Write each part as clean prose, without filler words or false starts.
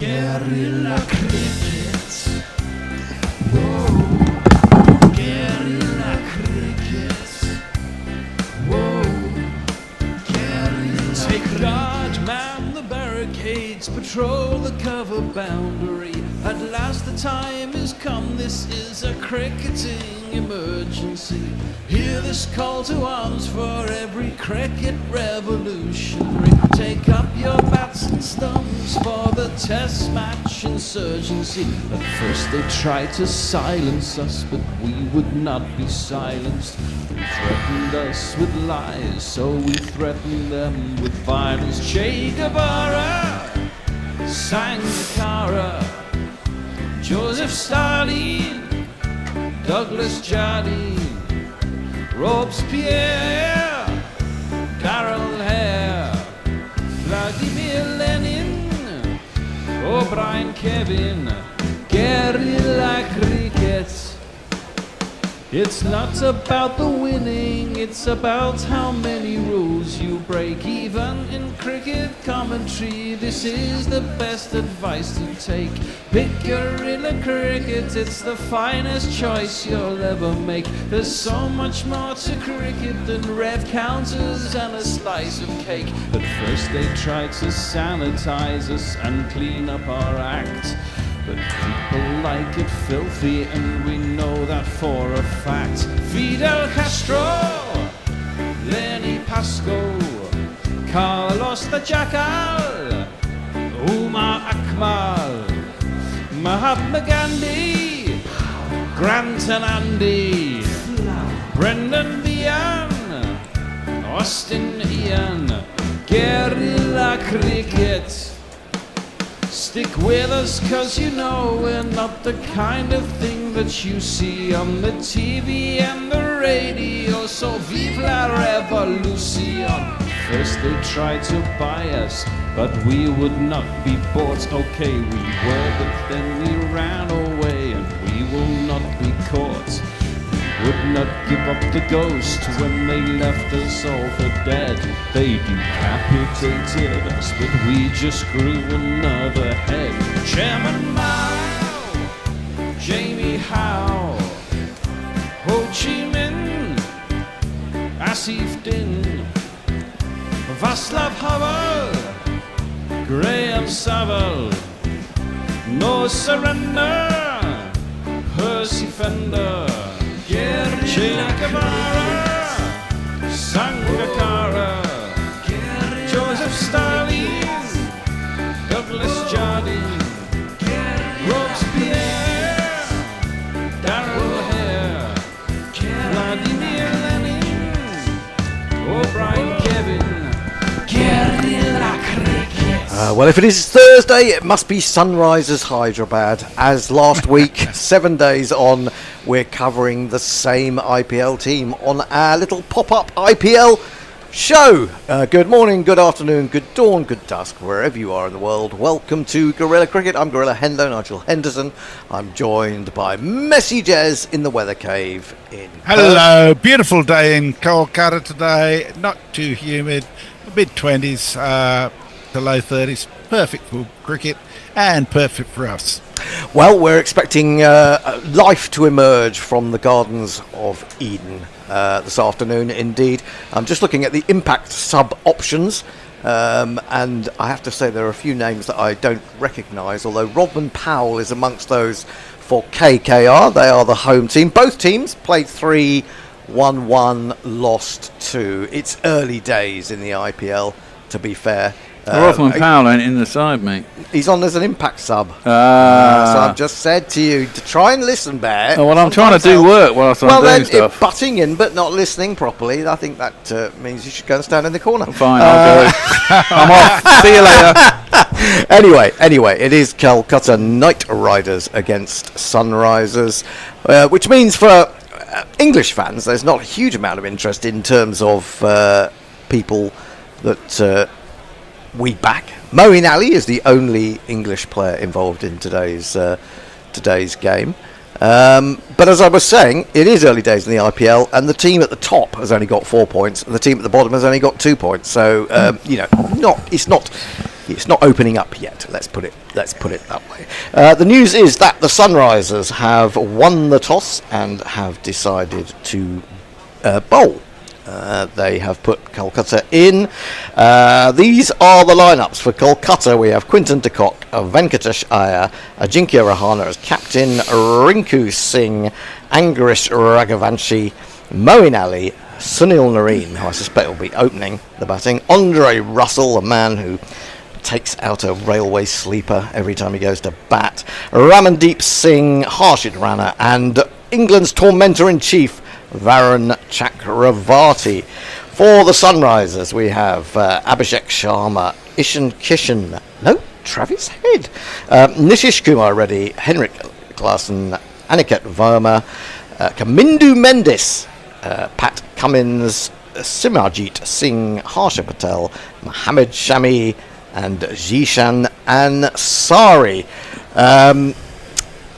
Guerilla cricket. Whoa. Guerilla cricket. Whoa. Guerilla. Take guard, man the barricades, patrol the cover boundary. At last the time has come, this is a cricketing emergency. Hear this call to arms for every cricket revolutionary. Take up your bats and stumps for the test match insurgency. At first they tried to silence us, but we would not be silenced. They threatened us with lies, so we threatened them with violence. Che Guevara, Sangakkara, Joseph Stalin, Douglas Jardine, Robespierre, Carol Hare, Vladimir Lenin, O'Brien Kevin, guerrilla cricket. It's not about the winning, it's about how many rules you break. Even in cricket commentary, this is the best advice to take. Pick guerrilla cricket, it's the finest choice you'll ever make. There's so much more to cricket than red counters and a slice of cake. At first they tried to sanitize us and clean up our act, but people like it filthy, and we know that for a fact. Fidel Castro, Lenny Pascoe, Carlos the Jackal, Umar Akmal, Mahatma Gandhi, Grant and Andy, Brendan Behan, Austin Ian, guerrilla cricket. Stick with us, cause you know we're not the kind of thing that you see on the TV and the radio. So vive la revolution. First they tried to buy us, but we would not be bought. Okay, we were, but then we ran away, and we will not be caught. Would not give up the ghost when they left us all for dead. They decapitated us, but we just grew another head. Chairman Mao, Jamie Howe, Ho Chi Minh, Asif Din, Václav Havel, Graham Saville, No Surrender, Percy Fender, Che Guevara, Sangakkara, Joseph Stalin, Douglas Jardine, Robespierre, Darrell Hare, Vladimir Lenin, O'Brien Kevin, guerrilla cricket. Well, if it is Thursday, it must be Sunrisers Hyderabad. As last week, 7 days on, we're covering the same IPL team on our little pop-up IPL show. Good morning, good afternoon, good dawn, good dusk, wherever you are in the world. Welcome to Guerilla Cricket. I'm Guerilla Hendo, Nigel Henderson. I'm joined by Messi Jez in the weather cave in Hello, beautiful day in Kolkata today. Not too humid, mid-20s to low 30s. Perfect for cricket and perfect for us. Well, we're expecting life to emerge from the Gardens of Eden this afternoon, indeed. I'm just looking at the impact sub-options, and I have to say there are a few names that I don't recognise, although Rodman Powell is amongst those for KKR. They are the home team. Both teams played 3, won 1, lost 2. It's early days in the IPL, to be fair. Rodman Powell ain't in the side, mate. He's on as an impact sub. So I've just said to you to try and listen, Bear. Oh, well, I'm trying to do work whilst I'm doing stuff. Butting in but not listening properly, I think that means you should go and stand in the corner. Fine, I'll go. I'm off. See you later. Anyway, it is Calcutta Knight Riders against Sunrisers, which means for English fans, there's not a huge amount of interest in terms of people that... we back. Moeen Ali is the only English player involved in today's game. But as I was saying, it is early days in the IPL, and the team at the top has only got 4 points, and the team at the bottom has only got 2 points. So it's not It's not opening up yet. Let's put it that way. The news is that the Sunrisers have won the toss and have decided to bowl. They have put Kolkata in. These are the lineups for Kolkata. We have Quinton de Kock, Venkatesh Iyer, Ajinkya Rahana as captain, Rinku Singh, Angarish Raghavanshi, Moeen Ali, Sunil Narine, who I suspect will be opening the batting, Andre Russell, a man who takes out a railway sleeper every time he goes to bat, Ramandeep Singh, Harshit Rana, and England's tormentor-in-chief, Varun Chakravarti. For the Sunrisers, we have Abhishek Sharma, Ishan Kishan, Travis Head, Nishish Kumar Reddy, Henrik Klaasen, Aniket Verma, Kamindu Mendis, Pat Cummins, Simajit Singh, Harsha Patel, Mohammed Shami, and Jishan Ansari.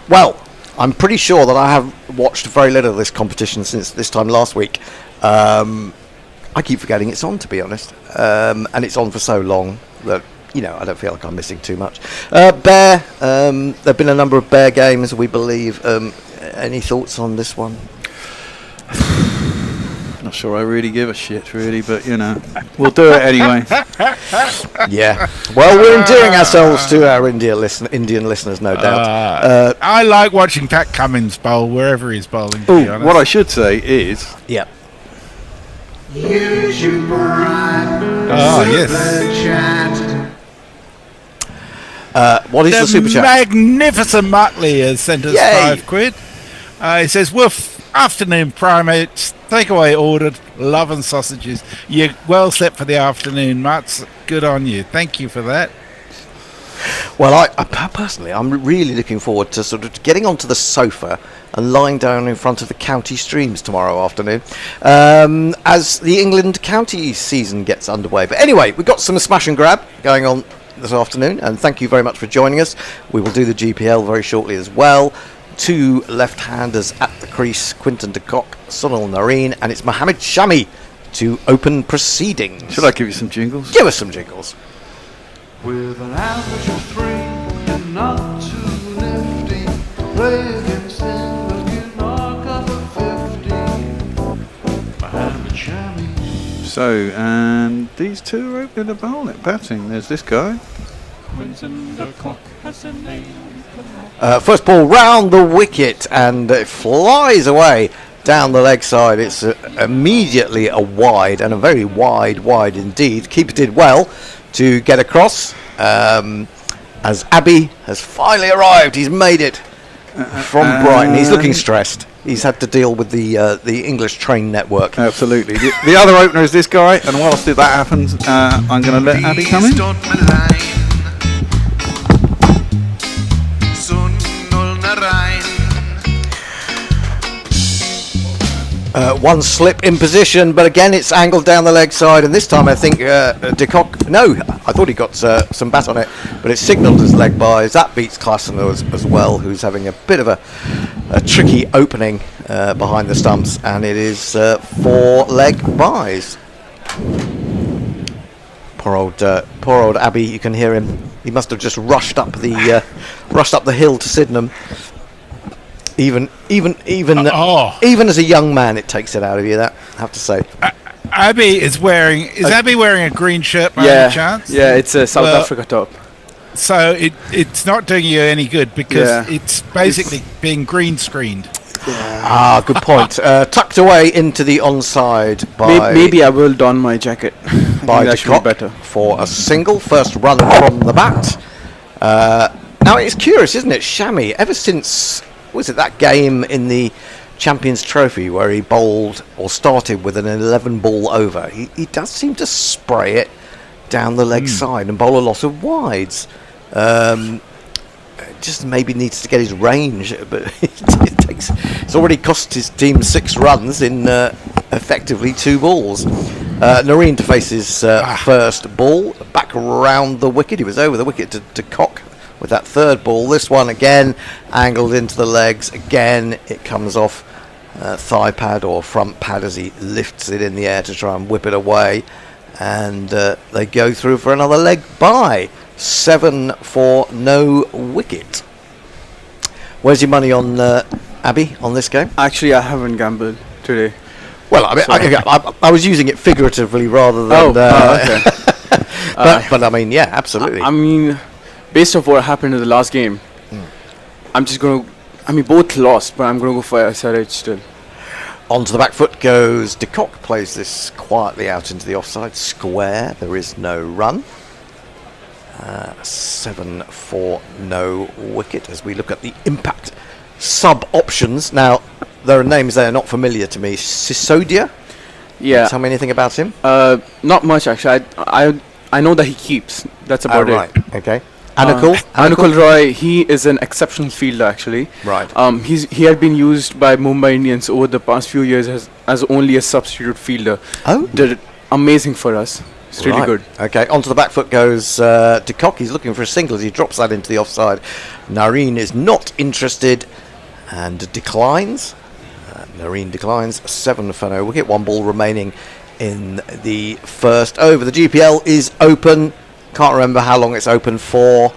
Well, I'm pretty sure that I have watched very little of this competition since this time last week. I keep forgetting it's on, to be honest, and it's on for so long that I don't feel like I'm missing too much. Bear, there've been a number of Bear games, we believe. Any thoughts on this one? Not sure I really give a shit, really, but we'll do it anyway. Yeah. Well, we're endearing ourselves to our Indian listeners, no doubt. I like watching Pat Cummins bowl wherever he's bowling. To be honest. What I should say is, Yeah. Yes. What is the super chat? Magnificent Muttley has sent us Yay. £5. He says, "Woof, afternoon primates, takeaway ordered, love and sausages. You're well set for the afternoon, Mutts. Good on you. Thank you for that." Well, I personally, I'm really looking forward to sort of getting onto the sofa and lying down in front of the county streams tomorrow afternoon as the England county season gets underway. But anyway, we've got some smash and grab going on this afternoon, and thank you very much for joining us. We will do the GPL very shortly as well. Two left-handers at the crease, Quinton de Kock, Sunil Narine, and it's Mohammed Shami to open proceedings. should I give you some jingles? Give us some jingles. With an average of 3 and not too nifty, play against England, you knock up a 50. Mohammed Shami. So, and these two are opening the bowl at batting. There's this guy. Quinton de Kock has a name. First ball round the wicket, and it flies away down the leg side. It's immediately a wide, and a very wide indeed. Keeper did well to get across, as Abbey has finally arrived. He's made it from Brighton. He's looking stressed. He's had to deal with the English train network. Absolutely. The other opener is this guy, and whilst that happens, I'm going to let Abby come in. One slip in position, but again it's angled down the leg side, and this time I think de Kock, I thought he got some bat on it, but it's signalled as leg byes. That beats Klaasen as well, who's having a bit of a tricky opening behind the stumps, and it is 4 leg byes. Poor old Abbey, you can hear him. He must have just rushed up the hill to Sydenham. Even as a young man, it takes it out of you. That I have to say. Abbey is wearing a green shirt by any chance? Yeah, it's a South Africa top. So it's not doing you any good because it's basically being green screened. Ah, good point. Tucked away into the onside by. Maybe I will don my jacket. By that de should be Kock better for a single. First run from the bat. Now it's curious, isn't it? Shami, ever since. Was it that game in the Champions Trophy where he bowled or started with an 11 ball over? He does seem to spray it down the leg side and bowl a lot of wides. Just maybe needs to get his range, but it's already cost his team 6 runs in effectively 2 balls. Narine to face his first ball, back around the wicket. He was over the wicket to Kock with that third ball. This one again angled into the legs. Again it comes off thigh pad or front pad as he lifts it in the air to try and whip it away, and they go through for another leg bye. 7 for no wicket. Where's your money on Abby on this game? Actually, I haven't gambled today. Well, I mean, I was using it figuratively rather than. Okay. But I mean, yeah, absolutely. I mean, based off what happened in the last game, I'm just going to... I mean, both lost, but I'm going to go for SRH still. Onto the back foot goes De Kock, plays this quietly out into the offside square. There is no run. 7 for no wicket as we look at the impact sub options. Now, there are names that are not familiar to me. Sisodia? Yeah. Tell me anything about him? Not much, actually. I know that he keeps. That's about it. Right. Okay. Anukul? Anukul Roy, he is an exceptional fielder, actually. Right. He had been used by Mumbai Indians over the past few years as only a substitute fielder. Oh. Did it amazing for us. It's really good. Okay, onto the back foot goes De Kock. He's looking for a single as he drops that into the offside. Nareen is not interested and declines. Nareen declines. 7 for no wicket. 1 ball remaining in the first over. The GPL is open. Can't remember how long it's open for.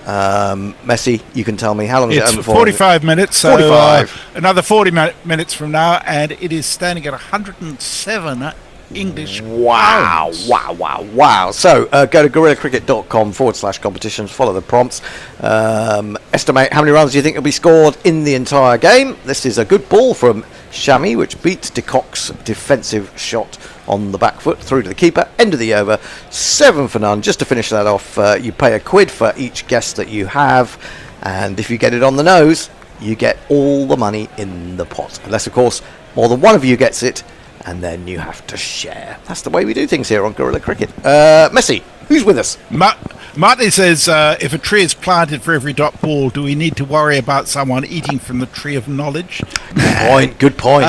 Messi, you can tell me how long is it It's open for? 45 minutes. So 45. Another 40 minutes from now, and it is standing at 107 English. Wow, pounds. wow. So go to guerillacricket.com/competitions, follow the prompts, estimate how many runs do you think will be scored in the entire game. This is a good ball from Shami, which beats De Kock's defensive shot on the back foot through to the keeper. End of the over, 7 for none. Just to finish that off, you pay £1 for each guess that you have, and if you get it on the nose, you get all the money in the pot. Unless, of course, more than one of you gets it, and then you have to share. That's the way we do things here on Guerilla Cricket. Messi, who's with us? Marty says, if a tree is planted for every dot ball, do we need to worry about someone eating from the tree of knowledge? Good point.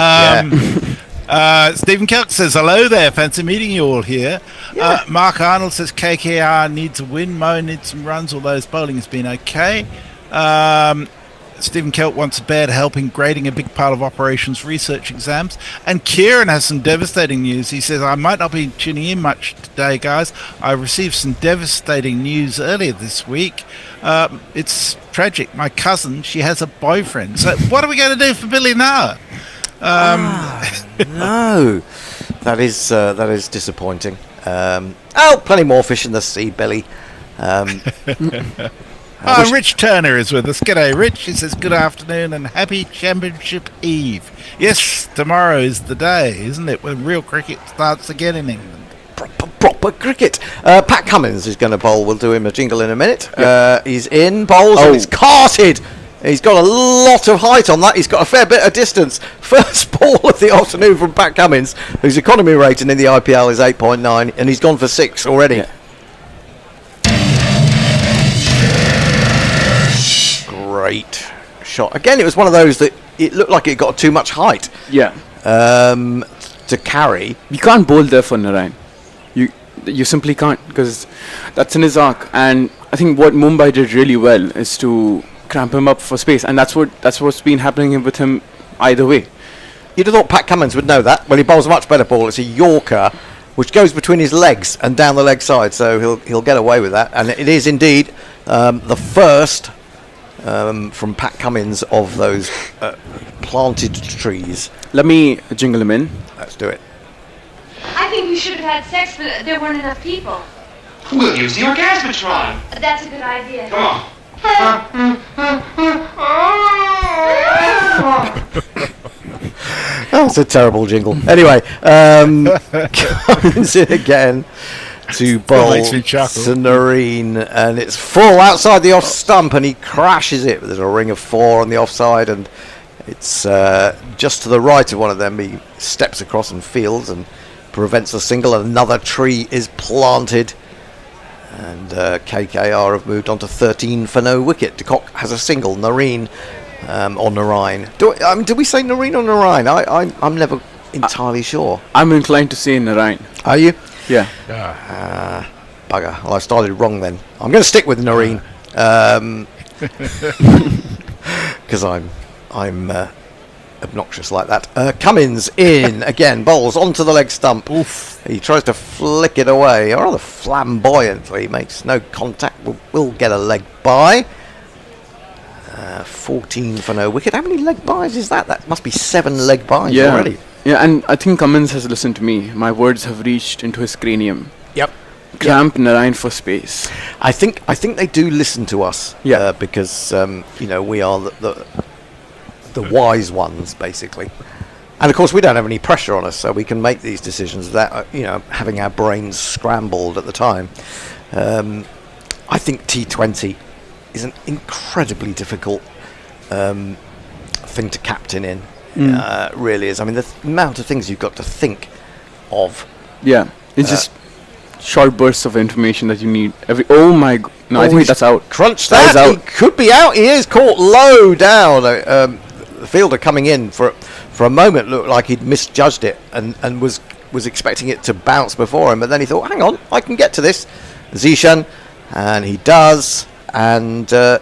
Stephen Kelk says, hello there, fancy meeting you all here. Mark Arnold says, KKR needs a win, Mo needs some runs, although his bowling has been okay. Stephen Kelk wants a bad help in grading a big part of operations research exams. And Kieran has some devastating news. He says, I might not be tuning in much today, guys. I received some devastating news earlier this week. It's tragic. My cousin, she has a boyfriend. So what are we going to do for Billy now? No, that is disappointing. Plenty more fish in the sea, Billy. Rich Turner is with us. G'day, Rich. He says, good afternoon and happy Championship Eve. Yes, tomorrow is the day, isn't it, when real cricket starts again in England. Proper cricket. Pat Cummins is going to bowl. We'll do him a jingle in a minute. He's in, bowls, and it's carted. He's got a lot of height on that. He's got a fair bit of distance. First ball of the afternoon from Pat Cummins, whose economy rating in the IPL is 8.9, and he's gone for 6 already. Yeah. Great shot. Again, it was one of those that it looked like it got too much height. Yeah. To carry. You can't bowl there for Narayan. You simply can't, because that's in his arc. And I think what Mumbai did really well is to cramp him up for space, and that's what's been happening with him either way. You'd have thought Pat Cummins would know that. Well, he bowls a much better ball. It's a Yorker, which goes between his legs and down the leg side, so he'll get away with that. And it is indeed the first from Pat Cummins of those planted trees. Let me jingle him in. Let's do it. I think we should have had sex, but there weren't enough people. We'll use the orgasmatron. That's a good idea. Come on. That's a terrible jingle. Anyway, comes in again to bowl makes me chuckle. to Nareen, and it's full outside the off stump, and he crashes it. There's a ring of 4 on the offside, and it's just to the right of one of them. He steps across and fields and prevents a single. Another tree is planted, and KKR have moved on to 13 for no wicket. De Kock has a single. Nareen or Narine. Do we say Nareen or Narine? I'm never entirely sure. I'm inclined to say Narayan. Are you? Yeah. Bugger. Well, I started wrong then. I'm going to stick with Nareen. Because I'm obnoxious like that. Cummins in again, bowls onto the leg stump. Oof. He tries to flick it away, rather flamboyantly, makes no contact, will get a leg bye. 14 for no wicket. How many leg byes is that? That must be 7 leg byes already. Yeah, and I think Cummins has listened to me. My words have reached into his cranium. Yep. Cramp Narayan for space. I think they do listen to us. Yeah. Because we are the wise ones, basically. And of course, we don't have any pressure on us, so we can make these decisions without having our brains scrambled at the time. I think T20 is an incredibly difficult thing to captain in. Really is. I mean, the amount of things you've got to think of. Yeah, it's just short bursts of information that you need. I think that's out. Crunch That is that. He out. could be out. He is caught low down. The fielder coming in for a moment looked like he'd misjudged it and was expecting it to bounce before him, but then he thought, hang on, I can get to this. Zishan, and he does. And it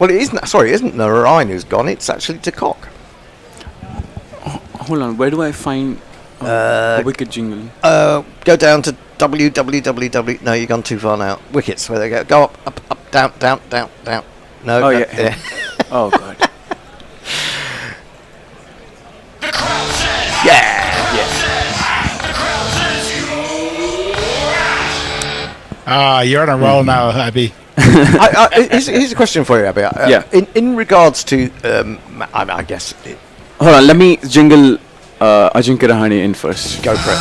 isn't Narayan who's gone. It's actually Cock. Hold on, where do I find the wicket jingle? Go down to www. No, you've gone too far now. Wickets, where they go. Go up, down. No. Oh, yeah. Oh, God. You're on a roll now, Abby. Here's a question for you, Abby. Yeah. In regards to, I guess, Hold on, let me jingle Ajinkya Rahane in first. go for it.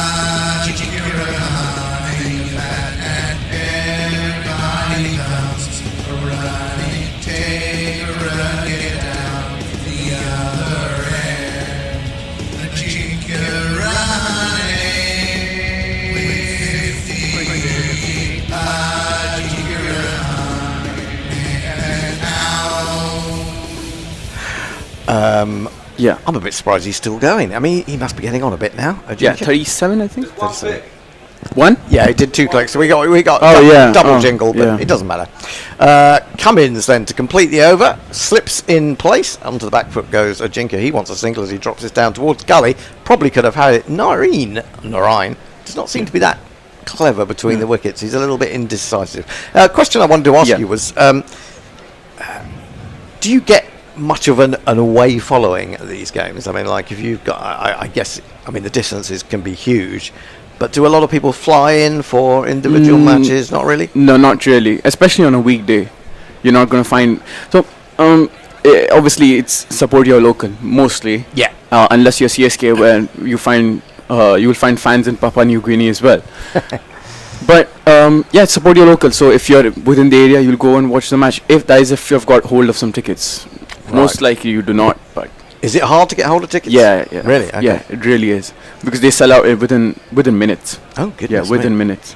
Yeah. I'm a bit surprised he's still going. I mean, he must be getting on a bit now. Yeah, 37, I think. 1? Yeah, he did 2 clicks. So we got yeah. double Oh, jingle, but yeah. it doesn't matter. Cummins then to complete the over, slips in place. Onto the back foot goes Ajinkya. He wants a single as he drops this down towards gully. Probably could have had it. Narayan does not seem to be that clever between the wickets. He's a little bit indecisive. Question I wanted to ask you was, do you get much of an away following at these games? I mean, like if you've got, I guess, the distances can be huge, but do a lot of people fly in for individual matches? Not really. No, not really. Especially on a weekday, you're not going to find. So, obviously, it's support your local mostly. Yeah. Unless you're CSK, where you will find fans in Papua New Guinea as well. But support your local. So if you're within the area, you'll go and watch the match. If you've got hold of some tickets. Most likely you do not, but is it hard to get hold of tickets? yeah. Really? Okay. Yeah, it really is, because they sell out within minutes. Oh goodness. Yeah, within me. minutes.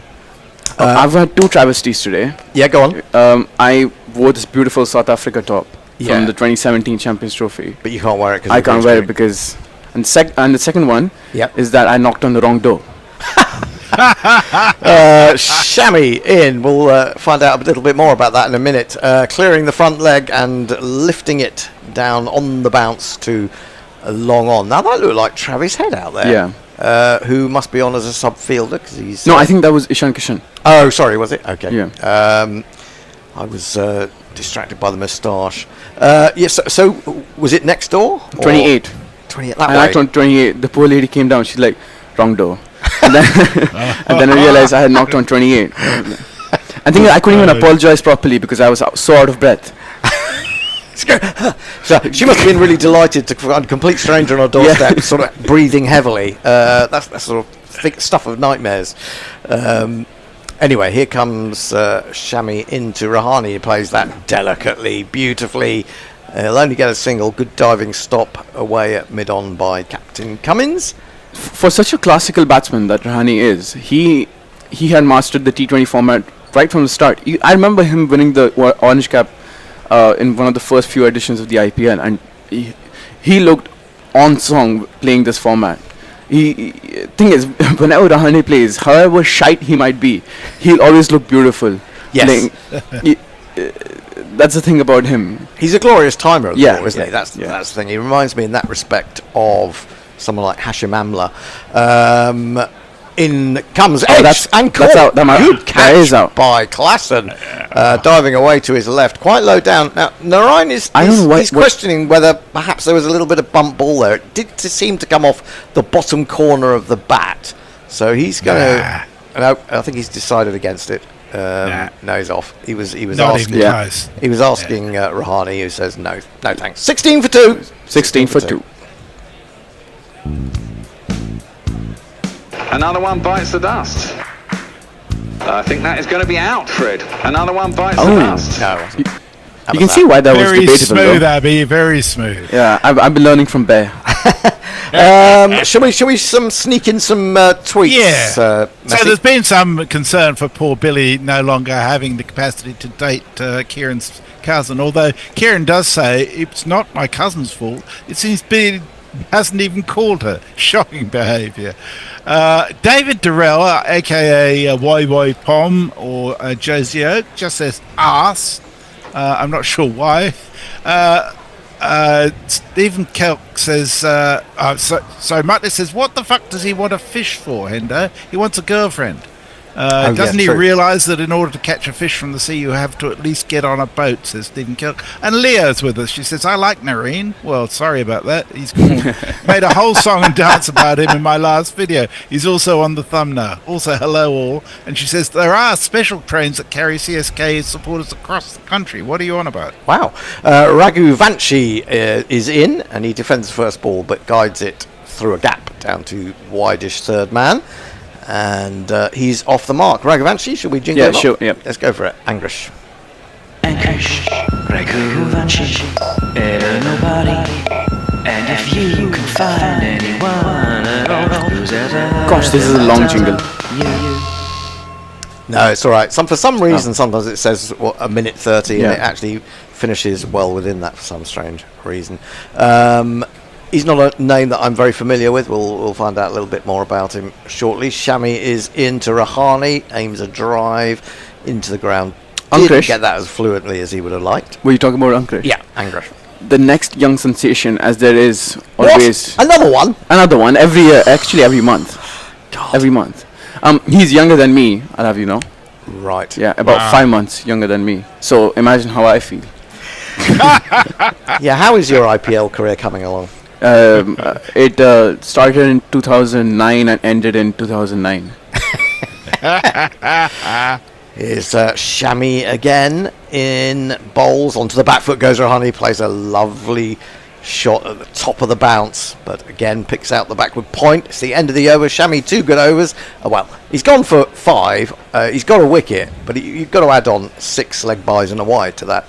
I've had 2 travesties today. Yeah, go on. I wore this beautiful South Africa top Yeah. from the 2017 Champions Trophy. But you can't wear it because I can't wear it because, and the second one Yep. is that I knocked on the wrong door. Shami in. We'll find out a little bit more about that in a minute. Clearing the front leg and lifting it down on the bounce to long on. Now that looked like Travis Head out there. Yeah. Who must be on as a sub fielder because he's. No, I think that was Ishan Kishan. Oh, sorry, was it? Okay. Yeah. I was distracted by the moustache. Yes. So was it next door? 28. 28. I That knocked way. on 28. The poor lady came down. She's like, wrong door. And then I realized I had knocked on 28. I think I couldn't even apologize properly because I was so out of breath. So she must have been really delighted to find a complete stranger on her doorstep, sort of breathing heavily. That's sort of stuff of nightmares. Anyway, here comes Shami into Rahane. He plays that delicately, beautifully. He'll only get a single. Good diving stop away at mid-on by Captain Cummins. For such a classical batsman that Rahane is, he had mastered the T20 format right from the start. I remember him winning the orange cap in one of the first few editions of the IPL, and he looked on song playing this format. Thing is, whenever Rahane plays, however shite he might be, he'll always look beautiful. Yes. that's the thing about him. He's a glorious timer, Yeah, isn't he? yeah, That's the thing. He reminds me in that respect of someone like Hashim Amla. In comes Edge that's and that's caught. out. That Good catch is out. by Klassen, diving away to his left, quite low down. Now Narayan is I don't know he's questioning whether perhaps there was a little bit of bump ball there. It did seem to come off the bottom corner of the bat, so he's going to. No, I think he's decided against it. No, he's off. He was Not asking. even close. He was asking Rahani, who says no thanks. 16 for 2. 16 for 2. Another one bites the dust. I think that is going to be out, Fred. Another one bites the dust. No, You can see why that was Very debatable. smooth, though. Abby. Very smooth. Yeah, I've been learning from Bear. Shall we sneak in some tweets? Yeah. So there's been some concern for poor Billy no longer having the capacity to date Kieran's cousin, although Kieran does say it's not my cousin's fault. It seems Billy hasn't even called her. Shocking behaviour. David Durrell, aka YY Pom or Josie Oak, just says arse. I'm not sure why. Stephen Kelk says, so Muttley says, what the fuck does he want a fish for, Hendo? He wants a girlfriend. Doesn't he realise that in order to catch a fish from the sea, you have to at least get on a boat, says Stephen Kelk. And Leo's with us. She says, I like Nareen. Well, sorry about that. He's made a whole song and dance about him in my last video. He's also on the thumbnail. Also, hello all. And she says, there are special trains that carry CSK supporters across the country. What are you on about? Wow. Raghu Vanchi is in, and he defends the first ball, but guides it through a gap down to wide-ish third man. And he's off the mark. Raghuvanshi, should we jingle him up? Sure, yeah. Let's go for it. Angrish. Angrish, Raghuvanshi, better nobody. And if you can find anyone at all who's ever... Gosh, this is a long jingle. No, it's all right. For some reason, sometimes it says a minute 30, Yeah. and it actually finishes well within that for some strange reason. He's not a name that I'm very familiar with. We'll find out a little bit more about him shortly. Shami is into Rahani, aims a drive into the ground. Didn't Ankrish. get that as fluently as he would have liked. Were you talking about Ankrish? Yeah, Angrish. The next young sensation, as there is always Another one? another one every year, actually every month. God. Every month. He's younger than me, I'll have you know. Right. Yeah, about 5 months younger than me. So imagine how I feel. Yeah, how is your IPL career coming along? It started in 2009 and ended in 2009. Here's Shami again in bowls. Onto the back foot goes Rahani. Plays a lovely shot at the top of the bounce, but again picks out the backward point. It's the end of the over. Shami, 2 good overs. Well, he's gone for 5. He's got a wicket, but you've got to add on 6 leg byes and a wide to that.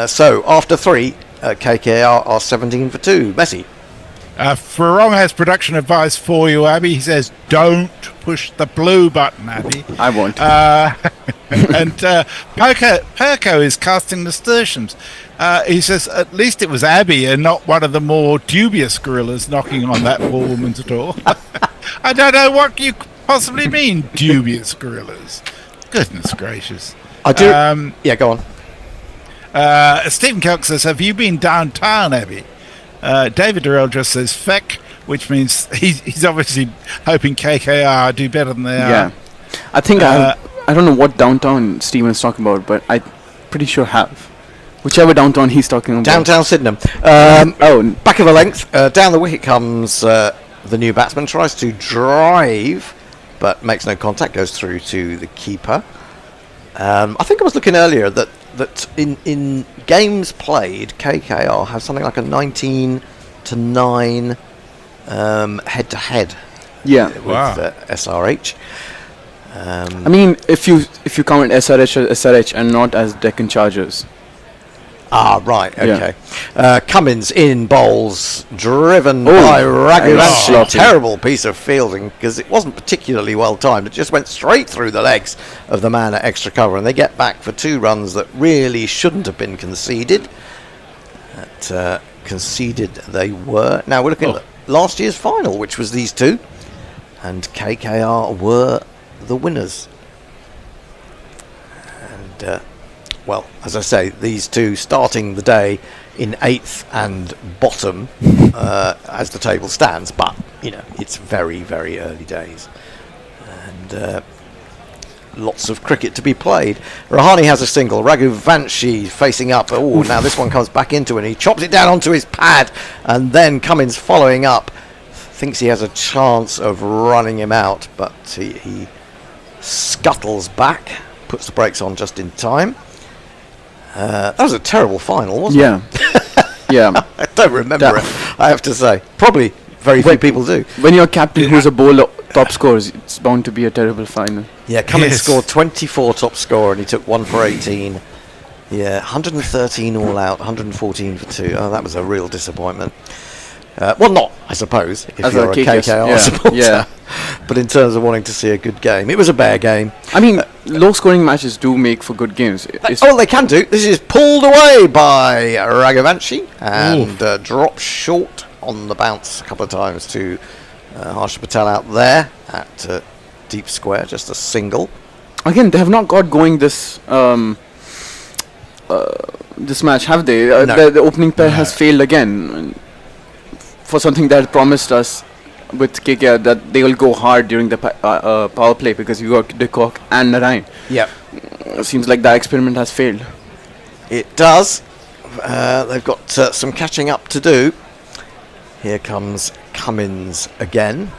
So after 3, KKR are 17 for 2. Messi. Farong has production advice for you, Abby. He says, don't push the blue button, Abby. I won't. And Perko is casting nasturtiums. He says, at least it was Abby and not one of the more dubious gorillas knocking on that poor woman's door. I don't know what you possibly mean, dubious gorillas. Goodness gracious. I do. Yeah, go on. Stephen Kelk says, have you been downtown, Abby? David Durrell just says feck, which means he's obviously hoping KKR do better than they are. Yeah. I think I don't know what downtown Stephen is talking about, but I'm pretty sure have. Whichever downtown he's talking about. Downtown Sydenham. Back of the length. Down the wicket comes the new batsman. Tries to drive, but makes no contact. Goes through to the keeper. I think I was looking earlier that in games played, KKR has something like a 19-9 head-to-head. Yeah. With SRH. I mean, if you count SRH as SRH and not as Deccan Chargers. Right, okay. Yeah. Cummins in bowls, driven by Raghuvanshi. Terrible piece of fielding because it wasn't particularly well timed. It just went straight through the legs of the man at extra cover, and they get back for 2 runs that really shouldn't have been conceded. Conceded they were. Now we're looking at last year's final, which was these 2, and KKR were the winners. And well, as I say, these two starting the day in 8th and bottom as the table stands, but it's very, very early days, and lots of cricket to be played. Rahane has a single. Raghuvanshi facing up. Oh, now this one comes back into it. He chops it down onto his pad, and then Cummins following up. Thinks he has a chance of running him out, but he scuttles back, puts the brakes on just in time. That was a terrible final, wasn't it? Yeah. I don't remember it, I have to say. Probably very few people do. When you're captain who's a bowler top scores, it's bound to be a terrible final. Yeah, Cummins scored 24 top score and he took 1 for 18. Yeah, 113 all out, 114 for 2. Oh, that was a real disappointment. Well, not, I suppose, if As you're a KKR supporter. Yeah. But in terms of wanting to see a good game, it was a bare game. I mean, low-scoring matches do make for good games. They can do. This is pulled away by Raghuvanshi and dropped short on the bounce a couple of times to Harsha Patel out there at deep square, just a single. Again, they have not got going this match, have they? No. The opening pair has failed again. For something that promised us with KKR that they will go hard during the power play, because you got De Kock and Narine. Yeah. Seems like that experiment has failed. It does. They've got some catching up to do. Here comes Cummins again.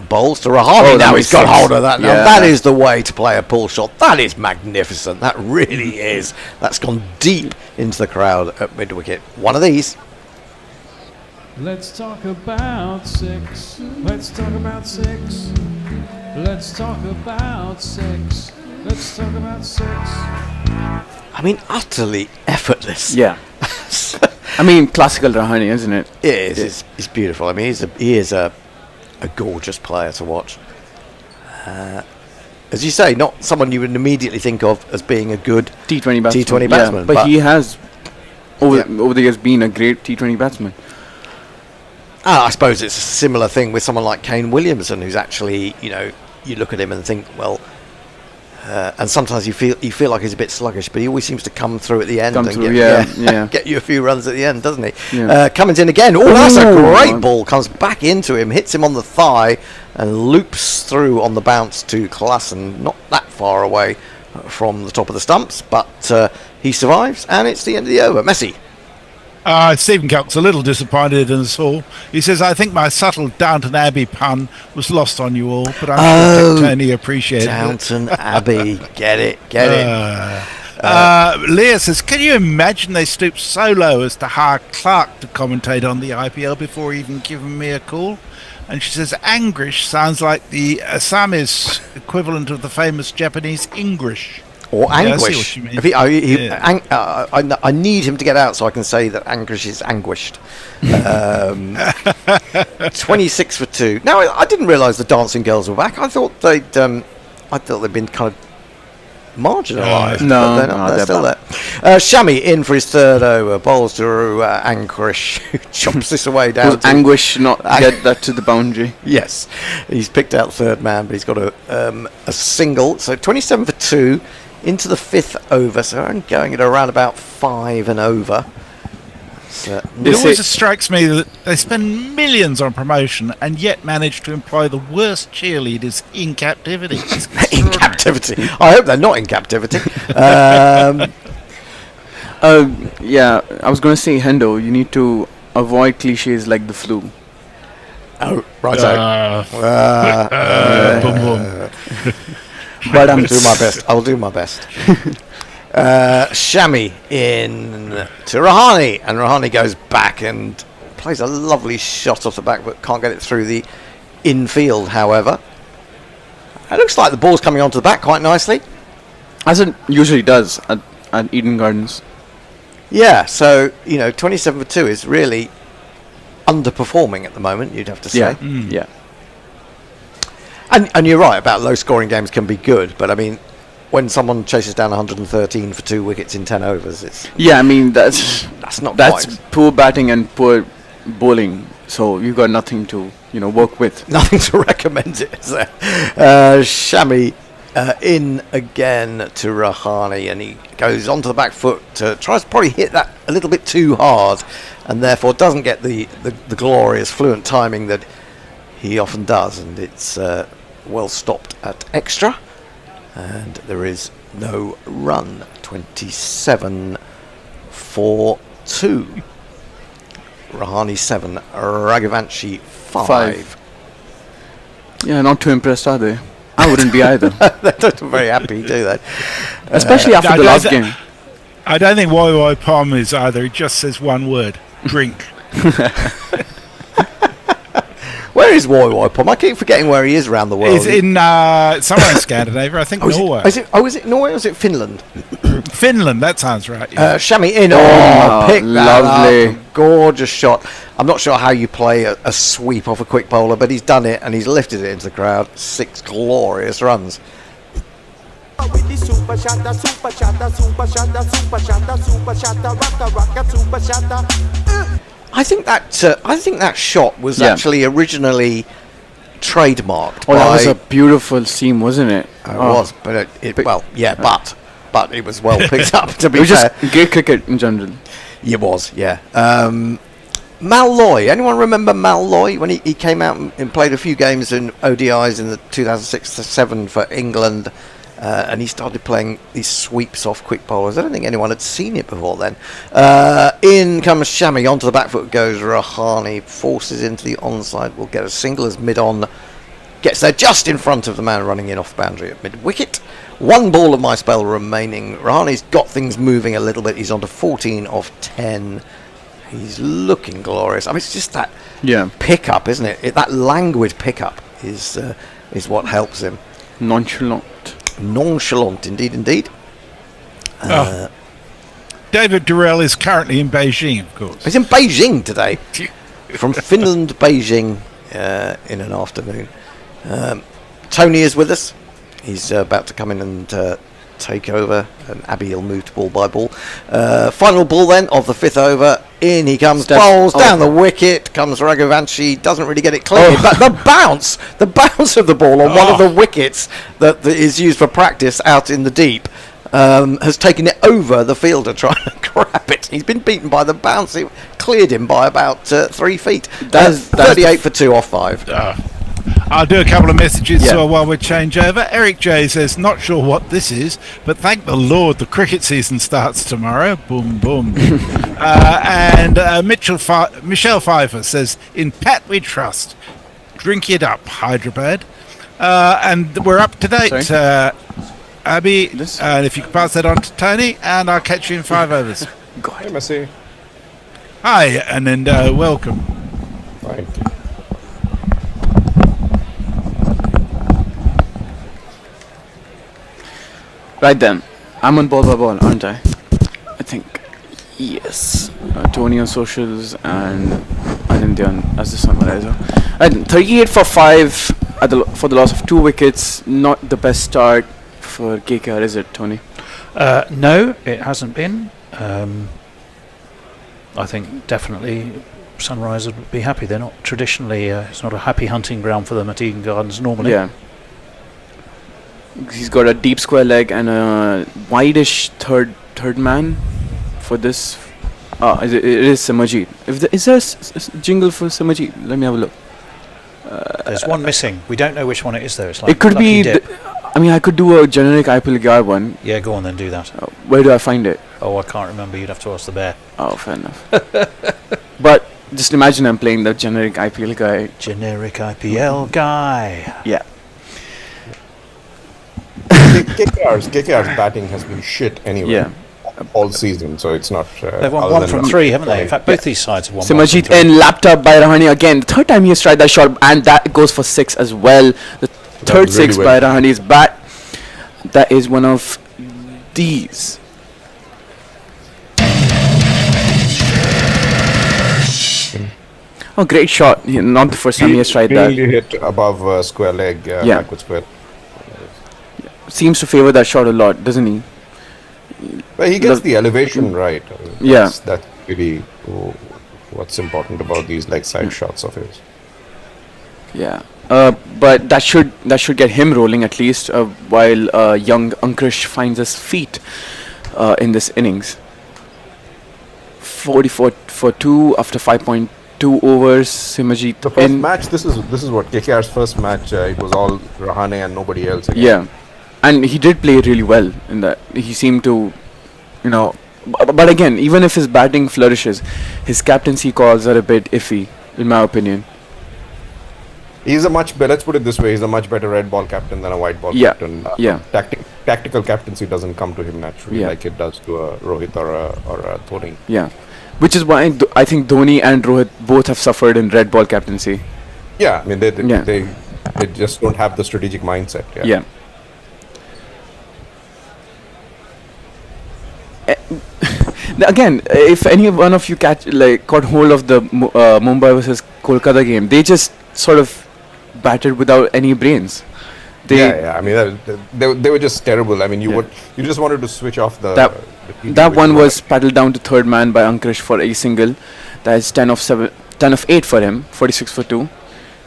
Bowls to Rahane. Now he's got hold of that. Now that is the way to play a pull shot. That is magnificent. That really is. That's gone deep into the crowd at mid wicket. One of these. Let's talk about 6. Let's talk about 6. Let's talk about 6. Let's talk about 6. I mean, utterly effortless. Yeah. I mean, classical Rahane, isn't it? It is. It's beautiful. I mean, he is a gorgeous player to watch. As you say, not someone you would immediately think of as being a good T20 batsman. batsman. But he has, over the years, been a great T20 batsman. I suppose it's a similar thing with someone like Kane Williamson, who's actually, you look at him and think, well, and sometimes you feel like he's a bit sluggish, but he always seems to come through at the end get you a few runs at the end, doesn't he? Yeah. Cummins in again. Oh, that's a great ball. Comes back into him, hits him on the thigh, and loops through on the bounce to Klassen, not that far away from the top of the stumps, but he survives, and it's the end of the over. Messi. Stephen Kelk's a little disappointed in us all. He says, I think my subtle Downton Abbey pun was lost on you all, but I'm sure Tony appreciated Downton Abbey. Get it. Leah says, can you imagine they stooped so low as to hire Clark to commentate on the IPL before even giving me a call? And she says, Angrish sounds like the Assamese equivalent of the famous Japanese English. Or anguish. I see what you mean. I need him to get out so I can say that anguish is anguished. 26 for 2. Now, I didn't realise the dancing girls were back. I thought they'd been kind of marginalised. No, they're still there. Shami in for his third over. Bowls to Anguish, who chops this away down. Does Anguish not get that to the boundary? Yes, he's picked out third man, but he's got a single. So 27 for 2. Into the 5th over, so I'm going at around about 5 and over. It always strikes me that they spend millions on promotion and yet manage to employ the worst cheerleaders in captivity. In captivity? I hope they're not in captivity. Yeah, I was going to say, Hendo, you need to avoid cliches like the flu. Oh, right. Boom, boom. But I'll do my best. Shami in to Rahane, and Rahane goes back and plays a lovely shot off the back, but can't get it through the infield. However, it looks like the ball's coming onto the back quite nicely, as it usually does at Eden Gardens. Yeah, so 27 for 2 is really underperforming at the moment, you'd have to say. Yeah. And you're right about low scoring games can be good, but I mean, when someone chases down 113 for 2 wickets in 10 overs, it's that's poor batting and poor bowling. So you've got nothing to work with. Nothing to recommend it, is there? Shami In again to Rahani, and he goes onto the back foot, tries to probably hit that a little bit too hard, and therefore doesn't get the glorious fluent timing that he often does, and it's well stopped at extra, and there is no run. 27 for 2. Rahani 7, Raghuvanshi 5. Yeah, not too impressed, are they? I wouldn't be either. They don't look very happy, do they? Especially after the last game. I don't think YY Palm is either. It just says one word: drink. Where is Roy Pom? I keep forgetting where he is around the world. He's in somewhere in Scandinavia. I think Norway. Is it Norway or is it Finland? Finland, that sounds right. Yeah. Shammy in. Pick that lovely. up. Gorgeous shot. I'm not sure how you play a sweep off a quick bowler, but he's done it and he's lifted it into the crowd. 6 glorious runs. I think that shot was actually originally trademarked. Oh, that was a beautiful seam, wasn't it? It was, but but it was well picked up. To be it was fair, just great cricket in general. It was, yeah. Malloy. Anyone remember Malloy when he came out and played a few games in ODIs in the 2006-7 for England? And he started playing these sweeps off quick bowlers. I don't think anyone had seen it before then. In comes Shami, onto the back foot goes Rahani, forces into the onside, will get a single as mid-on, gets there just in front of the man running in off the boundary at mid-wicket. 1 ball of my spell remaining. Rahani's got things moving a little bit. He's on to 14 of 10. He's looking glorious. I mean, it's just that pickup, isn't it? That languid pickup is what helps him. Nonchalant, indeed. David Durrell is currently in Beijing, of course. He's in Beijing today. From Finland, Beijing, in an afternoon. Tony is with us. He's about to come in and take over, and Abby will move to ball by ball. Final ball then of the 5th over. In he comes, bowls down the wicket, comes Raghuvanshi, doesn't really get it clear, but the bounce of the ball on one of the wickets that is used for practice out in the deep has taken it over the fielder trying to grab it. He's been beaten by the bounce. It cleared him by about 3 feet. That's 38 for 2 off 5. I'll do a couple of messages while we change over. Eric J says, not sure what this is, but thank the Lord the cricket season starts tomorrow. Boom, boom. And Michelle Pfeiffer says, in Pat we trust. Drink it up, Hyderabad. And we're up to date. Abby, and if you can pass that on to Tony, and I'll catch you in 5 overs. Hey, Messi. Hi, and welcome. Fine. Right then, I'm on ball by ball, aren't I? I think, yes. Tony on socials and Anindyan as the summarizer. 38 for 5 for the loss of 2 wickets. Not the best start for KKR, is it, Tony? No, it hasn't been. I think definitely Sunrise would be happy. They're not traditionally, it's not a happy hunting ground for them at Eden Gardens normally. Yeah. He's got a deep square leg and a wideish third man for this. It is Samajit. Is there a jingle for Samajit? Let me have a look. There's one missing. We don't know which one it is though. It's like it could be. I could do a generic IPL guy one. Yeah, go on then, do that. Where do I find it? Oh, I can't remember. You'd have to ask the bear. Oh, fair enough. But just imagine I'm playing the generic IPL guy. Generic IPL guy. Yeah. KKR's batting has been shit anyway. Yeah. All season, so it's not. They've won 1 from 3, haven't they? In fact, both these sides have won. Samajit and lapped up by Rahani again. The 3rd time he has tried that shot, and that goes for 6 as well. The 3rd 6 by Rahani's bat. That is one of these. Oh, great shot! Not the first time he has tried that. Really hit above square leg, backward square. Seems to favor that shot a lot, doesn't he? Well, he gets the elevation right. That's really what's important about these leg side shots of his. Yeah. But that should get him rolling at least, while young Ankush finds his feet in this innings. 44 for 2 after 5.2 overs. Simajit The first match. This is what KKR's first match. It was all Rahane and nobody else. Again. Yeah, and he did play really well in that. He seemed to, but again, even if his batting flourishes, his captaincy calls are a bit iffy, in my opinion. He's a much better. Let's put it this way: he's a much better red ball captain than a white ball captain. Tactical captaincy doesn't come to him naturally, like it does to a Rohit or a Dhoni. Yeah, which is why I think Dhoni and Rohit both have suffered in red ball captaincy. Yeah, I mean they just don't have the strategic mindset. Yeah. Again, if any one of you caught hold of the Mumbai versus Kolkata game, they just sort of batted without any brains. I mean they were just terrible. I mean you just wanted to switch off the. That one was paddled down to third man by Ankush for a single. That is 10 of 8 for him. 46 for 2.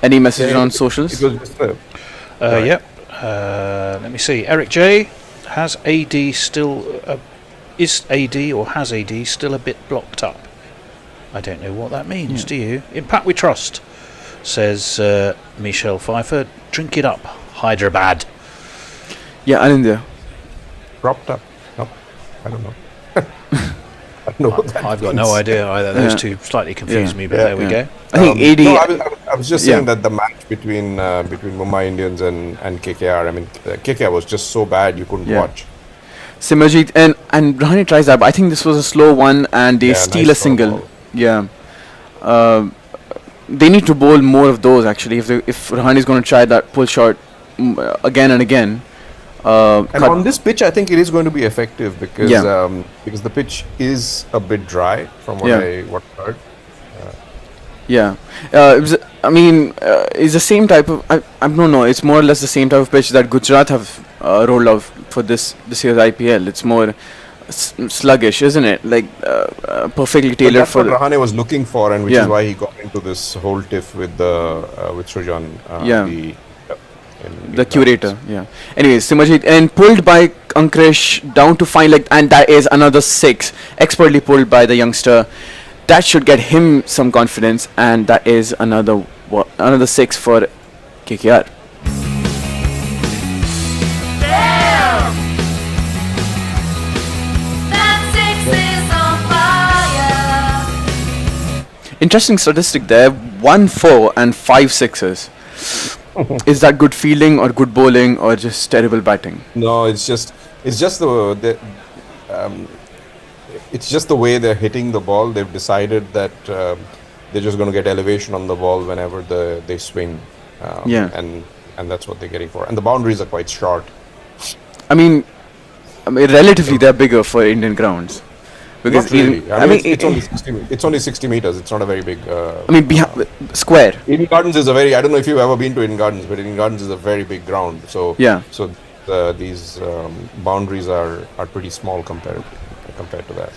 Any message on socials? It was just Yep. Let me see. Eric J has AD still. Is AD or has AD still a bit blocked up? I don't know what that means, do you? Impact we trust, says Michelle Pfeiffer. Drink it up, Hyderabad. Yeah, Anindya. Propped up. No, I don't know. I don't know what that I've got means. no idea either. Those two slightly confused me, but there we go. I think AD. No, I was just saying that the match between Mumbai Indians and KKR. I mean, KKR was just so bad you couldn't watch. Simajit and Rahane tries that, but I think this was a slow one, and they steal a single. Ball. Yeah. They need to bowl more of those actually. If Rahane is going to try that pull shot again and again. And on this pitch, I think it is going to be effective because the pitch is a bit dry from what I heard. It was. I mean, it's the same type of. I don't know. It's more or less the same type of pitch that Gujarat have rolled out for this year's IPL. It's more sluggish, isn't it? Like perfectly tailored that's for. What Rahane was looking for, and which is why he got into this whole tiff with Srijan. The curator. Yeah. Anyways, Simajit and pulled by Ankush down to find and that is another 6, expertly pulled by the youngster. That should get him some confidence, and that is another 6 for KKR. Interesting statistic there. 1 4 and 5 6s. Is that good fielding or good bowling or just terrible batting? No, it's just the way they're hitting the ball. They've decided that they're just going to get elevation on the ball whenever they swing. And that's what they're getting for. And the boundaries are quite short. I mean relatively they're bigger for Indian grounds. Because not really. It's only 60 meters. It's not a very big. Square. Eden Gardens is I don't know if you've ever been to Eden Gardens, but Eden Gardens is a very big ground. So these boundaries are pretty small compared to that.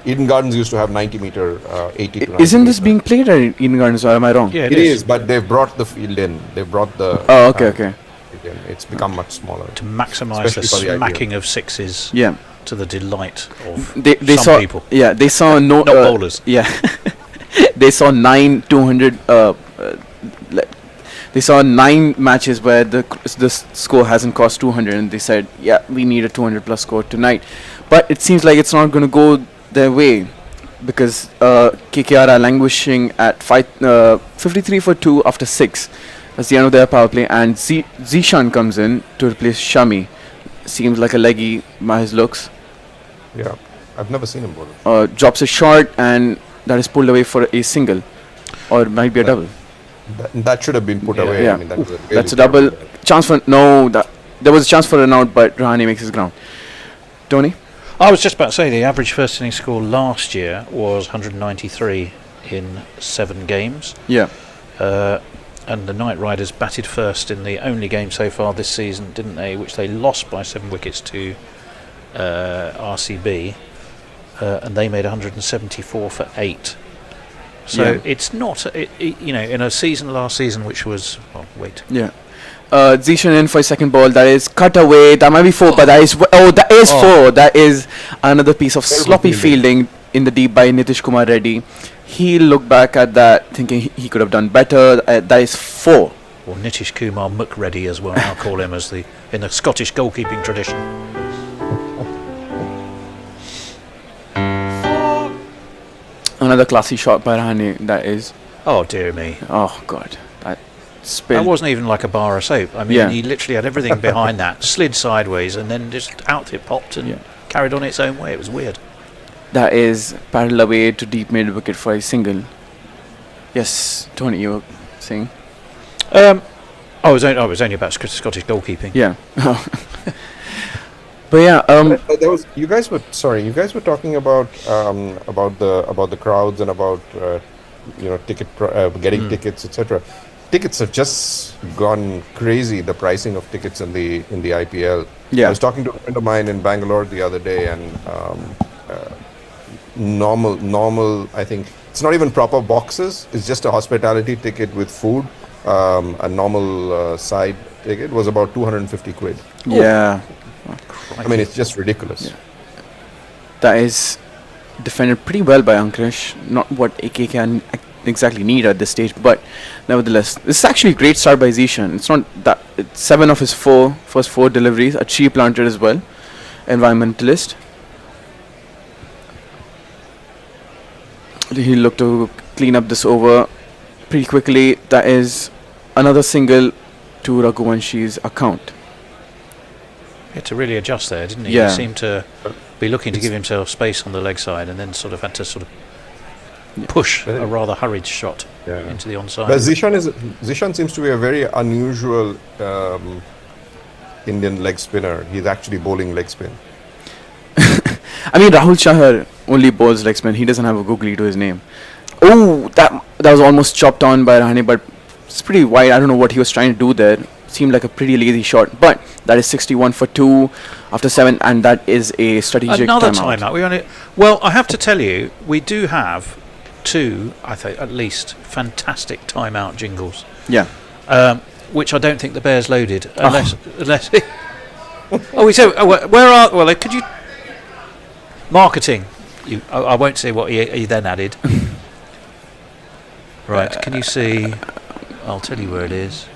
Eden Gardens used to have 90-meter, 80 to 90. Isn't this being played at Eden Gardens, or am I wrong? Yeah, it is, but they've brought the field in. They've brought the. Oh, okay. It's become much smaller To maximise the smacking of sixes. Yeah. To the delight of they some saw people. Yeah, they saw not bowlers. Yeah. They saw 9 200 they saw 9 matches where the score hasn't crossed 200, and they said, we need a 200 plus score tonight. But it seems like it's not going to go their way, because KKR are languishing at 53 for 2 after 6. That's the end of their power play, and Zishan comes in to replace Shami. Seems like a leggy by his looks. Yeah, I've never seen him bowl. Drops a short, and that is pulled away for a single, or it might be a double. That should have been put away. Yeah. I mean, That's a double. Chance for there was a chance for an out, but Rahane makes his ground. Tony? I was just about to say the average first inning score last year was 193 in 7 games. Yeah. And the Knight Riders batted first in the only game so far this season, didn't they? Which they lost by 7 wickets to RCB, and they made 174 for 8. So it's not, in a season last season, which was, Yeah. Zishan in for his second ball. That is cut away. That might be 4, but that is 4. That is another piece of sloppy fielding in the deep by Nitish Kumar Reddy. He looked back at that thinking he could have done better. That is 4. Or Nitish Kumar McReady as well. I'll call him in the Scottish goalkeeping tradition. Another classy shot by Rahane. That is. Oh dear me. Oh God. That wasn't even like a bar of soap. I mean, he literally had everything behind that, slid sideways, and then just out it popped and carried on its own way. It was weird. That is paddled away to deep mid wicket for a single. Yes, Tony, you were saying? I was only about Scottish goalkeeping. Yeah. But yeah, there was. You guys were talking about the crowds and about getting tickets, etc. Tickets have just gone crazy. The pricing of tickets in the IPL. Yeah. I was talking to a friend of mine in Bangalore the other day, and normal. I think it's not even proper boxes. It's just a hospitality ticket with food. A normal side ticket was about 250 quid. Yeah. I mean, it's just ridiculous. Yeah. That is defended pretty well by Ankrish. Not what AK can exactly need at this stage, but nevertheless, this is actually a great start by Zishan. It's not that it's 7 of his first 4 deliveries. A tree planted as well. Environmentalist. He looked to clean up this over pretty quickly. That is another single to Raghuvanshi's account. He had to really adjust there, didn't he? Yeah. He seemed to be looking to give himself space on the leg side, and then had to push a rather hurried shot into the onside. But Zishan seems to be a very unusual Indian leg spinner. He's actually bowling leg spin. I mean, Rahul Chahar only bowls leg spin. He doesn't have a googly to his name. Oh, that was almost chopped on by Rahane, but it's pretty wide. I don't know what he was trying to do there. Seemed like a pretty lazy shot, but that is 61 for 2 after 7, and that is a strategic timeout. Well, I have to tell you, we do have 2, I think, at least fantastic timeout jingles. Yeah. Which I don't think the Bears loaded, unless. Could you marketing? I won't say what he then added. Right? Can you see? I'll tell you where it is.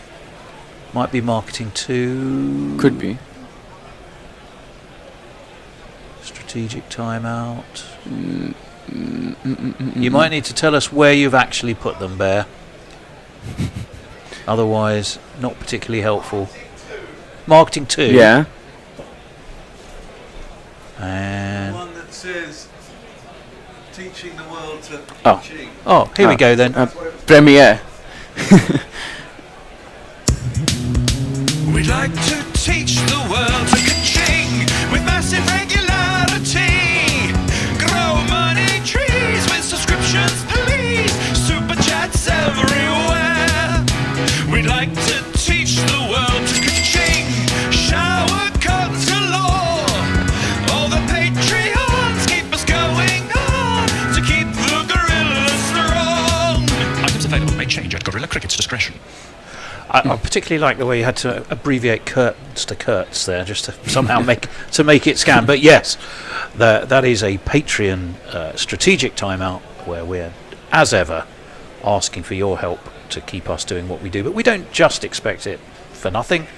Might be marketing 2. Could be. Strategic timeout. You might need to tell us where you've actually put them, Bear. Otherwise, not particularly helpful. Marketing 2. Yeah. And one that says teaching the world to cheat. Oh, here we go then. Premiere. We'd like to teach the world to ka-ching with massive regularity. Grow money trees with subscriptions, please. Super chats everywhere. We'd like to teach the world to ka-ching. Shower codes galore. All the Patreons keep us going on to keep the Guerilla strong. Items available may change at Guerilla Cricket's discretion. I particularly like the way you had to abbreviate curtains to Kurtz there, just to somehow make it scan. But yes, that is a Patreon strategic timeout where we're, as ever, asking for your help to keep us doing what we do. But we don't just expect it for nothing.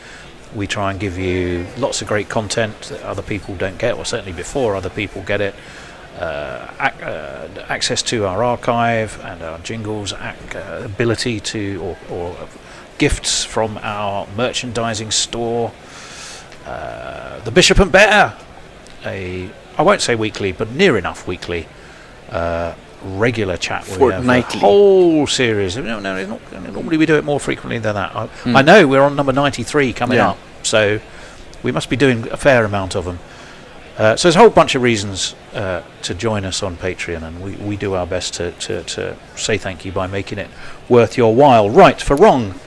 We try and give you lots of great content that other people don't get, or certainly before other people get it. Access to our archive and our jingles, ability to or gifts from our merchandising store, the Bishop and Bear, I won't say weekly, but near enough weekly, regular chat where we have a whole series. Normally we do it more frequently than that. I know we're on number 93 coming up, so we must be doing a fair amount of them. So there's a whole bunch of reasons to join us on Patreon, and we do our best to say thank you by making it worth your while. Right, for Wrong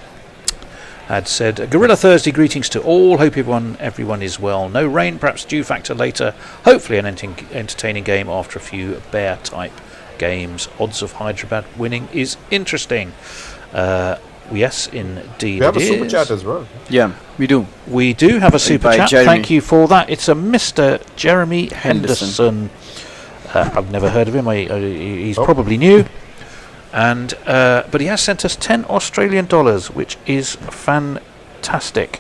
had said, Guerilla Thursday greetings to all. Hope everyone is well. No rain, perhaps dew factor later. Hopefully an entertaining game after a few bear type games. Odds of Hyderabad winning is interesting. Yes, indeed. We have a super chat as well. Yeah, we do. We do have a super By chat. Jeremy. Thank you for that. It's a Mr. Jeremy Henderson. I've never heard of him. He's probably new. And but he has sent us 10 Australian dollars, which is fantastic.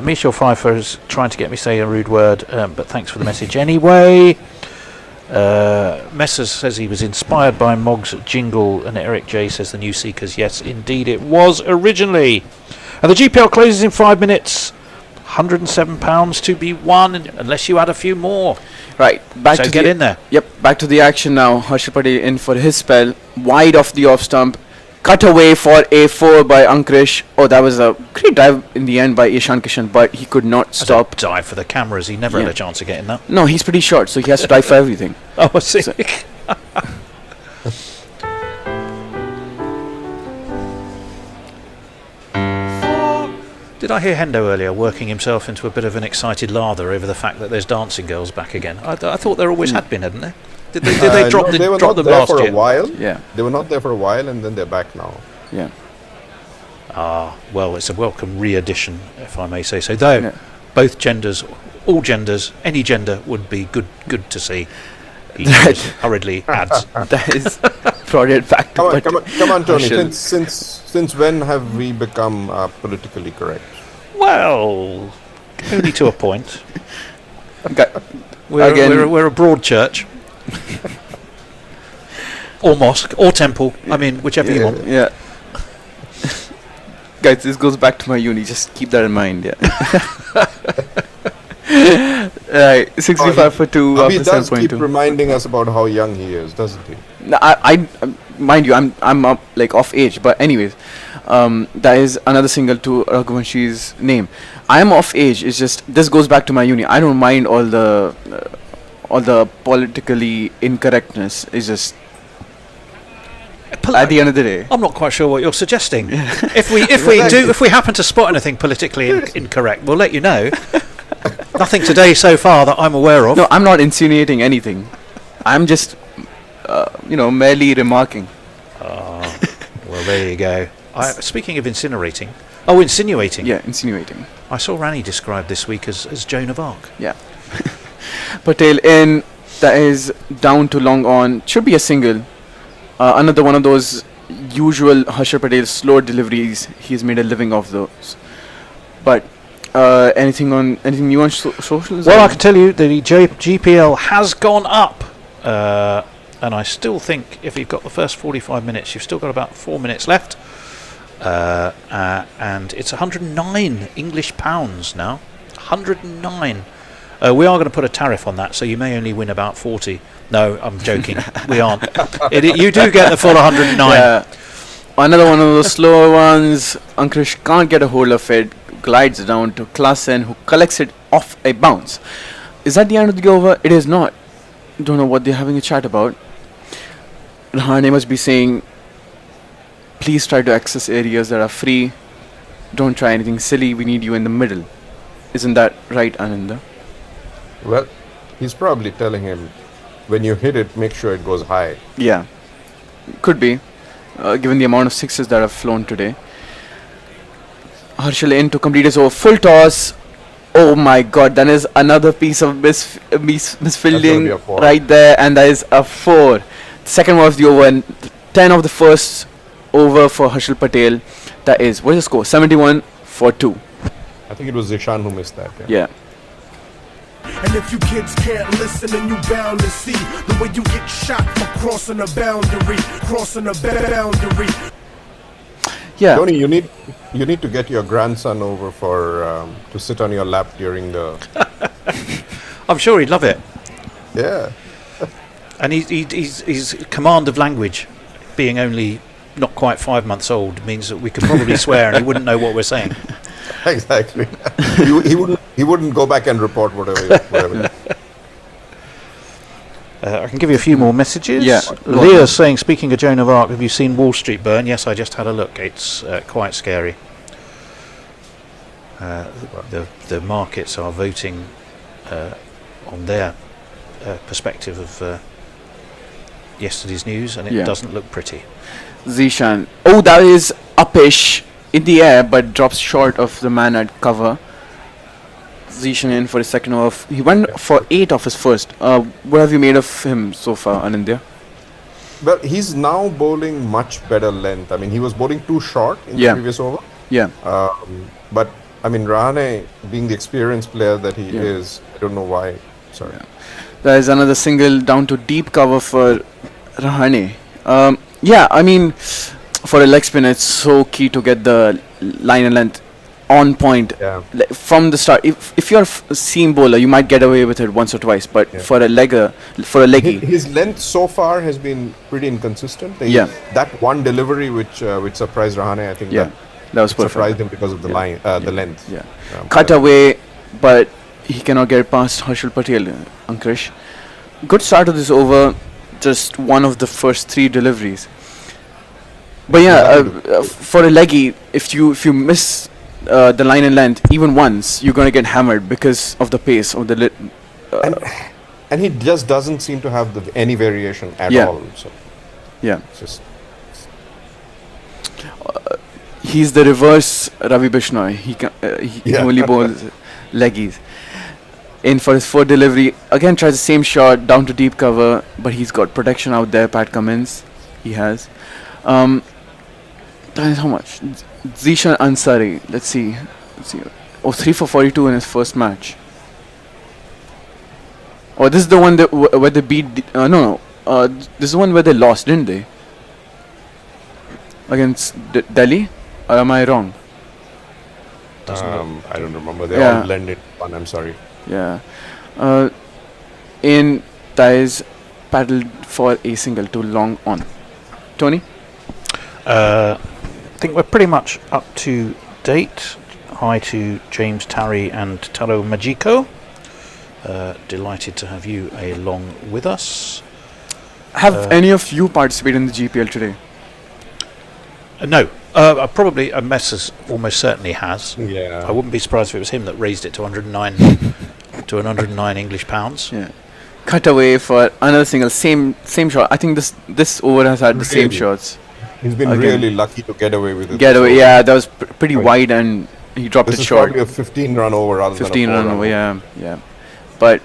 Michel Pfeiffer is trying to get me to say a rude word, but thanks for the message anyway. Messers says he was inspired by Mog's jingle, and Eric J says the New Seekers. Yes, indeed it was originally. And the GPL closes in 5 minutes. £107 to be won, unless you add a few more. Right, back so to get in there. Yep, back to the action now. Harshal Patel in for his spell, wide off the off stump, cut away for a 4 by Ankrish. Oh, that was a great dive in the end by Ishan Kishan, but he could not stop. Dive for the cameras. He never had a chance of getting that. No, he's pretty short, so he has to dive for everything. Oh, I see. So Did I hear Hendo earlier working himself into a bit of an excited lather over the fact that there's dancing girls back again? I thought there always had been, hadn't there? Did they drop, they were drop not them there last for year? a while. Yeah. They were not there for a while, and then they're back now. Yeah. Well, it's a welcome re-addition, if I may say so. Though, both genders, all genders, any gender would be good to see. He hurriedly adds. That is brought it back. Come on, Tony. Since when have we become politically correct? Well, only to a point. We're a broad church. Or mosque, or temple. I mean, whichever you want. Yeah. Guys, this goes back to my uni. Just keep that in mind. Yeah. Right, 65 for 2. He does keep reminding us about how young he is, doesn't he? No, I mind you, I'm up, like off age. But anyways, that is another single to Raghuvanshi's name. I am off age. It's just this goes back to my uni. I don't mind all the politically incorrectness. It's just. At the end of the day, I'm not quite sure what you're suggesting. If we happen to spot anything politically incorrect, we'll let you know. Nothing today so far that I'm aware of. No, I'm not insinuating anything. I'm just, merely remarking. Well, there you go. Speaking of insinuating. Yeah, insinuating. I saw Rani described this week as Joan of Arc. Yeah. Patel in, that is down to long on. Should be a single. Another one of those usual Harshal Patel slow deliveries. He's made a living off those. But anything new on socials? Well, I can tell you the GPL has gone up, and I still think if you've got the first 45 minutes, you've still got about 4 minutes left, and it's 109 English pounds now. 109. We are going to put a tariff on that, so you may only win about 40. No, I'm joking. We aren't. You do get the full 109. Yeah. Another one of those slower ones. Ankrish can't get a hold of it. Glides down to Klassen, who collects it off a bounce. Is that the end of the over? It is not. Don't know what they're having a chat about. Rahane must be saying, please try to access areas that are free. Don't try anything silly. We need you in the middle. Isn't that right, Ananda? Well, he's probably telling him, when you hit it, make sure it goes high. Yeah, could be, given the amount of sixes that have flown today. Harshal in to complete his over. Full toss. Oh my god, that is another piece of misfielding right there, and that is a 4. The second one of the over, and 10 of the first over for Harshal Patel. That is, what is the score? 71 for 2. I think it was Zishan who missed that. Yeah. And if you kids can't listen, then you bound to see the way you get shot for crossing a boundary, Yeah. Tony, you need to get your grandson over to sit on your lap during the. I'm sure he'd love it. Yeah. And he's command of language, being only not quite 5 months old, means that we could probably swear and he wouldn't know what we're saying. Exactly. He wouldn't go back and report whatever. I can give you a few more messages. Yeah. Leah's saying, speaking of Joan of Arc, have you seen Wall Street burn? Yes, I just had a look. It's quite scary. The markets are voting on their perspective of yesterday's news, and it doesn't look pretty. Zishan. Oh, that is uppish in the air, but drops short of the man at cover. Zishan in for his second off. He went for 8 off his first. What have you made of him so far, Anindya? Well, he's now bowling much better length. I mean, he was bowling too short in the previous over. Yeah. But, I mean, Rahane, being the experienced player that he is, I don't know why. Sorry. Yeah. There is another single down to deep cover for Rahane. I mean, for a leg spinner, it's so key to get the line and length on point from the start. If you're a seam bowler, you might get away with it once or twice, but for a leggy, his length so far has been pretty inconsistent. That one delivery which surprised Rahane, I think that was perfect. Surprised him because of the line, the length. Yeah, cut away, but he cannot get past Harshal Patel. Ankrish, good start of this over. Just one of the first 3 deliveries. But for a leggy, if you miss the line and length even once, you're going to get hammered because of the pace of the and he just doesn't seem to have any variation at all. So it's just he's the reverse Ravi Bishnoi. He only bowls leggies. In for his 4th delivery, again tries the same shot down to deep cover, but he's got protection out there. Pat Cummins, he has. That is how much? Zishan Ansari. Let's see. Oh, 3 for 42 in his first match. Oh, this is the one that where they beat. This is the one where they lost, didn't they? Against Delhi? Or am I wrong? I don't remember. They all blended one. I'm sorry. Yeah. In ties paddled for a single to long on. Tony? I think we're pretty much up to date. Hi to James Tarry and Taro Majiko. Delighted to have you along with us. Have any of you participated in the GPL today? No. Probably Messrs almost certainly has. Yeah. I wouldn't be surprised if it was him that raised it to 109 to 109 English pounds. Yeah. Cut away for another single, same shot. I think this over has had the same shots. He's been really lucky to get away with it. That was pretty wide, and he dropped it short. This is probably a 15-run over rather than a 15-run over. Yeah. But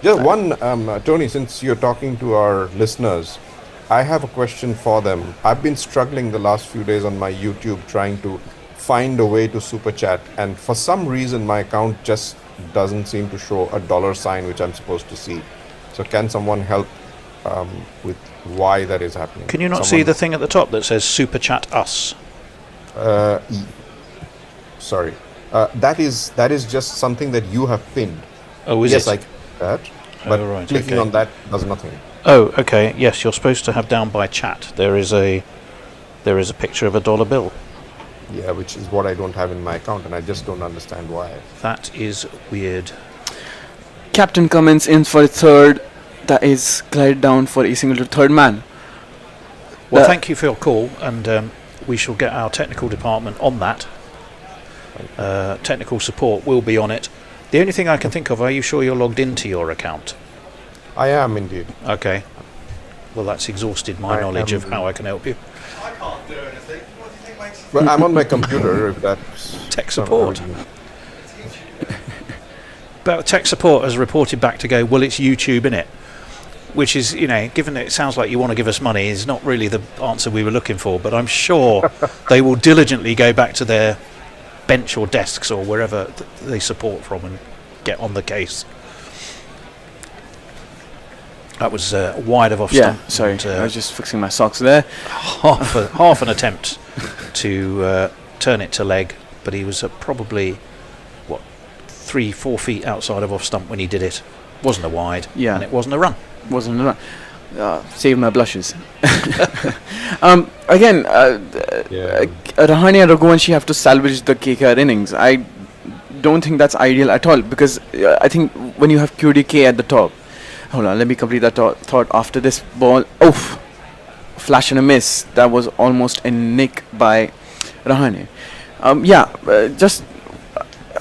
just one, Tony, since you're talking to our listeners, I have a question for them. I've been struggling the last few days on my YouTube trying to find a way to super chat, and for some reason my account just doesn't seem to show a $sign which I'm supposed to see. So can someone help with why that is happening? Can you not see the thing at the top that says super chat us? Sorry. That is just something that you have pinned. Oh, is it? Yes, I can do that. But clicking on that does nothing. Oh, okay. Yes, you're supposed to have down by chat. There is a picture of a dollar bill. Yeah, which is what I don't have in my account, and I just don't understand why. That is weird. Captain Cummins in for a 3rd. That is glided down for a single to 3rd man. Well, thank you for your call, and we shall get our technical department on that. Technical support will be on it. The only thing I can think of, are you sure you're logged into your account? I am indeed. Okay. Well, that's exhausted my knowledge of how I can help you. I can't do anything. What do you think makes Well, I'm on my computer, if that's... Tech support. But tech support has reported back to go, well, it's YouTube, innit? Which is, given that it sounds like you want to give us money, is not really the answer we were looking for. But I'm sure they will diligently go back to their bench or desks or wherever they support from and get on the case. That was wide of off stump. Yeah, sorry, I was just fixing my socks there. Half an attempt to turn it to leg, but he was probably 3-4 feet outside of off stump when he did it. Wasn't a wide, and it wasn't a run. Wasn't a run. Save my blushes. Again, Rahane and Raghuvanshi have to salvage the KKR innings. I don't think that's ideal at all, because I think when you have QDK at the top. Hold on, let me complete that thought. After this ball, flash and a miss. That was almost a nick by Rahane. Just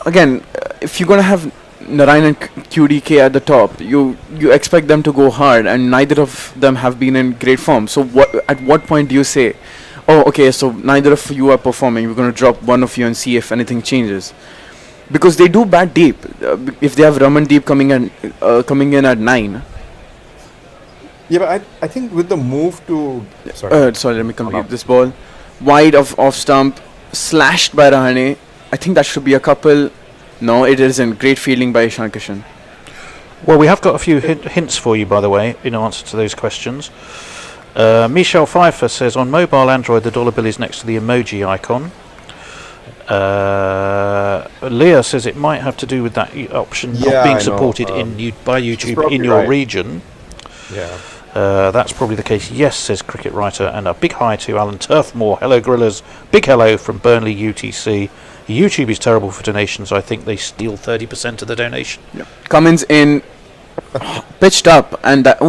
again, if you're gonna have Narayan and QDK at the top, you expect them to go hard, and neither of them have been in great form. So at what point do you say, oh, okay, so neither of you are performing, we're going to drop one of you and see if anything changes? Because they do bat deep. If they have Raman Deep coming in at 9. Yeah, but I think with the move to... Sorry, let me complete this ball. Wide of off stump, slashed by Rahane. I think that should be a couple. No, it isn't. Great fielding by Ishan Kishan. Well, we have got a few hints for you, by the way, in answer to those questions. Michelle Pfeiffer says, on mobile Android, the dollar bill is next to the emoji icon. Leah says it might have to do with that option not being supported by YouTube in your region. Yeah. That's probably the case. Yes, says Cricket Writer, and a big hi to Alan Turfmore. Hello, Gorillas. Big hello from Burnley UTC. YouTube is terrible for donations. I think they steal 30% of the donation. Yep. Cummins in, pitched up, and that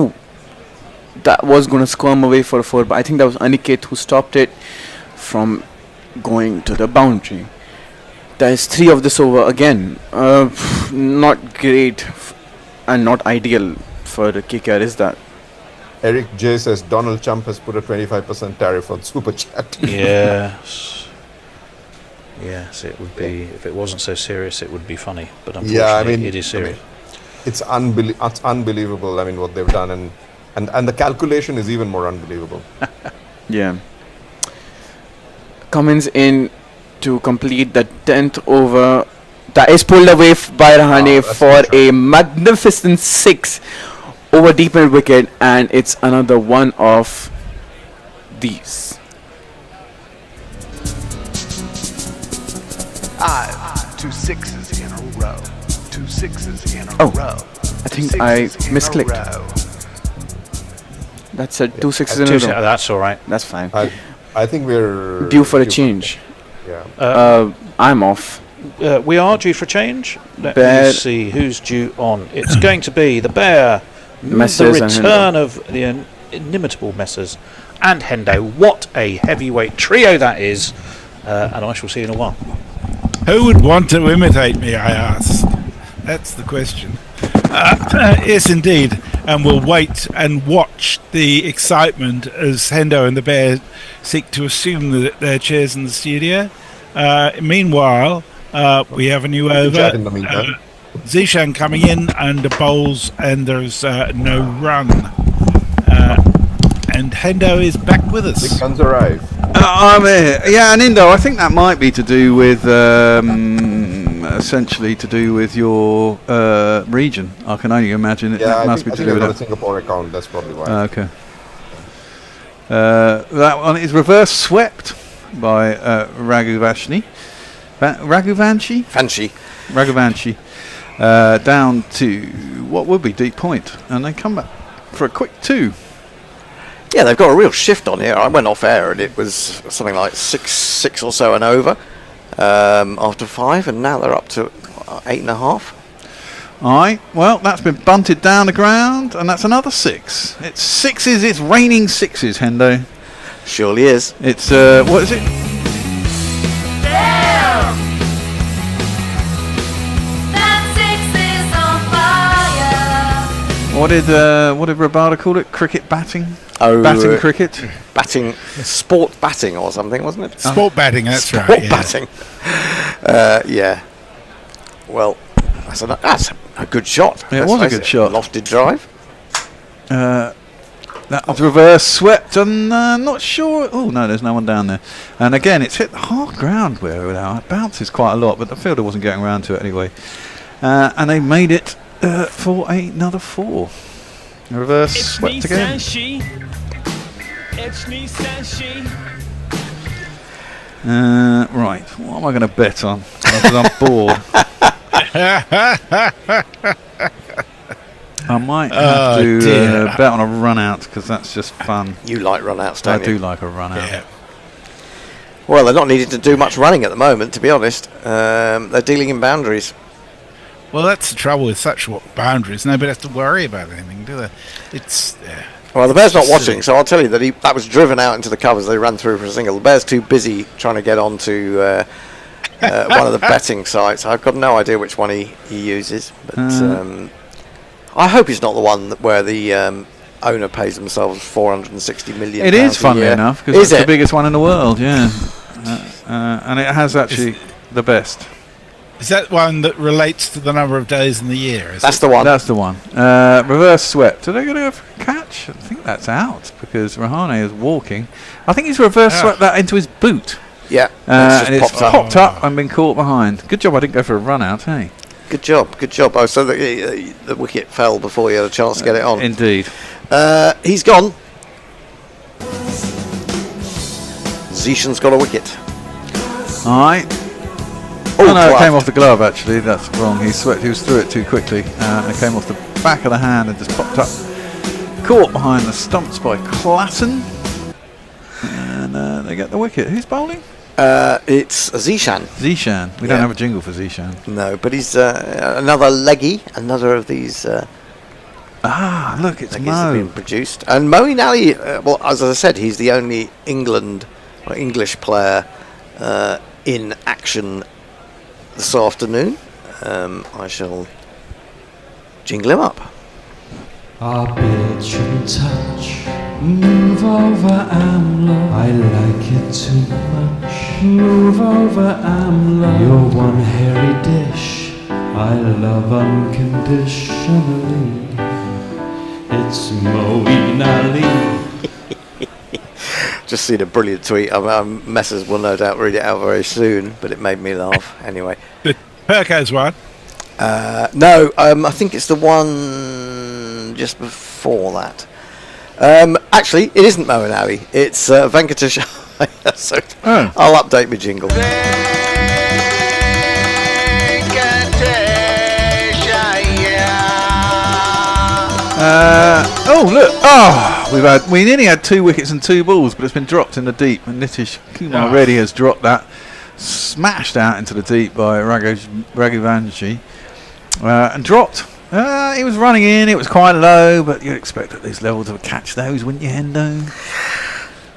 was going to squirm away for a 4, but I think that was Aniket who stopped it from going to the boundary. There's 3 of this over again. Not great and not ideal for the KKR, is that? Eric J says Donald Trump has put a 25% tariff on Super Chat. Yes. Yes, it would be. If it wasn't so serious, it would be funny. But unfortunately, it is serious. It's unbelievable. I mean, what they've done, and the calculation is even more unbelievable. Yeah. Cummins in to complete the 10th over. That is pulled away by Rahane for a magnificent 6 over deep mid wicket, and it's another one of these. 2 6s in a row. 2 6s in a row. I think I misclicked. That's a 2 6s in a row. That's all right. That's fine. I think we're due for a change. Yeah. I'm off. We are due for a change. Let me see who's due on. It's going to be the Bear, Messers, the return of the inimitable Messers, and Hendo. What a heavyweight trio that is. And I shall see you in a while. Who would want to imitate me, I ask? That's the question. Yes, indeed. And we'll wait and watch the excitement as Hendo and the Bear seek to assume their chairs in the studio. Meanwhile, we have a new over. Zishan coming in and bowls, and there's no run. And Hendo is back with us. The guns arrive. I'm here. Yeah, and Indo, I think that might be to do with essentially to do with your region. I can only imagine it must be to do with the Singapore account. That's probably why. Okay. That one is reverse swept by Raghuvanshi. Raghuvanshi. Down to what would be deep point, and they come back for a quick 2. Yeah, they've got a real shift on here. I went off air and it was something like 6 or so and over after 5, and now they're up to 8.5. Aye, well, that's been bunted down the ground, and that's another 6. It's 6s, it's raining 6s, Hendo. Surely is. It's, what is it? Damn! That 6 is on fire. What did Rabada call it? Cricket batting? Oh, batting cricket? Batting, sport batting or something, wasn't it? Sport batting, that's sport right. Batting. Yeah. Well, that's a good shot. Yeah, it was a good shot. Lofted drive. That was reverse swept, and not sure. Oh no, there's no one down there. And again, it's hit the hard ground where it bounces quite a lot, but the fielder wasn't getting around to it anyway. And they made it for another 4. Reverse swept again. Right, what am I going to bet on? Because I'm bored. I might have to bet on a run out, because that's just fun. You like run outs, don't you? I do like a run out. Yeah. Well, they're not needing to do much running at the moment, to be honest. They're dealing in boundaries. Well, that's the trouble with such boundaries. Nobody has to worry about anything, do they? It's well, the Bear's not watching, so I'll tell you that that was driven out into the covers. They ran through for a single. The Bear's too busy trying to get on to one of the betting sites. I've got no idea which one he uses, but I hope it's not the one where the owner pays themselves 460 million. It is, funnily enough, because it's the biggest one in the world. Yeah, and it has actually the best. Is that one that relates to the number of days in the year? That's the one. That's the one. Reverse swept. Are they going to go for a catch? I think that's out because Rahane is walking. I think he's reverse swept that into his boot. Yeah, and it's popped up and been caught behind. Good job I didn't go for a run out, hey? Good job. Oh, so the wicket fell before you had a chance to get it on. Indeed. He's gone. Zishan's got a wicket. All right. Oh no, it came off the glove actually. That's wrong. He was through it too quickly. It came off the back of the hand and just popped up. Caught behind the stumps by Klassen. And they get the wicket. Who's bowling? It's Zishan. Zishan. We don't have a jingle for Zishan. No, but he's another leggy. Another of these. Look, it's leggies Mo. have been produced. And Moeen Ali, well, as I said, he's the only English player in action this afternoon. I shall jingle him up. Our bed shouldn't touch. Move over, Amla. I like it too much. Move over, Amla. You're one hairy dish I love unconditionally. It's Moeen Ali. Just seen a brilliant tweet. Messers will no doubt read it out very soon, but it made me laugh anyway. The Perco's one? No, I think it's the one just before that. Actually, it isn't Moeen Ali. It's Venkatesh. So I'll update my jingle. Oh look! Oh, we nearly had 2 wickets and 2 balls, but it's been dropped in the deep. And Nitish Kumar Reddy has dropped that, smashed out into the deep by Raghuvanshi, and dropped. He was running in. It was quite low, but you'd expect at this level to catch those, wouldn't you, Hendo?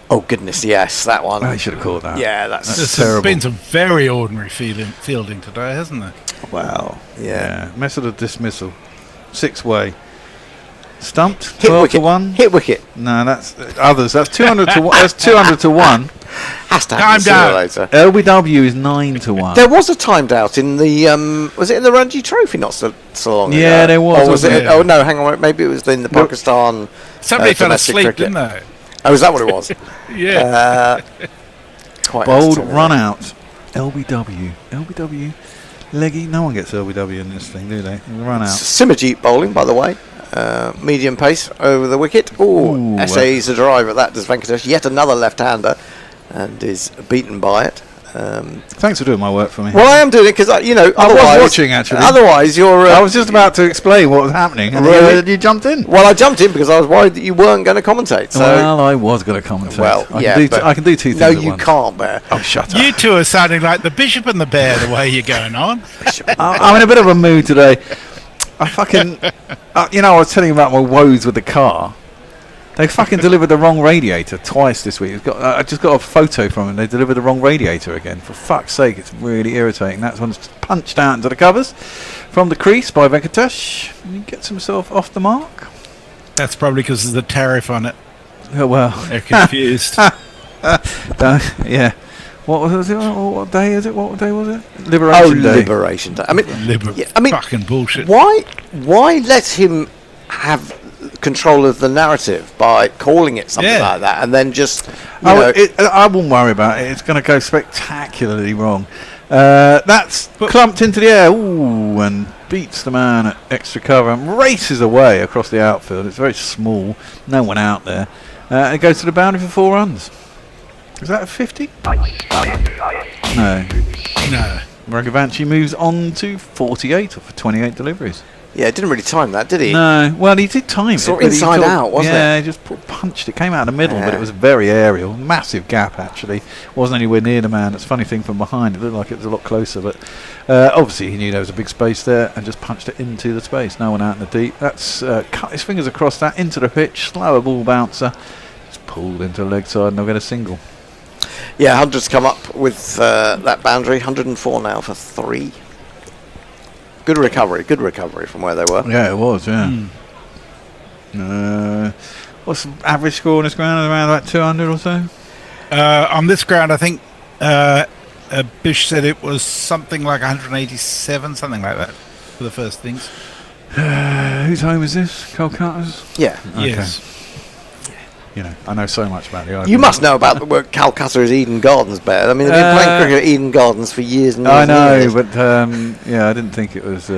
Oh goodness, yes, that one. I should have caught that. Yeah, that's There's terrible. been some very ordinary fielding today, hasn't there? Wow. Yeah. Method of dismissal, 6-way. Stumped. Hit 12 wicket. to 1. Hit wicket. No, that's others. That's 200 to 1. That's 200 to 1. Has to happen sooner or later. LBW is 9 to 1. There was a timed out in the was it in the Ranji Trophy not so long ago? Yeah, there was. Or was it? Yeah. Oh no, hang on. Maybe it was in the Pakistan. Somebody fell domestic asleep, cricket. didn't they? Oh, is that what it was? Yeah. Quite Bold run out. LBW. Leggy. No one gets LBW in this thing, do they? Run out. Simajit bowling, by the way. Medium pace over the wicket. Oh, SA's a drive at that. Does Venkatesh yet another left-hander, and is beaten by it. Thanks for doing my work for me. Well, I am doing it because I was watching actually. Otherwise, you're. I was just about to explain what was happening, and you jumped in. Well, I jumped in because I was worried that you weren't going to commentate. So. Well, I was going to commentate. Well, I can do 2 things. No, at you once. can't, Bear. Oh, shut up. You two are sounding like the Bishop and the Bear the way you're going on. I'm in a bit of a mood today. I fucking, I was telling you about my woes with the car. They fucking delivered the wrong radiator twice this week. I just got a photo from them. They delivered the wrong radiator again. For fuck's sake, it's really irritating. That one's punched out into the covers from the crease by Venkatesh. And he gets himself off the mark. That's probably because there's a tariff on it. Oh, well. They're confused. Yeah. What was it? What day is it? What day was it? Liberation Day. Liberation Day. I mean, fucking bullshit. Why let him have control of the narrative by calling it something like that, and then just I won't worry about it. It's going to go spectacularly wrong. That's clumped into the air, and beats the man at extra cover and races away across the outfield. It's very small, no one out there. It goes to the boundary for 4 runs. Is that a 50? No. Raghuvanshi moves on to 48 for 28 deliveries. Yeah, didn't really time that, did he? No. Well, he did time it. Sort of inside out, wasn't it? Yeah, he just punched it. Came out of the middle, but it was very aerial. Massive gap, actually. Wasn't anywhere near the man. It's a funny thing from behind. It looked like it was a lot closer, but obviously he knew there was a big space there and just punched it into the space. No one out in the deep. That's cut his fingers across that into the pitch. Slower ball bouncer. It's pulled into the leg side and they'll get a single. Yeah, 100's come up with that boundary. 104 now for 3. Good recovery from where they were. Yeah, it was, yeah. What's the average score on this ground? Around about 200 or so? On this ground, I think Bish said it was something like 187, something like that, for the first things. Whose home is this? Calcutta's? Yeah. Okay. Yes. You know, I know so much about the Open. You must know about the work Calcutta is Eden Gardens, Bear. I mean, they've been playing cricket at Eden Gardens for years and years. I know, and years. but I didn't think it was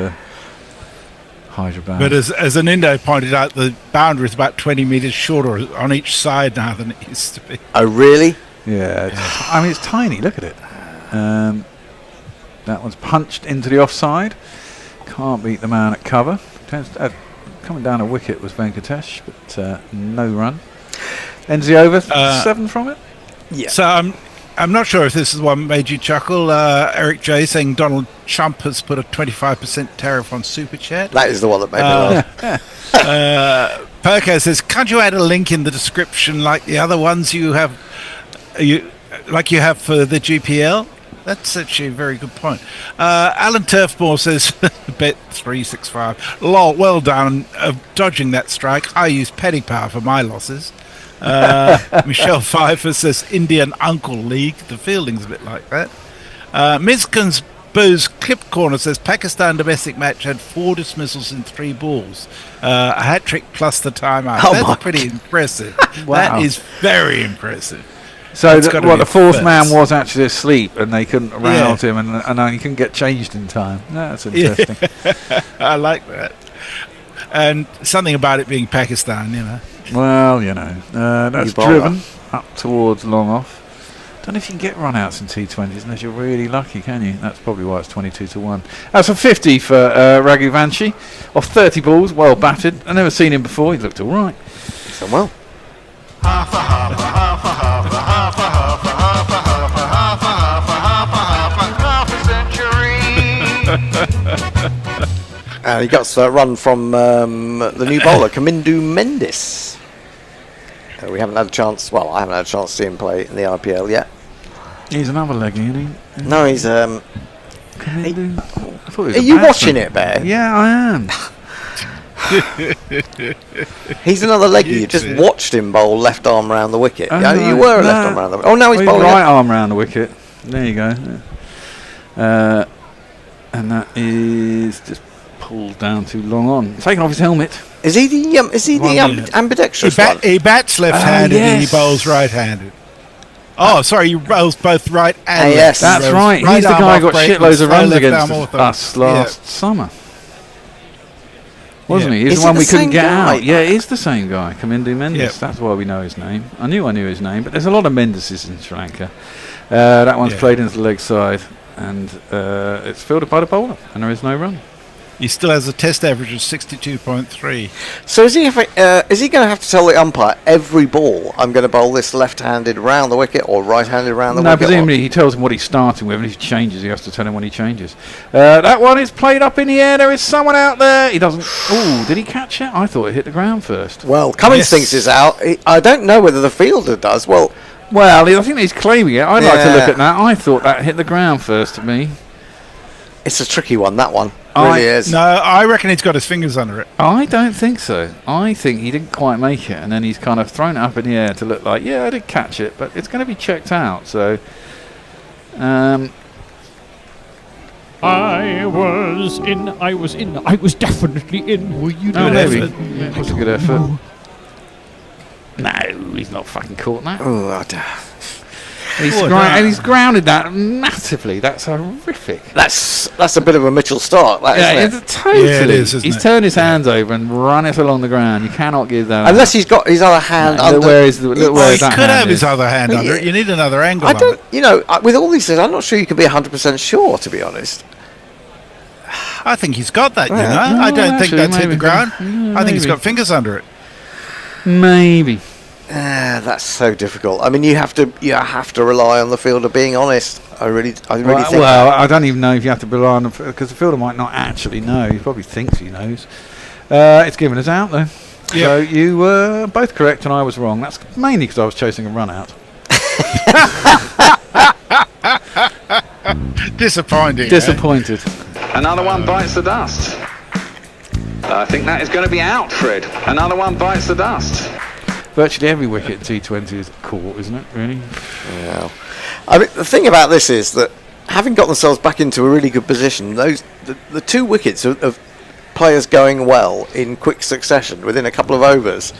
Hyderabad. But as an Indo pointed out, the boundary is about 20 metres shorter on each side now than it used to be. Oh, really? Yeah, I mean, it's tiny. Look at it. That one's punched into the offside. Can't beat the man at cover. Coming down a wicket was Venkatesh, but no run. Ends the over 7 from it. Yeah. So I'm not sure if this is one made you chuckle. Eric J saying Donald Trump has put a 25% tariff on Super Chat. That is the one that made me laugh. Perko says, can't you add a link in the description like the other ones you have for the GPL? That's actually a very good point. Alan Turfmore says, bet 365. Lol, well done of dodging that strike. I use petty power for my losses. Michelle Pfeiffer says Indian Uncle League. The fielding's a bit like that. Miskin's Boo's Clip Corner says Pakistan domestic match had 4 dismissals in 3 balls. A hat-trick plus the timeout. That's pretty impressive. Wow. That is very impressive. So the fourth man was actually asleep and they couldn't rouse him and he couldn't get changed in time. That's interesting. I like that. And something about it being Pakistan, you know. Well, that's driven up towards long off. Don't know if you can get run-outs in T20s unless you're really lucky, can you? That's probably why it's 22-1. That's a 50 for Raghuvanshi. Off 30 balls, well batted. I've never seen him before. He looked all right. He's done well. He got a run from the new bowler, Kamindu Mendis. We haven't had a chance. Well, I haven't had a chance to see him play in the IPL yet. He's another leggy, isn't he? No, he's. I thought he was Are you watching it, Bear? Yeah, I am. He's another leggy. You just watched him bowl left arm round the wicket. Oh, Yeah, you were left arm round the wicket. Oh, now he's bowling right arm round the wicket. There you go. And that is just pulled down too long on. Taking off his helmet. Is he the ambidextrous one? He bats left-handed and he bowls right-handed. Oh, sorry, he bowls both right and yes, that's right. He's the guy who got shitloads of runs against us last summer. Wasn't he? He's the one we couldn't get out. Yeah, it is the same guy, Kamindu Mendis. Yep. That's why we know his name. I knew his name, but there's a lot of Mendises in Sri Lanka. That one's played into the leg side, and it's fielded by the bowler, and there is no run. He still has a test average of 62.3. So is he going to have to tell the umpire every ball I'm going to bowl this left-handed round the wicket or right-handed round the wicket? No, presumably he tells him what he's starting with, and if he changes, he has to tell him when he changes. That one is played up in the air. There is someone out there. He doesn't. Oh, did he catch it? I thought it hit the ground first. Well, Cummins thinks it's out. I don't know whether the fielder does. Well, I think he's claiming it. I'd like to look at that. I thought that hit the ground first to me. It's a tricky one, that one. Really is. No, I reckon he's got his fingers under it. I don't think so. I think he didn't quite make it, and then he's kind of thrown it up in the air to look like, I did catch it, but it's going to be checked out. So, I was definitely in. Were you doing maybe. It was a good effort. No, he's not fucking caught that. Oh, He's grounded that massively. That's horrific. That's a bit of a Mitchell Stark. Isn't it? Totally. Yeah, it is, he's turned his hands over and run it along the ground. You cannot give that. Unless he's got his other hand under. He could have his other hand under it. You need another angle. With all these things, I'm not sure you can be 100% sure, to be honest. I think he's got that. I don't think that's hit the ground. I think he's got fingers under it. Maybe. That's so difficult. I mean, you have to rely on the fielder being honest. I really think. Well, I don't even know if you have to rely on because the fielder might not actually know. He probably thinks he knows. It's given us out though. Yep. So you were both correct and I was wrong. That's mainly because I was chasing a run out. Disappointing. Disappointed. Another one bites the dust. I think that is going to be out, Fred. Another one bites the dust. Virtually every wicket in T20 is caught, isn't it, really? Yeah. I mean, the thing about this is that having got themselves back into a really good position, the 2 wickets of players going well in quick succession within a couple of overs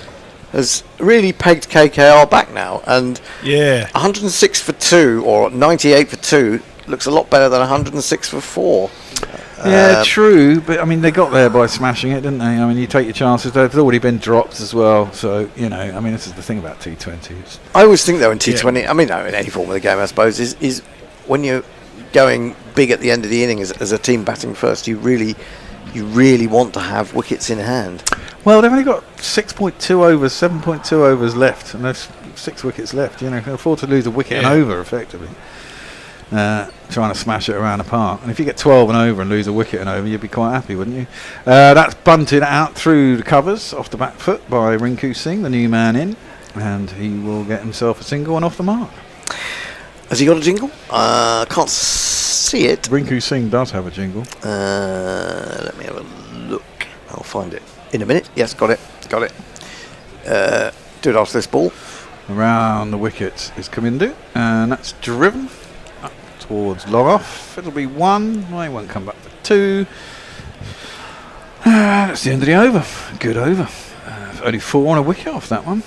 has really pegged KKR back now. And 106 for 2 or 98 for 2 looks a lot better than 106 for 4. Yeah, true, but I mean they got there by smashing it, didn't they? I mean, you take your chances. They've already been dropped as well, so you know. I mean, this is the thing about T20s. I always think though in T20, I mean, in any form of the game, I suppose, is when you're going big at the end of the inning as a team batting first, you really want to have wickets in hand. Well, they've only got 6.2 overs, 7.2 overs left, and there's 6 wickets left. You know, can afford to lose a wicket and over effectively. Trying to smash it around the park, and if you get 12 and over and lose a wicket and over, you'd be quite happy, wouldn't you? That's bunted out through the covers off the back foot by Rinku Singh, the new man in, and he will get himself a single and off the mark. Has he got a jingle? Can't see it. Rinku Singh does have a jingle. Let me have a look. I'll find it in a minute. Yes, got it. Do it after this ball. Around the wicket is Kamindu, and that's driven up towards long off. It'll be 1. I won't come back for 2. That's the end of the over. Good over. Only 4 on a wicket off that one.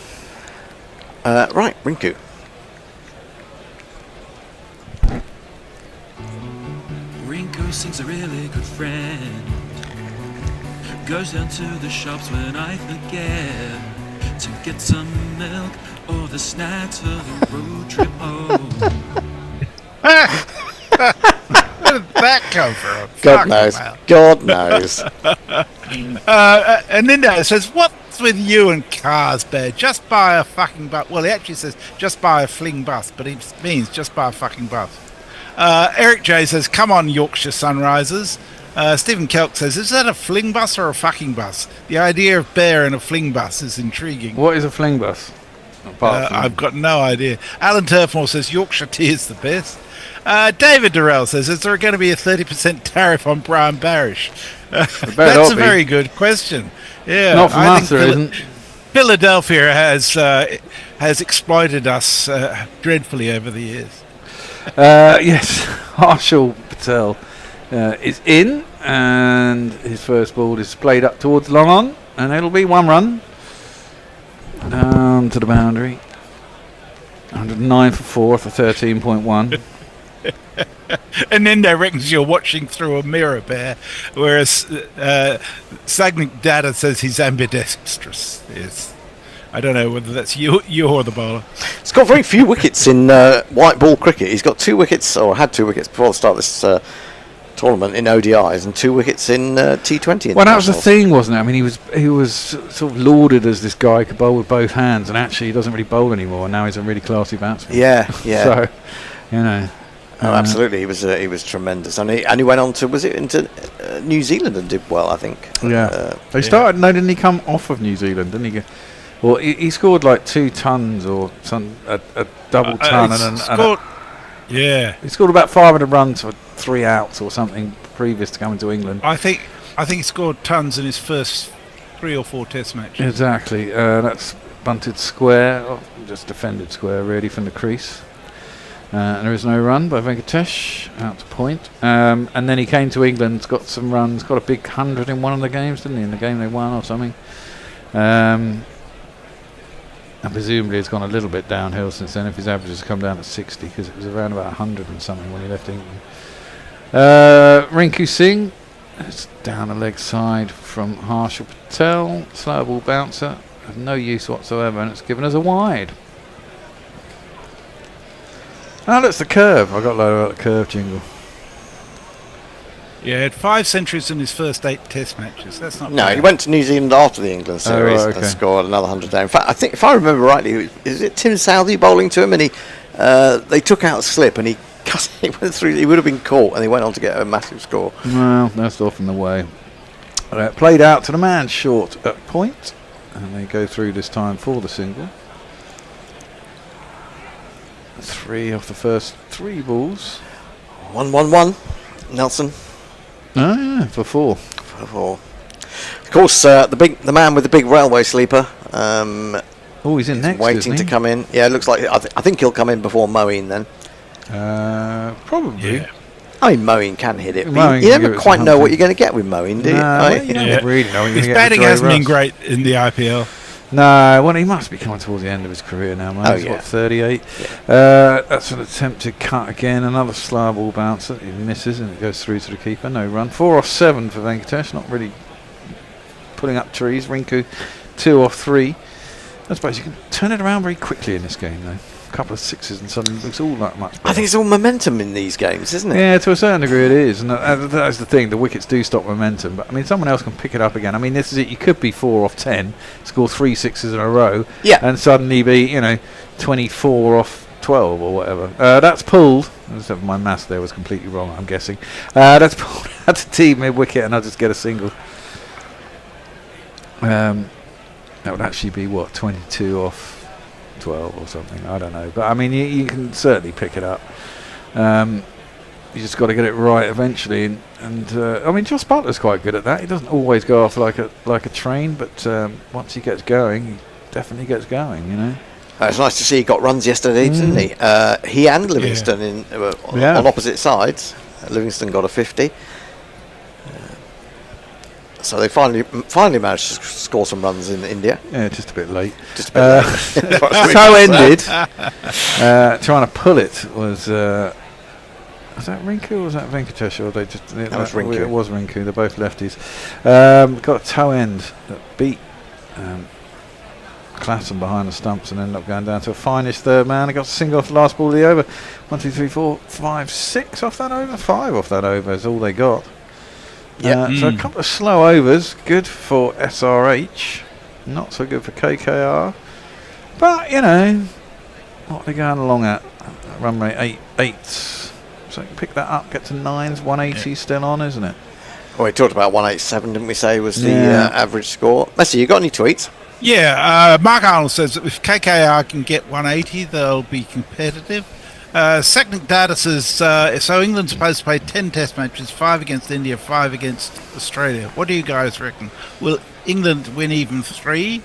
Right, Rinku. Rinku Singh's a really good friend. Goes down to the shops when I forget to get some milk or the snacks for the road trip home. Where did that come from? God knows. God knows. And Nindo says, what's with you and cars, Bear? Just buy a fucking bus. Well, he actually says, just buy a fling bus, but he means just buy a fucking bus. Eric J says, come on, Yorkshire Sunrisers. Stephen Kelk says, is that a fling bus or a fucking bus? The idea of Bear in a fling bus is intriguing. What is a fling bus? I've got no idea. Alan Turfmore says, Yorkshire tea is the best. David Durrell says, is there going to be a 30% tariff on Brian Barish? That's a very good question. Yeah, not from us, there isn't. Philadelphia has exploited us dreadfully over the years. Yes, Harshal Patel is in, and his first ball is played up towards long on, and it'll be 1 run down to the boundary. 109 for 4 for 13.1. And then they reckons you're watching through a mirror, Bear, whereas Sagnic Data says he's ambidextrous. Yes. I don't know whether that's you or the bowler. He's got very few wickets in white ball cricket. He's got 2 wickets, or had 2 wickets before the start of this tournament in ODIs, and 2 wickets in T20. Well, that was the thing, wasn't it? I mean, he was sort of lauded as this guy who could bowl with both hands, and actually he doesn't really bowl anymore. And now he's a really classy batsman. Yeah. So, you know. Oh, absolutely, he was tremendous, and he went on to into New Zealand and did well, I think. Yeah, he started. No, didn't he come off of New Zealand? Didn't he? Well, he scored like 2 tons or a double ton, he scored about 500 runs for 3 outs or something previous to coming to England. I think he scored tons in his first 3 or 4 Test matches. Exactly, that's bunted square, just defended square really from the crease. And there is no run by Venkatesh out to point. And then he came to England, got some runs, got a big 100 in one of the games, didn't he? In the game they won or something. And presumably it's gone a little bit downhill since then if his average has come down to 60, because it was around about 100 and something when he left England. Rinku Singh, it's down the leg side from Harshal Patel. Slow ball bouncer, of no use whatsoever, and it's given us a wide. Oh, that's the curve. I got low about the curve jingle. Yeah, he had 5 centuries in his first 8 Test matches. That's not No, bad. he went to New Zealand after the England series and scored another 100 there. In fact, I think if I remember rightly, is it Tim Southey bowling to him, and they took out a slip and he went through. He would have been caught, and he went on to get a massive score. Well, that's often the way. Played out to the man short at point, and they go through this time for the single. 3 off the first 3 balls. 1-1-1. Nelson. Oh, yeah, for 4. For 4. Of course, the man with the big railway sleeper. He's in next, waiting to come in. Yeah, it looks like I think he'll come in before Moeen then. Probably. Yeah. I mean, Moeen can hit it. Moeen You never quite know what you're going to get with Moeen, do you? Well, you don't really know. His batting hasn't been great in the IPL. No, well, he must be coming towards the end of his career now, man. He's, 38? Yeah. That's an attempted cut again. Another slow ball bouncer. He misses and it goes through to the keeper. No run. 4 off 7 for Venkatesh. Not really pulling up trees. Rinku, 2 off 3. I suppose you can turn it around very quickly in this game, though. A couple of 6s and suddenly it looks all that much better. I think it's all momentum in these games, isn't it? Yeah, to a certain degree it is. And that's the thing. The wickets do stop momentum. But, I mean, someone else can pick it up again. I mean, this is it. You could be 4 off 10, score 3 6s in a row, and suddenly be, 24 off 12 or whatever. That's pulled. My maths there was completely wrong, I'm guessing. That's pulled out to T mid-wicket and I'll just get a single. That would actually be, 22 off 12 or something, I don't know, but I mean you can certainly pick it up. You just got to get it right eventually, and I mean Josh Butler's quite good at that. He doesn't always go off like a train, but once he gets going, he definitely gets going. It's nice to see he got runs yesterday, didn't he? He and Livingston on opposite sides. Livingston got a 50. So they finally managed to score some runs in India. Yeah, just a bit late. Just a bit late. So ended. Trying to pull it was that Rinku or was that Venkatesh? Or they just that was Rinku. It was Rinku. They're both lefties. Got a toe end that beat Clapton behind the stumps and ended up going down to a finish third man. I got a single off the last ball of the over. 1, 2, 3, 4, 5, 6 off that over. 5 off that over is all they got. So a couple of slow overs, good for SRH, not so good for KKR. But what are they going along at? Run rate 8s. So you can pick that up, get to 9s. 180 still on, isn't it? Well, we talked about 187, didn't we say was the average score? Messi, you got any tweets? Yeah, Mark Arnold says that if KKR can get 180, they'll be competitive. Second data says, so England's supposed to play 10 test matches, 5 against India, 5 against Australia. What do you guys reckon? Will England win even 3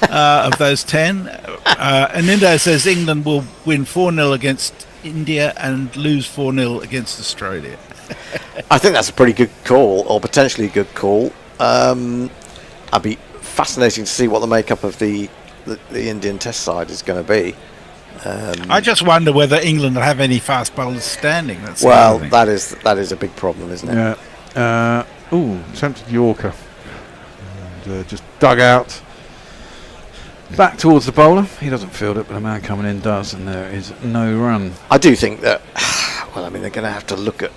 of those 10? Anindo says England will win 4-0 against India and lose 4-0 against Australia. I think that's a pretty good call, or potentially a good call. I'd be fascinating to see what the makeup of the Indian test side is going to be. I just wonder whether England will have any fast bowlers standing. That's that is a big problem, isn't it? Yeah. Attempted Yorker. And, just dug out. Back towards the bowler. He doesn't field it, but the man coming in does, and there is no run. I do think that. Well, I mean, they're going to have to look at.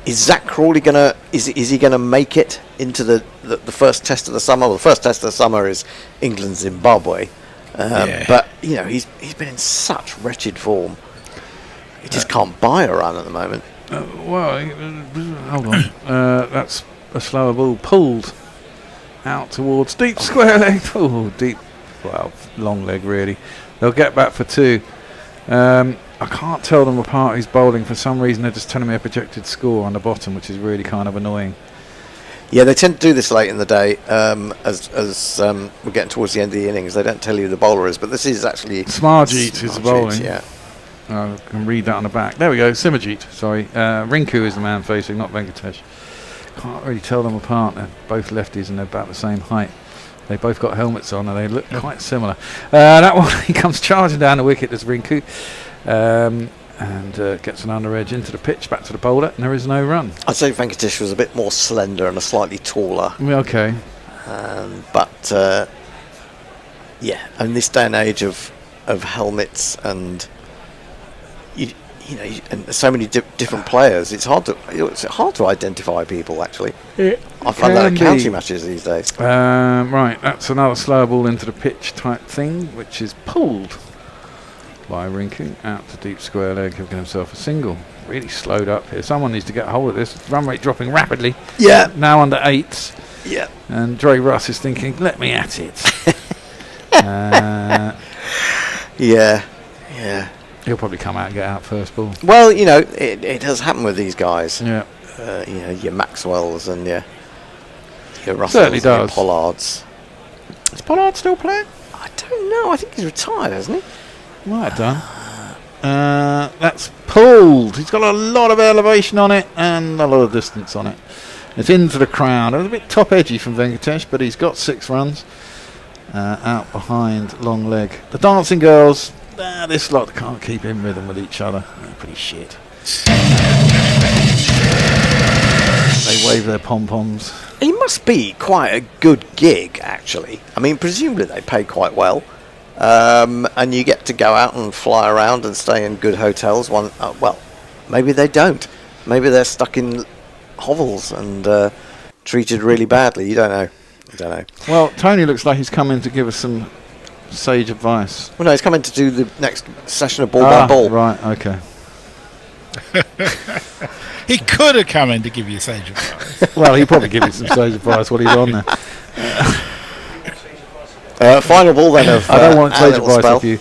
Is Zach Crawley going to? Is he going to make it into the first test of the summer? Well, the first test of the summer is England Zimbabwe. But he's been in such wretched form. He just can't buy a run at the moment. Hold on. That's a slower ball pulled out towards deep square leg. Deep, long leg really. They'll get back for 2. I can't tell them apart who's bowling. For some reason, they're just telling me a projected score on the bottom, which is really kind of annoying. Yeah, they tend to do this late in the day as we're getting towards the end of the innings. They don't tell you who the bowler is, but this is actually... Smarjeet is bowling. Yeah. I can read that on the back. There we go, Simajit, sorry. Rinku is the man facing, not Venkatesh. Can't really tell them apart. They're both lefties and they're about the same height. They both got helmets on and they look quite similar. That one, he comes charging down the wicket as Rinku. And gets an under edge into the pitch, back to the bowler, and there is no run. I'd say Venkatesh was a bit more slender and a slightly taller. Okay. But in this day and age of helmets and and so many different players, it's hard to identify people actually. I find that at county matches these days. Right, that's another slow ball into the pitch type thing, which is pulled by Rinku out to deep square leg, giving himself a single. Really slowed up here. Someone needs to get a hold of this. Run rate dropping rapidly. Yeah. Now under 8s. Yeah. And Dre Russ is thinking, let me at it. Yeah. He'll probably come out and get out first ball. Well, it has happened with these guys. Yeah. Your Maxwells and your Russells Certainly and your does. Pollards. Is Pollard still playing? I don't know. I think he's retired, hasn't he? Might have done. That's pulled. He's got a lot of elevation on it and a lot of distance on it. It's into the crowd. It was a bit top edgy from Venkatesh, but he's got 6 runs out behind long leg. The dancing girls, this lot can't keep in rhythm with each other. They're pretty shit. They wave their pom-poms. He must be quite a good gig, actually. I mean, presumably they pay quite well. And you get to go out and fly around and stay in good hotels. Well, maybe they don't. Maybe they're stuck in hovels and treated really badly. You don't know. Well, Tony looks like he's coming to give us some sage advice. Well, no, he's coming to do the next session of ball by ball. Right, okay. He could have come in to give you sage advice. Well, he'll probably give you some sage advice while he's on there. Final ball then of I don't want our sage little advice spell. off you.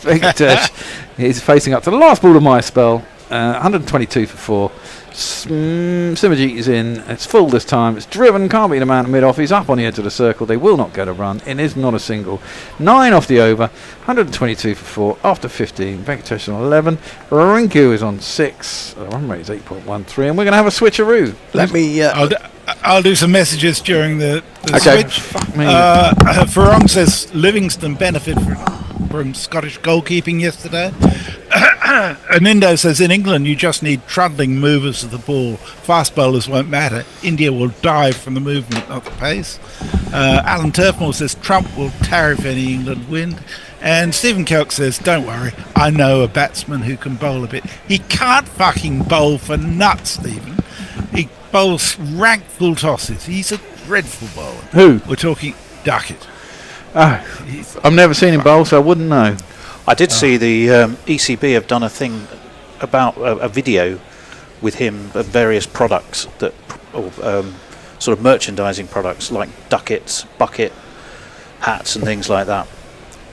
Venkatesh is facing up to the last ball of my spell. 122 for 4. Simajit is in. It's full this time. It's driven. Can't beat a man at mid-off. He's up on the edge of the circle. They will not get a run. It is not a single. 9 off the over. 122 for 4 after 15. Venkatesh on 11. Rinku is on 6. The run rate is 8.13. And we're going to have a switcheroo. Let me... I'll do some messages during the Okay. switch. Fuck me. Farong says Livingston benefited from Scottish goalkeeping yesterday. Anindo says in England you just need trundling movers of the ball. Fast bowlers won't matter. India will dive from the movement, not the pace. Alan Turfmore says Trump will tariff any England win. And Stephen Kelk says, don't worry, I know a batsman who can bowl a bit. He can't fucking bowl for nuts, Stephen. He bowls rank full tosses. He's a dreadful bowler. Who? We're talking Duckett. I've never seen him bowl, so I wouldn't know. I did see the ECB have done a thing about a video with him of various products that, sort of merchandising products like duckets, bucket, hats, and things like that,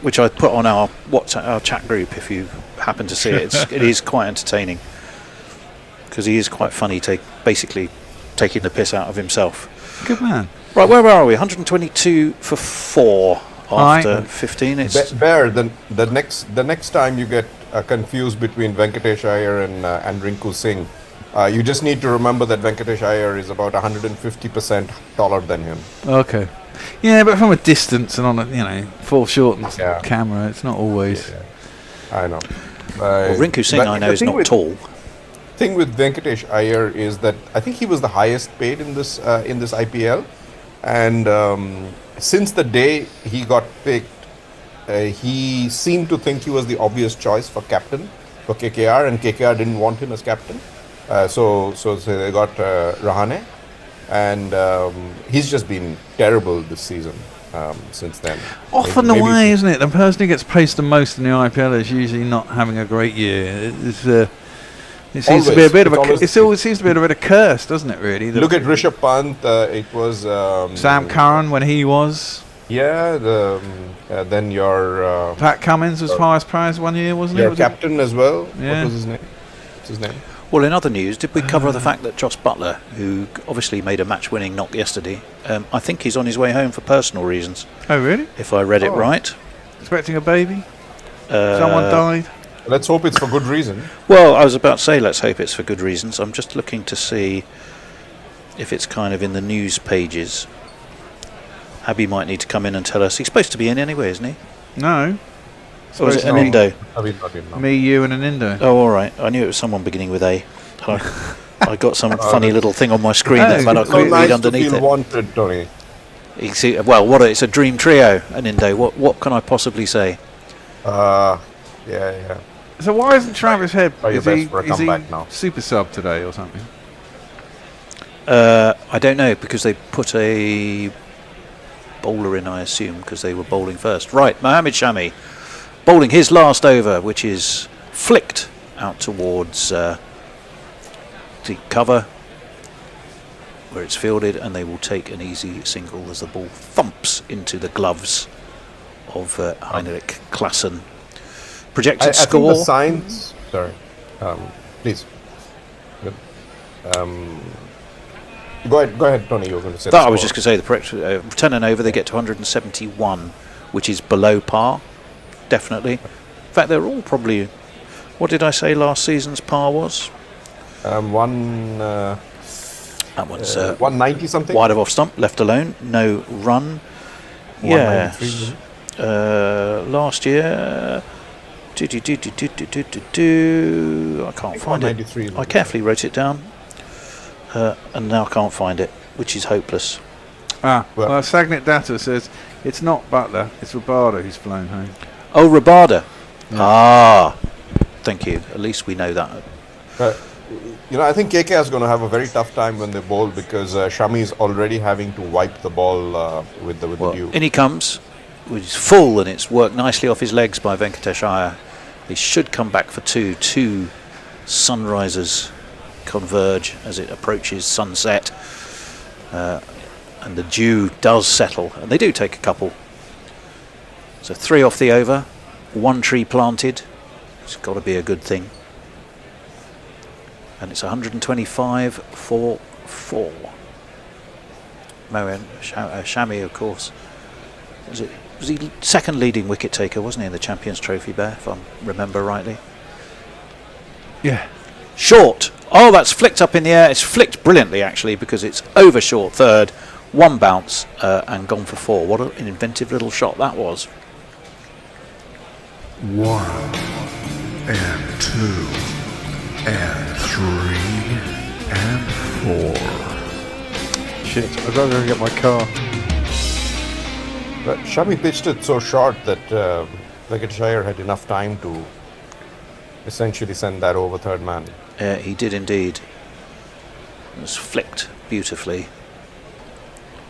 which I put on our chat group. If you happen to see it, it is quite entertaining because he is quite funny, basically taking the piss out of himself. Good man. Right, where are we? 122 for 4 after 15. It's Bear, the next time you get confused between Venkatesh Iyer and Rinku Singh, you just need to remember that Venkatesh Iyer is about 150% taller than him. Okay. Yeah, but from a distance and on a full short camera, it's not always. Yeah. I know. well, Rinku Singh, I know, is not tall. Thing with Venkatesh Iyer is that I think he was the highest paid in this IPL, and since the day he got picked, he seemed to think he was the obvious choice for captain for KKR, and KKR didn't want him as captain, so they got Rahane, and he's just been terrible this season. Since then, Often the way, isn't it? The person who gets praised the most in the IPL is usually not having a great year. It seems to be a bit of it always seems to be a bit of a curse, doesn't it? Really. Look at Rishabh Pant. It was Sam Curran when he was. Yeah. Then your Pat Cummins was highest prize one year, wasn't it? Captain as well. Yeah. What was his name? What's his name? Well, in other news, did we cover the fact that Joss Buttler, who obviously made a match-winning knock yesterday, I think he's on his way home for personal reasons. Oh, really? If I read it right. Expecting a baby? Someone died? Let's hope it's for good reason. Well, I was about to say let's hope it's for good reasons. I'm just looking to see if it's kind of in the news pages. Abby might need to come in and tell us. He's supposed to be in anyway, isn't he? No. Or is it an Indo? Me, you, and an Indo. Oh, all right. I knew it was someone beginning with A. I got some funny little thing on my screen but I couldn't read underneath it. Wanted, Tony. Well, it's a dream trio, an Indo. What can I possibly say? Yeah. So why isn't Travis Head? Is he super sub today or something? I don't know, because they put a bowler in, I assume, because they were bowling first. Right, Mohammed Shami bowling his last over, which is flicked out towards the cover where it's fielded, and they will take an easy single as the ball thumps into the gloves of Heinrich Klassen. Projected I score. think the signs. Sorry, please. Good. Go ahead, Tony. You were going to say. I was just going to say the correct return and over. They get to 171, which is below par, definitely. In fact, they're all probably. What did I say last season's par was? That one's 190 something. Wide of off stump, left alone, no run. Yeah. Last year. I can't find it. I carefully wrote it down, and now I can't find it, which is hopeless. Well, Sagnet Data says it's not Butler, it's Rabada who's flown home. Oh, Rabada. Yeah. Thank you. At least we know that. I think KK is going to have a very tough time when they bowl because Shami is already having to wipe the ball with the dew. In he comes, which is full, and it's worked nicely off his legs by Venkatesh Iyer. He should come back for two. Two sunrisers converge as it approaches sunset, and the dew does settle, and they do take a couple. So 3 off the over, 1 tree planted. It's got to be a good thing. And it's 125 for 4. Shami, of course. Was he second leading wicket taker, wasn't he, in the Champions Trophy, Bear, if I remember rightly? Yeah. Short. Oh, that's flicked up in the air. It's flicked brilliantly, actually, because it's over short third, 1 bounce, and gone for 4. What an inventive little shot that was. 1 and 2 and 3 and 4. Shit, I've got to go get my car. But Shami pitched it so short that Venkatesh Iyer had enough time to essentially send that over third man. He did indeed. It was flicked beautifully.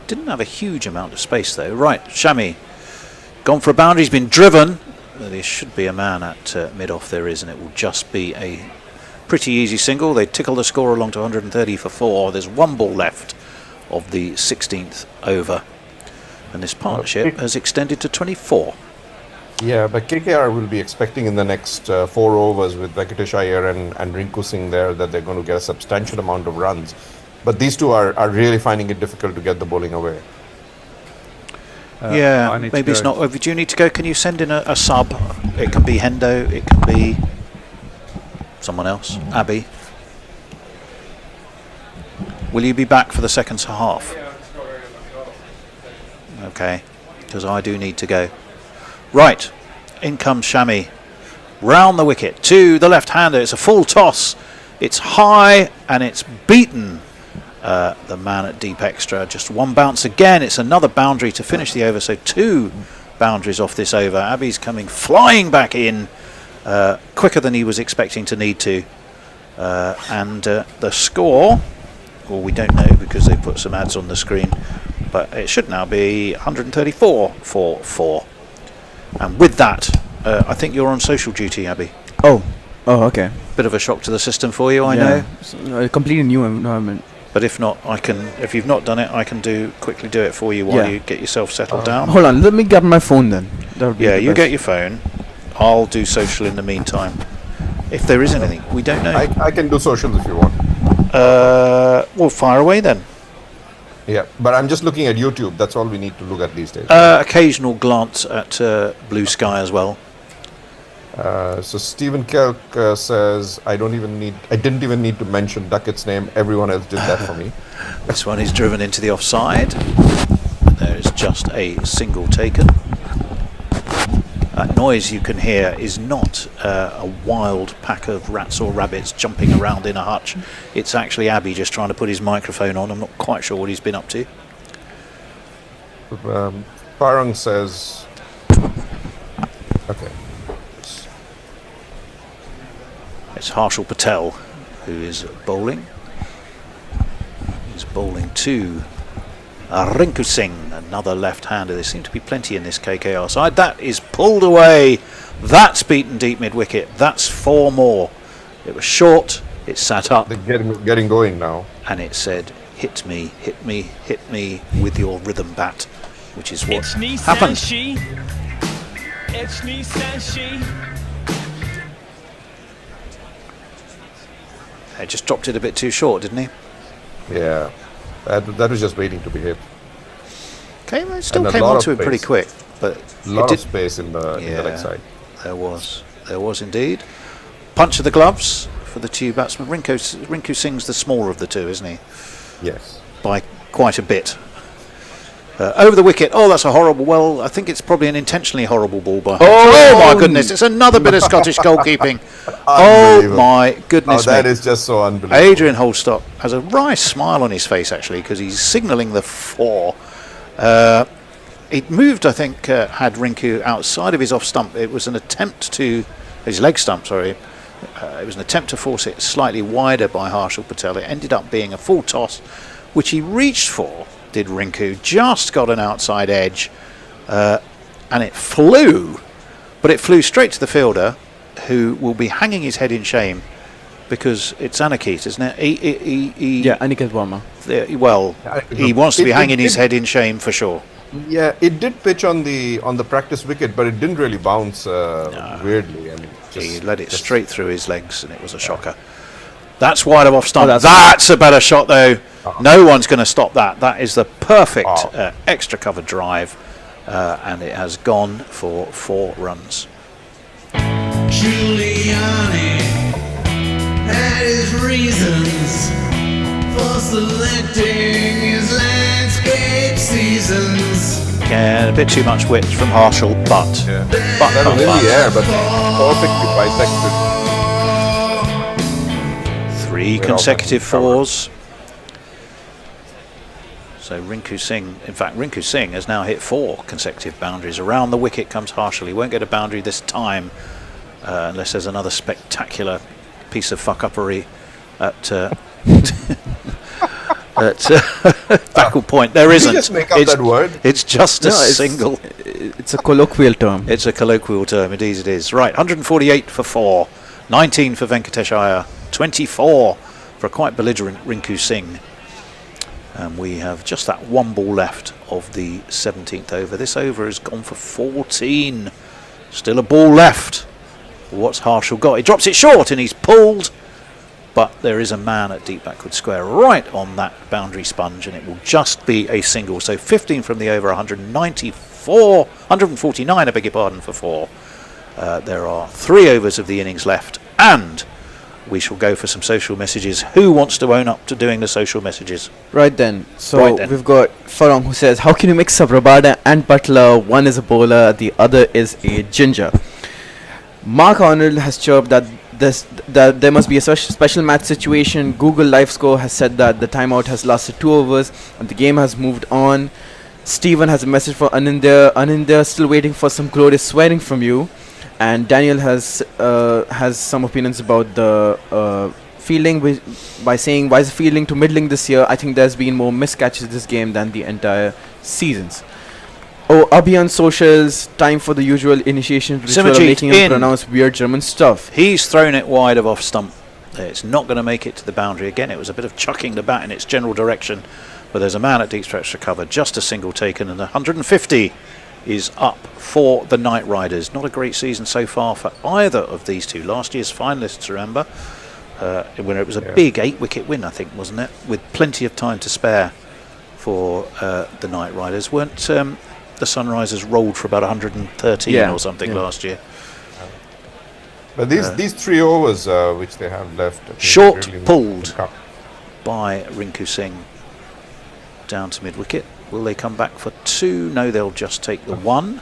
Didn't have a huge amount of space though. Right, Shami gone for a boundary. He's been driven. Well, there should be a man at mid-off. There is, and it will just be a pretty easy single. They tickle the score along to 130 for 4. There's 1 ball left of the 16th over, and this partnership has extended to 24. Yeah, but KKR will be expecting in the next 4 overs with Venkatesh Iyer and Rinku Singh there that they're going to get a substantial amount of runs. But these two are really finding it difficult to get the bowling away. Maybe it's not. Do you need to go? Can you send in a sub? It can be Hendo. It can be someone else. Abby. Will you be back for the second half? Okay, because I do need to go. Right, in comes Shami. Round the wicket to the left-hander. It's a full toss. It's high and it's beaten the man at deep extra. Just 1 bounce again. It's another boundary to finish the over. So 2 boundaries off this over. Abby's coming flying back in quicker than he was expecting to need to. And the score, well, we don't know because they put some ads on the screen, but it should now be 134 for 4. And with that, I think you're on social duty, Abby. Oh, okay. Bit of a shock to the system for you, I know. A completely new environment. But if not, I can. If you've not done it, I can quickly do it for you while you get yourself settled down. Hold on, let me get my phone then. You get your phone. I'll do social in the meantime. If there is anything, we don't know. I can do socials if you want. Well, fire away then. Yeah, but I'm just looking at YouTube. That's all we need to look at these days. Occasional glance at Blue Sky as well. So Stephen Kelk says, I didn't even need to mention Duckett's name. Everyone else did that for me. This one is driven into the offside. There is just a single taken. That noise you can hear is not a wild pack of rats or rabbits jumping around in a hutch. It's actually Abby just trying to put his microphone on. I'm not quite sure what he's been up to. Parang says, okay. It's Harshal Patel who is bowling. He's bowling to Rinku Singh, another left-hander. There seem to be plenty in this KKR side. That is pulled away. That's beaten deep mid-wicket. That's 4 more. It was short. It sat up. They're getting going now. And it said, hit me, hit me, hit me with your rhythm bat, which is what happened. It's Nissan She. He just dropped it a bit too short, didn't he? Yeah, that was just waiting to be hit. Still came onto him pretty quick, but a lot of space in the leg side. There was indeed. Punch of the gloves for the two batsmen. Rinku Singh's the smaller of the two, isn't he? Yes. By quite a bit. Over the wicket. Oh, that's a horrible. Well, I think it's probably an intentionally horrible ball by. Oh my goodness! It's another bit of Scottish goalkeeping. Oh my goodness! That is just so unbelievable. Adrian Holdstock has a wry smile on his face actually because he's signalling the 4. It moved, I think, had Rinku outside of his off stump. It was an attempt to his leg stump. Sorry, it was an attempt to force it slightly wider by Harshal Patel. It ended up being a full toss, which he reached for. Did Rinku, just got an outside edge, and it flew, but it flew straight to the fielder, who will be hanging his head in shame because it's Aniket, isn't it? Aniket Verma. Well, he wants to be hanging his head in shame for sure. Yeah, it did pitch on the practice wicket, but it didn't really bounce weirdly. I mean, he let it straight through his legs, and it was a shocker. That's wide of off stump. That's a better shot, though. No one's going to stop that. That is the perfect extra cover drive, and it has gone for 4 runs. Giuliani had his reasons for selecting his landscape seasons. Yeah, a bit too much width from Harshal, but that was in the air, but perfectly bisected. 3 consecutive 4s. So Rinku Singh has now hit 4 consecutive boundaries. Around the wicket comes Harshal. He won't get a boundary this time unless there's another spectacular piece of fuck-uppery at tackle point. There isn't. Did you just make up that word? It's just a single. It's a colloquial term. It's a colloquial term. Indeed it is. Right, 148 for 4. 19 for Venkatesh Iyer. 24 for a quite belligerent Rinku Singh. And we have just that 1 ball left of the 17th over. This over has gone for 14. Still a ball left. What's Harshal got? He drops it short and he's pulled. But there is a man at deep backward square right on that boundary sponge, and it will just be a single. So 15 from the over, 149, I beg your pardon, for 4. There are 3 overs of the innings left, and we shall go for some social messages. Who wants to own up to doing the social messages? Right then. So we've got Farong who says, how can you mix up Rabada and Butler? One is a bowler, the other is a ginger. Mark Arnold has chirped that there must be a special match situation. Google Live Score has said that the timeout has lasted 2 overs and the game has moved on. Stephen has a message for Anindya. Anindya, still waiting for some glorious swearing from you. And Daniel has some opinions about the fielding by saying, why is the fielding too middling this year? I think there's been more miscatches this game than the entire seasons. Oh, Abhi on socials, time for the usual initiation ritual of making him pronounce weird German stuff. He's thrown it wide of off stump. It's not going to make it to the boundary. Again, it was a bit of chucking the bat in its general direction, but there's a man at deep stretch to cover, just a single taken, and 150 is up for the Knight Riders. Not a great season so far for either of these two. Last year's finalists, remember, when it was a big 8-wicket win, I think, wasn't it? With plenty of time to spare for the Knight Riders. Weren't the Sunrisers rolled for about 113 or something last year? But these 3 overs which they have left, short really pulled by Rinku Singh down to mid-wicket. Will they come back for 2? No, they'll just take the 1.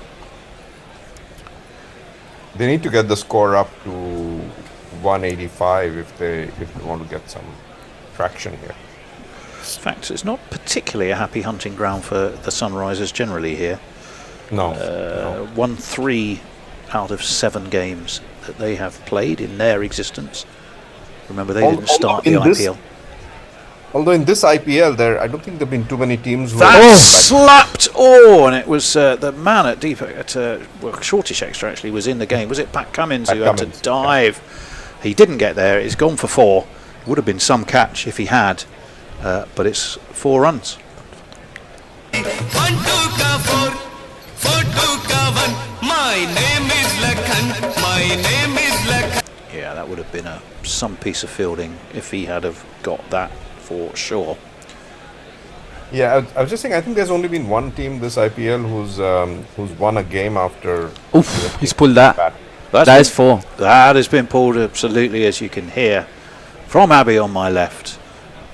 They need to get the score up to 185 if they want to get some traction here. In fact, it's not particularly a happy hunting ground for the Sunrisers generally here. No. 1-3 out of 7 games that they have played in their existence. Remember, they didn't start the IPL. Although in this IPL, I don't think there have been too many teams who slapped. And it was the man at deep shortish extra actually was in the game. Was it Pat Cummins who had to dive? He didn't get there. It's gone for 4. Would have been some catch if he had, but it's 4 runs. Yeah, that that would have been some piece of fielding if he had have got that for sure. Yeah, I was just saying. I think there's only been one team this IPL who's won a game after. Oof, he's pulled that. That is 4. That has been pulled absolutely, as you can hear from Abby on my left,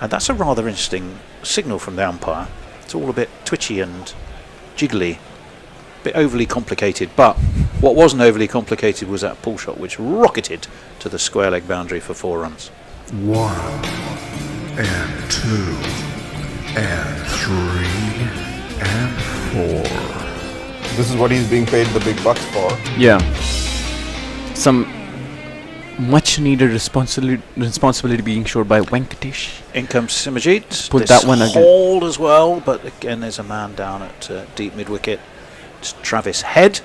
and that's a rather interesting signal from the umpire. It's all a bit twitchy and jiggly, a bit overly complicated. But what wasn't overly complicated was that pull shot, which rocketed to the square leg boundary for 4 runs. 1 and 2 and 3 and 4. This is what he's being paid the big bucks for. Yeah. Some much needed responsibility being shown by Venkatesh. In comes Simajit. Put that one again. Hold as well, but again there's a man down at deep mid wicket. It's Travis Head,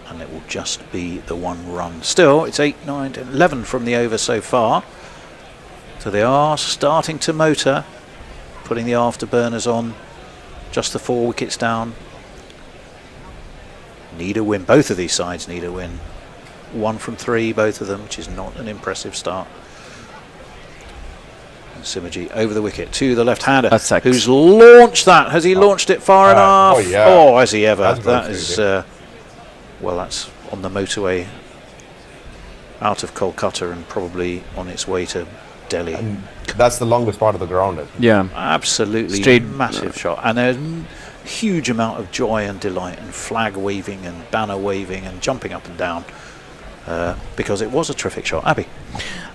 and it will just be the 1 run. Still, it's 8, 9, 10, 11 from the over so far. So they are starting to motor, putting the afterburners on. Just the 4 wickets down. Need a win. Both of these sides need a win. 1 from 3, both of them, which is not an impressive start. And Simajit over the wicket to the left-hander, who's launched that. Has he launched it far enough? Oh, yeah. Oh, has he ever? That's That is, well, that's on the motorway out of Kolkata and probably on its way to Delhi. And that's the longest part of the ground. Yeah. Absolutely Straight, massive shot. And there's huge amount of joy and delight and flag waving and banner waving and jumping up and down because it was a terrific shot. Abby?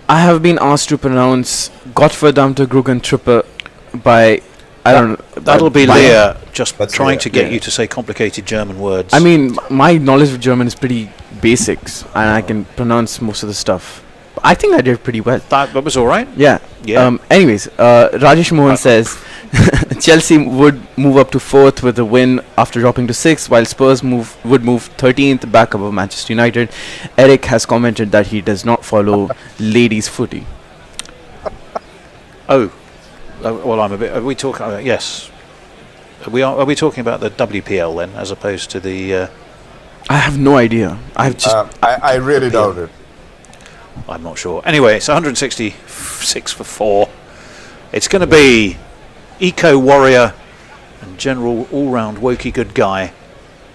I have been asked to pronounce Gottverdamte Grugan Tripper by That'll be Leah just trying to get you to say complicated German words. I mean, my knowledge of German is pretty basics, and I can pronounce most of the stuff. But I think I did pretty well. That was all right. Yeah. Anyways, Rajesh Mohan says Chelsea would move up to 4th with a win after dropping to 6th, while Spurs would move 13th back above Manchester United. Eric has commented that he does not follow ladies' footy. Well, I'm a bit. Are we talking? Yes. Are we talking about the WPL then, as opposed to the? I have no idea. I really doubt it. I'm not sure. Anyway, it's 166 for 4. It's going to be Eco Warrior and General All-Round Wokey Good Guy,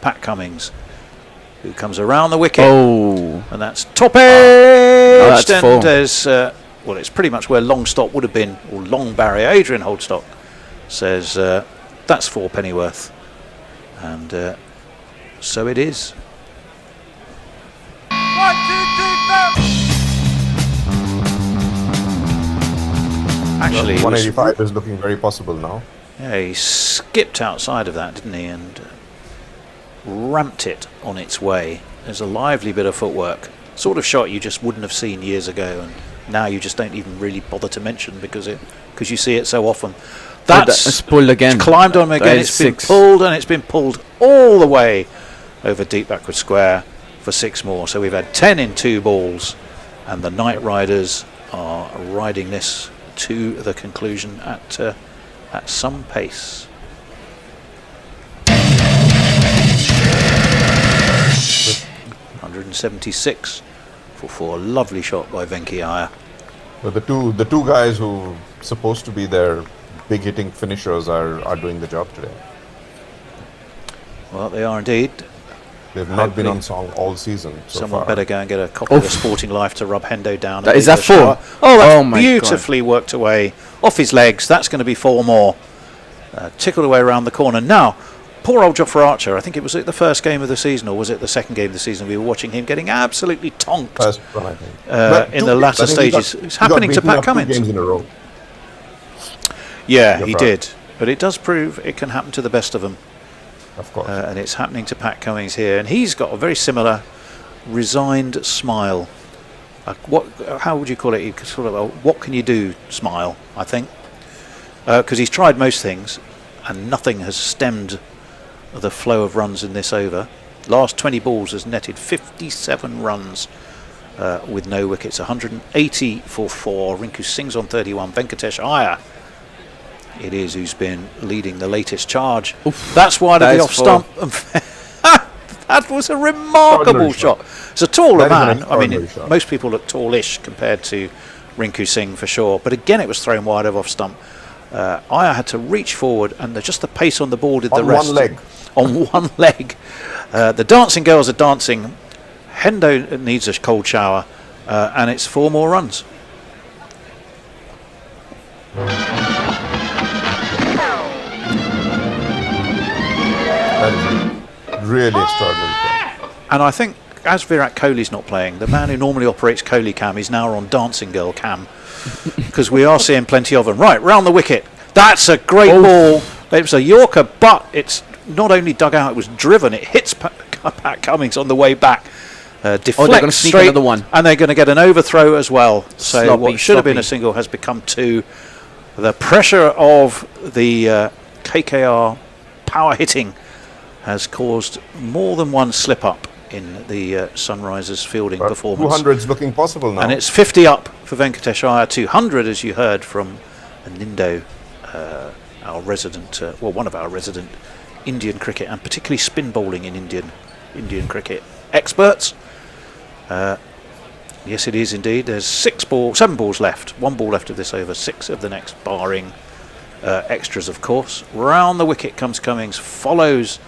Pat Cummings, who comes around the wicket. Oh. And that's top edge. That's and 4. There's, well, it's pretty much where long stop would have been, or long barrier. Adrian Holdstock says that's 4 Pennyworth. And so it is. 1, 2, 3, 4. Actually, 185 is looking very possible now. Yeah, he skipped outside of that, didn't he, and ramped it on its way. There's a lively bit of footwork, sort of shot you just wouldn't have seen years ago, and now you just don't even really bother to mention because you see it so often. That's pulled again. It's climbed on him again. It's been pulled, and it's been pulled all the way over deep backward square for 6 more. So we've had 10 in 2 balls, and the Knight Riders are riding this to the conclusion at some pace. .176 for 4. Lovely shot by Venki Iyer. But the two guys who supposed to be their big hitting finishers are doing the job today. Well, they are indeed. They've not been on song all season so Someone far. better go and get a copy of the Sporting Life to rub Hendo down. Is that 4? Oh, that's my beautifully worked away off his legs. That's going to be 4 more. Tickled away around the corner. Now, poor old Jofra Archer, I think it was the first game of the season, or was it the second game of the season? We were watching him getting absolutely tonked First one, I think. in the latter stages. It's happening to Pat Cummins. 2 games in a row. Yeah, he did. But it does prove it can happen to the best of them. Of course. And it's happening to Pat Cummings here. And he's got a very similar resigned smile. How would you call it? Sort of a what can you do smile, I think. Because he's tried most things and nothing has stemmed the flow of runs in this over. Last 20 balls has netted 57 runs with no wickets. 180 for 4. Rinku Singh's on 31. Venkatesh Iyer it is who's been leading the latest charge. Oof, that's wide of the off stump. left was a remarkable shot. It's a taller man. I mean, shot. most people look tallish compared to Rinku Singh for sure. But again, it was thrown wide of off stump. Aya had to reach forward, and just the pace on the ball did the rest. On one leg. On one leg. The dancing girls are dancing. Hendo needs a cold shower, and it's 4 more runs. That is really extraordinary. And I think, as Virat Kohli's not playing, the man who normally operates Kohli cam is now on dancing girl cam, because we are seeing plenty of them. Right, round the wicket. That's a great ball. It was a Yorker, but it's not only dug out, it was driven. It hits Pat Cummins on the way back. Deflects they're going to sneak straight, another one. and they're going to get an overthrow as well. So Sloppy, what should have been a single has become 2. The pressure of the KKR power hitting has caused more than one slip up in the Sunrisers fielding performance. 200's looking possible now. And it's 50 up for Venkatesh Iyer, 200 as you heard from Nindo, our resident, one of our resident Indian cricket and particularly spin bowling in Indian cricket experts. Yes, it is indeed. There's 7 balls left. 1 ball left of this over, 6 of the next, barring extras, of course. Round the wicket comes Cummins, follows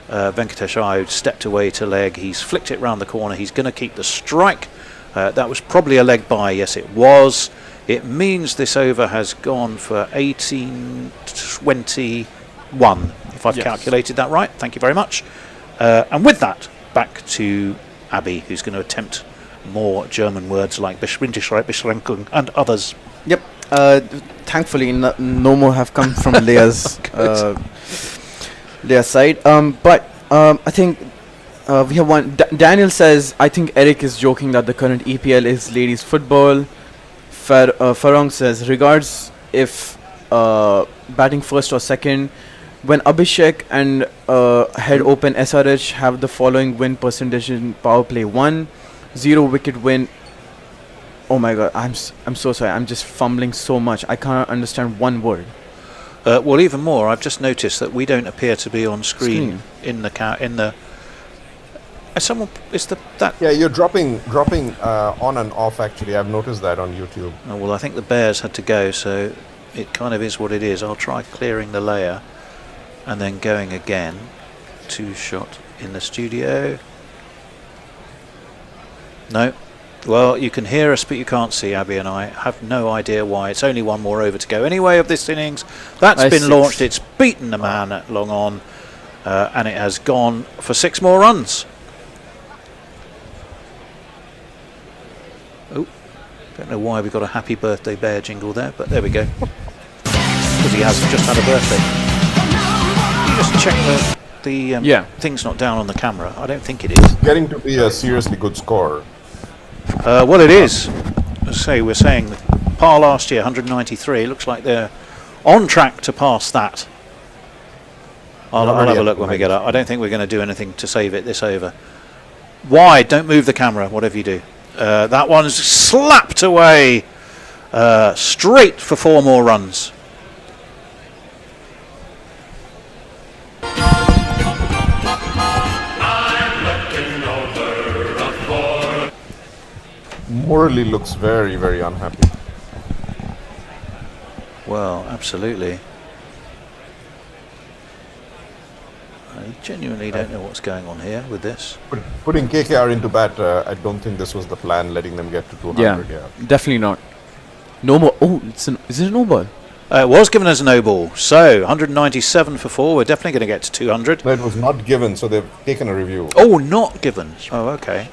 Venkatesh Iyer, who stepped away to leg. He's flicked it round the corner. He's going to keep the strike. That was probably a leg by. Yes, it was. It means this over has gone for 18-21, if I've calculated that right. Thank you very much. And with that, back to Abby, who's going to attempt more German words like Beschränkung and others. Yep. Thankfully, no more have come from Leah's side. But I think we have one. Daniel says, I think Eric is joking that the current EPL is ladies football. Farong says, regards if batting first or second. When Abhishek and head open SRH have the following win percentage in power play: 1, 0 wicket win. Oh my god, I'm so sorry. I'm just fumbling so much. I can't understand one word. Well, even more, I've just noticed that we don't appear to be on screen. in the someone is that. Yeah, you're dropping on and off. Actually, I've noticed that on YouTube. Oh, well, I think the Bears had to go, so it kind of is what it is. I'll try clearing the layer and then going again. 2 shot in the studio. No. Well, you can hear us, but you can't see. Abby and I have no idea why. It's only 1 more over to go anyway of this innings. That's been launched. It's beaten the man at long on, and it has gone for 6 more runs. Oh, don't know why we got a happy birthday bear jingle there, but there we go. Because he has just had a birthday. You just check the thing's not down on the camera. I don't think it is. Getting to be a seriously good score. Well, it is. Let's say we're saying the par last year, 193. Looks like they're on track to pass that. I'll have a look when we get up. I don't think we're going to do anything to save it this over. Wide, don't move the camera, whatever you do. That one's slapped away straight for 4 more runs. Morally looks very, very unhappy. Well, absolutely. I genuinely don't know what's going on here with this. Putting KKR into bat, I don't think this was the plan, letting them get to 200. Yeah, definitely not. No more. Oh, is it a no ball? It was given as a no ball. So, 197 for 4. We're definitely going to get to 200. No, it was not given, so they've taken a review. Oh, not given. Oh, okay.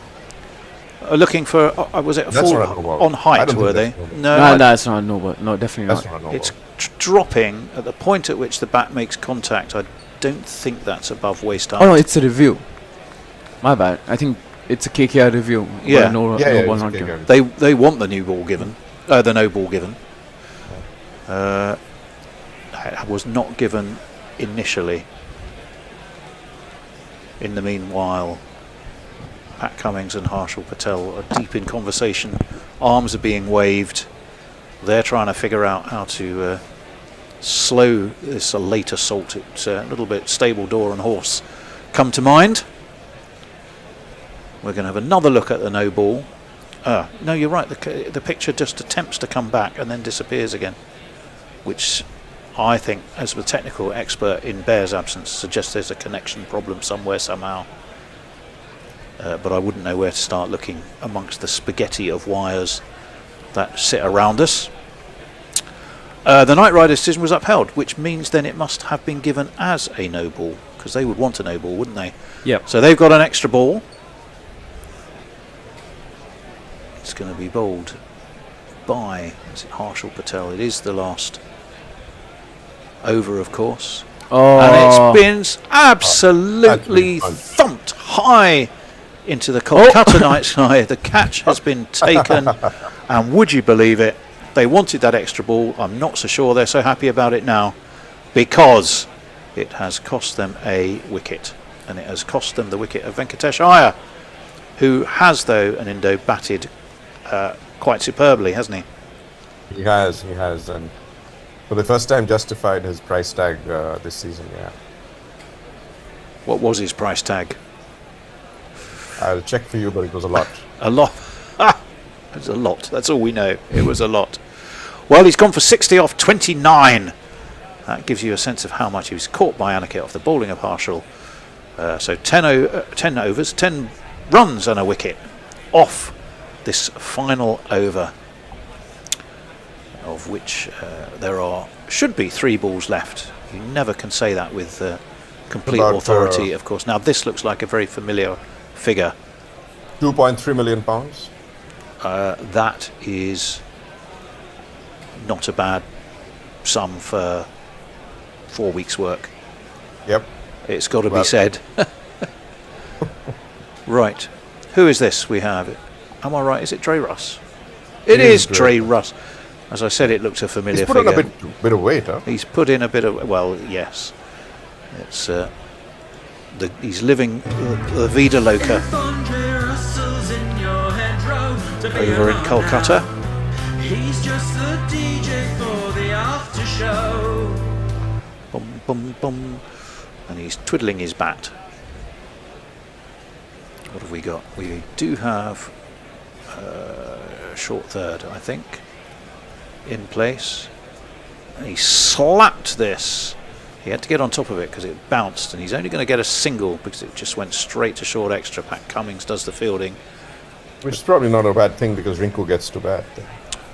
Looking for, was it a That's fall on height, were they? No, it's not a no ball. No, definitely That's not. not a no It's dropping at the point at which the bat makes contact. I don't think that's above waist height. Oh, no, it's a review. My bad. I think it's a KKR review. Yeah. No ball not given. They want the new ball given. The no ball given. It was not given initially. In the meanwhile, Pat Cummins and Harshal Patel are deep in conversation. Arms are being waved. They're trying to figure out how to slow this late assault. It's a little bit stable door and horse come to mind. We're going to have another look at the no ball. No, you're right. The picture just attempts to come back and then disappears again, which I think, as the technical expert in Bear's absence, suggests there's a connection problem somewhere, somehow. But I wouldn't know where to start looking amongst the spaghetti of wires that sit around us. The Knight Rider's decision was upheld, which means then it must have been given as a no ball, because they would want a no ball, wouldn't they? Yep. So they've got an extra ball. It's going to be bowled by, is it Harshal Patel? It is the last over, of course. And it spins absolutely thumped high into the Kolkata Knights side. The catch has been taken, and would you believe it, they wanted that extra ball. I'm not so sure they're so happy about it now, because it has cost them a wicket, and it has cost them the wicket of Venkatesh Iyer, who has, though, an Indo batted quite superbly, hasn't he? He has, and for the first time justified his price tag this season. Yeah. What was his price tag? I'll check for you, but it was a lot. A lot. It was a lot. That's all we know. It was a lot. Well, he's gone for 60 off 29. That gives you a sense of how much he was caught by Aniket off the bowling of Harshal. So 10 overs, 10 runs and a wicket off this final over, of which there should be 3 balls left. You never can say that with complete authority, of course. Now this looks like a very familiar figure. £2.3 million. That is not a bad sum for 4 weeks' work. Yep. It's got to be said. Right. Who is this we have? Am I right? Is it Dre Russ? It is Dre Russ. As I said, it looks a familiar figure. He's put in a bit of weight, huh? He's put in a bit of... Well, yes. It's... he's living the Vida Loca over in Kolkata. He's just the DJ for the after show. Bum, bum, bum. And he's twiddling his bat. What have we got? We do have a short third, I think, in place. And he slapped this. He had to get on top of it because it bounced, and he's only going to get a single because it just went straight to short extra. Pat Cummings does the fielding. Which is probably not a bad thing because Rinku gets to bat.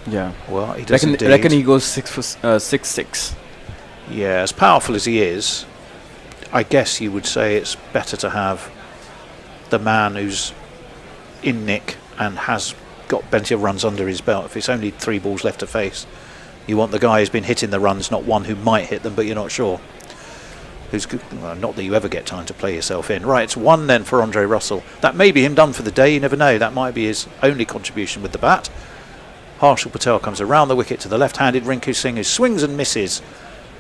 Yeah. Well, he does indeed. I reckon he goes 6-6. Yeah, as powerful as he is, I guess you would say it's better to have the man who's in nick and has got plenty of runs under his belt. If it's only 3 balls left to face, you want the guy who's been hitting the runs, not one who might hit them, but you're not sure. Who's good? Well, not that you ever get time to play yourself in. Right, it's 1 then for Andre Russell. That may be him done for the day, you never know. That might be his only contribution with the bat. Harshal Patel comes around the wicket to the left-handed Rinku Singh, who swings and misses.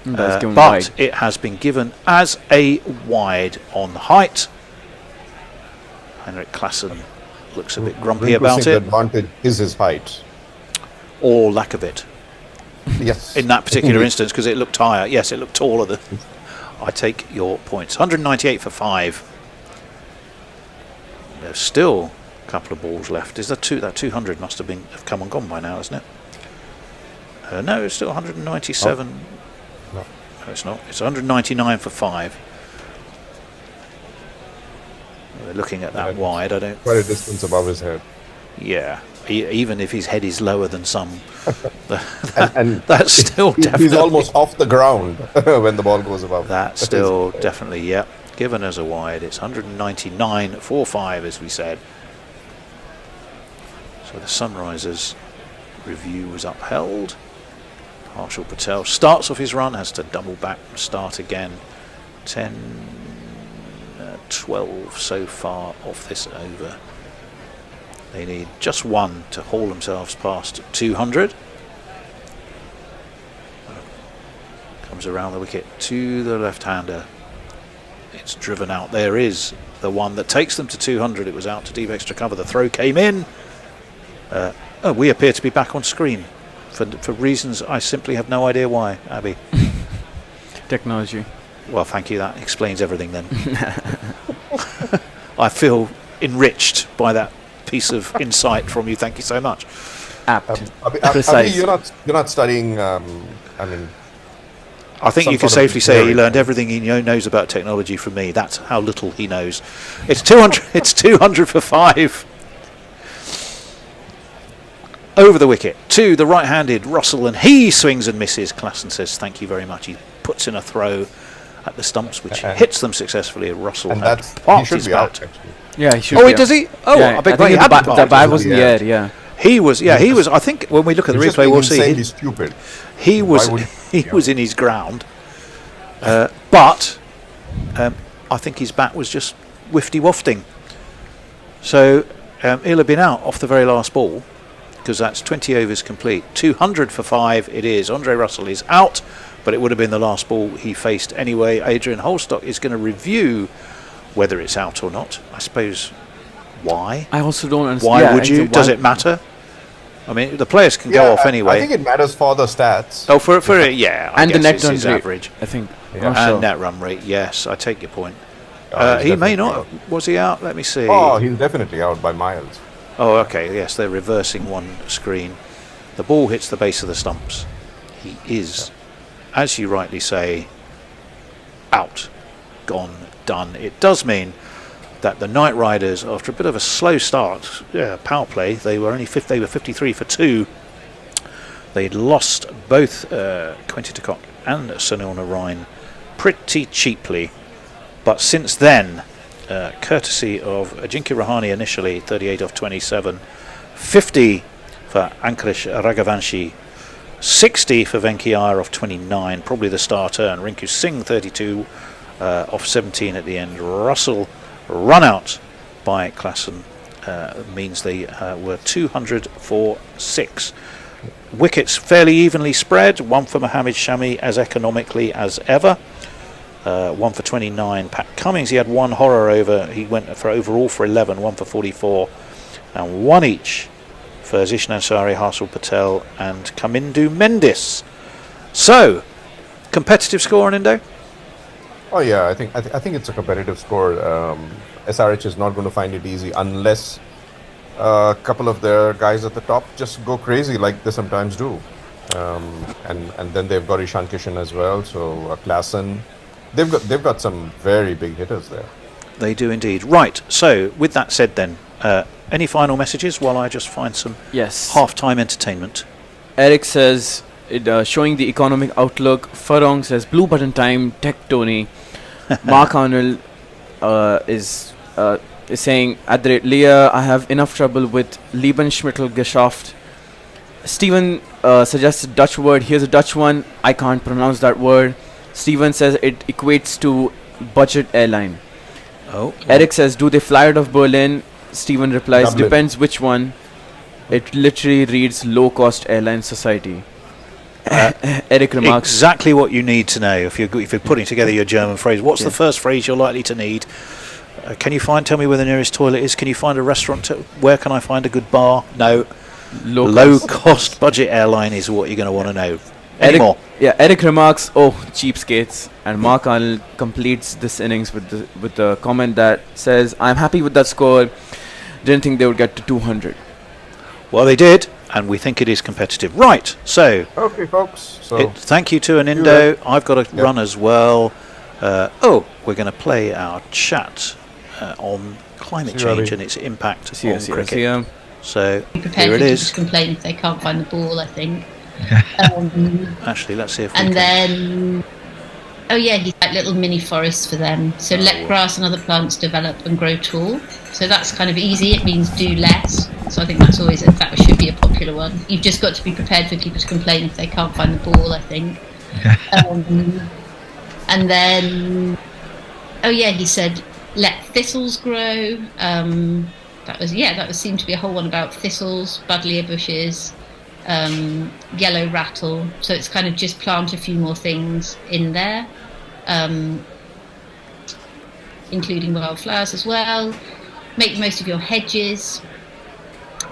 But wide. It has been given as a wide on height. Henrik Klassen looks a bit grumpy about it. The advantage is his height. Or lack of it. Yes. In that particular instance, because it looked higher. Yes, it looked taller than... I take your points. 198 for 5. There's still a couple of balls left. Is that 200 must have come and gone by now, isn't it? No, it's still 197. No, it's not. It's 199 for 5. We're looking at that wide. I don't. Quite a distance above his head. Yeah, even if his head is lower than some, that's still definitely. He's almost off the ground when the ball goes above. That's still definitely, yeah, given as a wide. It's 199 for 5, as we said. So the Sunrisers review was upheld. Harshal Patel starts off his run, has to double back and start again. 12 so far off this over. They need just 1 to haul themselves past 200. Comes around the wicket to the left-hander. It's driven out. There is the one that takes them to 200. It was out to deep extra cover. The throw came in. We appear to be back on screen for reasons I simply have no idea why, Abby. Technology. Well, thank you. That explains everything then. I feel enriched by that piece of insight from you. Thank you so much. Apt. Precise. You're not studying. I mean, I think you can safely say he learned everything he knows about technology from me. That's how little he knows. It's 200. It's 200 for 5. Over the wicket to the right-handed Russell, and he swings and misses. Klassen says thank you very much. He puts in a throw at the stumps, which hits them successfully. Russell and had he parked should his be bat. out, actually. Yeah, he should. Oh, be does he? Oh, yeah, I beg think the bat was in the air. Yeah, he was. Yeah, he was. I think when we look at the replay, we'll see. He's stupid. He was. He was in his ground, but I think his bat was just wafting. So he'll have been out off the very last ball, because that's 20 overs complete. 200 for 5 it is. Andre Russell is out, but it would have been the last ball he faced anyway. Adrian Holstock is going to review whether it's out or not. I suppose. Why? I also don't understand. Why would you? Does it matter? I mean, the players can go off anyway. I think it matters for the stats. Oh, for yeah. And the net run rate, average, I think. Yeah. And net run rate, yes. I take your point. He may not. Out. Was he out? Let me see. Oh, he's definitely out by miles. Oh, okay. Yes, they're reversing one screen. The ball hits the base of the stumps. He is, as you rightly say, out, gone, done. It does mean that the Knight Riders, after a bit of a slow start, power play, they were 53 for 2. They'd lost both Quinty de Kock and Sunil Narain pretty cheaply, but since then, courtesy of Ajinkya Rahane initially, 38 off 27, 50 for Ankush Raghavanshi, 60 for Venki Iyer off 29, probably the starter, and Rinku Singh 32 off 17 at the end. Russell run out by Klassen means they were 200 for 6. Wickets fairly evenly spread, one for Mohammed Shami as economically as ever. One for 29. Pat Cummings, he had one horror over. He went for overall for 11, one for 44, and one each for Zishn Ansari, Harshal Patel, and Kamindu Mendis. So, competitive score on Indo? Oh yeah, I think it's a competitive score. SRH is not going to find it easy unless a couple of their guys at the top just go crazy like they sometimes do. And then they've got Ishan Kishan as well. So Klassen. They've got some very big hitters there. They do indeed. Right. So with that said, then, any final messages while I just find some half-time entertainment? Eric says, showing the economic outlook. Farong says, blue button time. Tech Tony. Mark Arnold is saying, at the rate Leah, I have enough trouble with Lebensmittelgeschäft. Steven suggests a Dutch word. Here's a Dutch one. I can't pronounce that word. Steven says it equates to budget airline. Oh. Eric says, do they fly out of Berlin? Steven replies, Dublin. Depends which one. It literally reads low-cost airline society. Eric remarks, exactly what you need to know if you're putting together your German phrase. What's the first phrase you're likely to need? Can you tell me where the nearest toilet is? Can you find a restaurant? Where can I find a good bar? No. Low-cost budget airline is what you're going to want to know. Eric remarks, oh, cheapskates. And Mark Arnold completes this innings with the comment that says, I'm happy with that score. Didn't think they would get to 200. Well, they did, and we think it is competitive. Right, so... Okay, folks. So thank you to an Indo. I've got to run as well. We're going to play our chat on climate change and its impact on cricket. So, here it is. Complain if they can't find the ball, I think. Actually, let's see if we and can. Then he's like little mini forests for them, so let grass and other plants develop and grow tall. So that's kind of easy. It means do less. So I think that should be a popular one. You've just got to be prepared for people to complain if they can't find the ball, I think. And then he said let thistles grow. That seemed to be a whole one about thistles, buddleia bushes, yellow rattle. So it's kind of just plant a few more things in there, including wildflowers as well. Make the most of your hedges.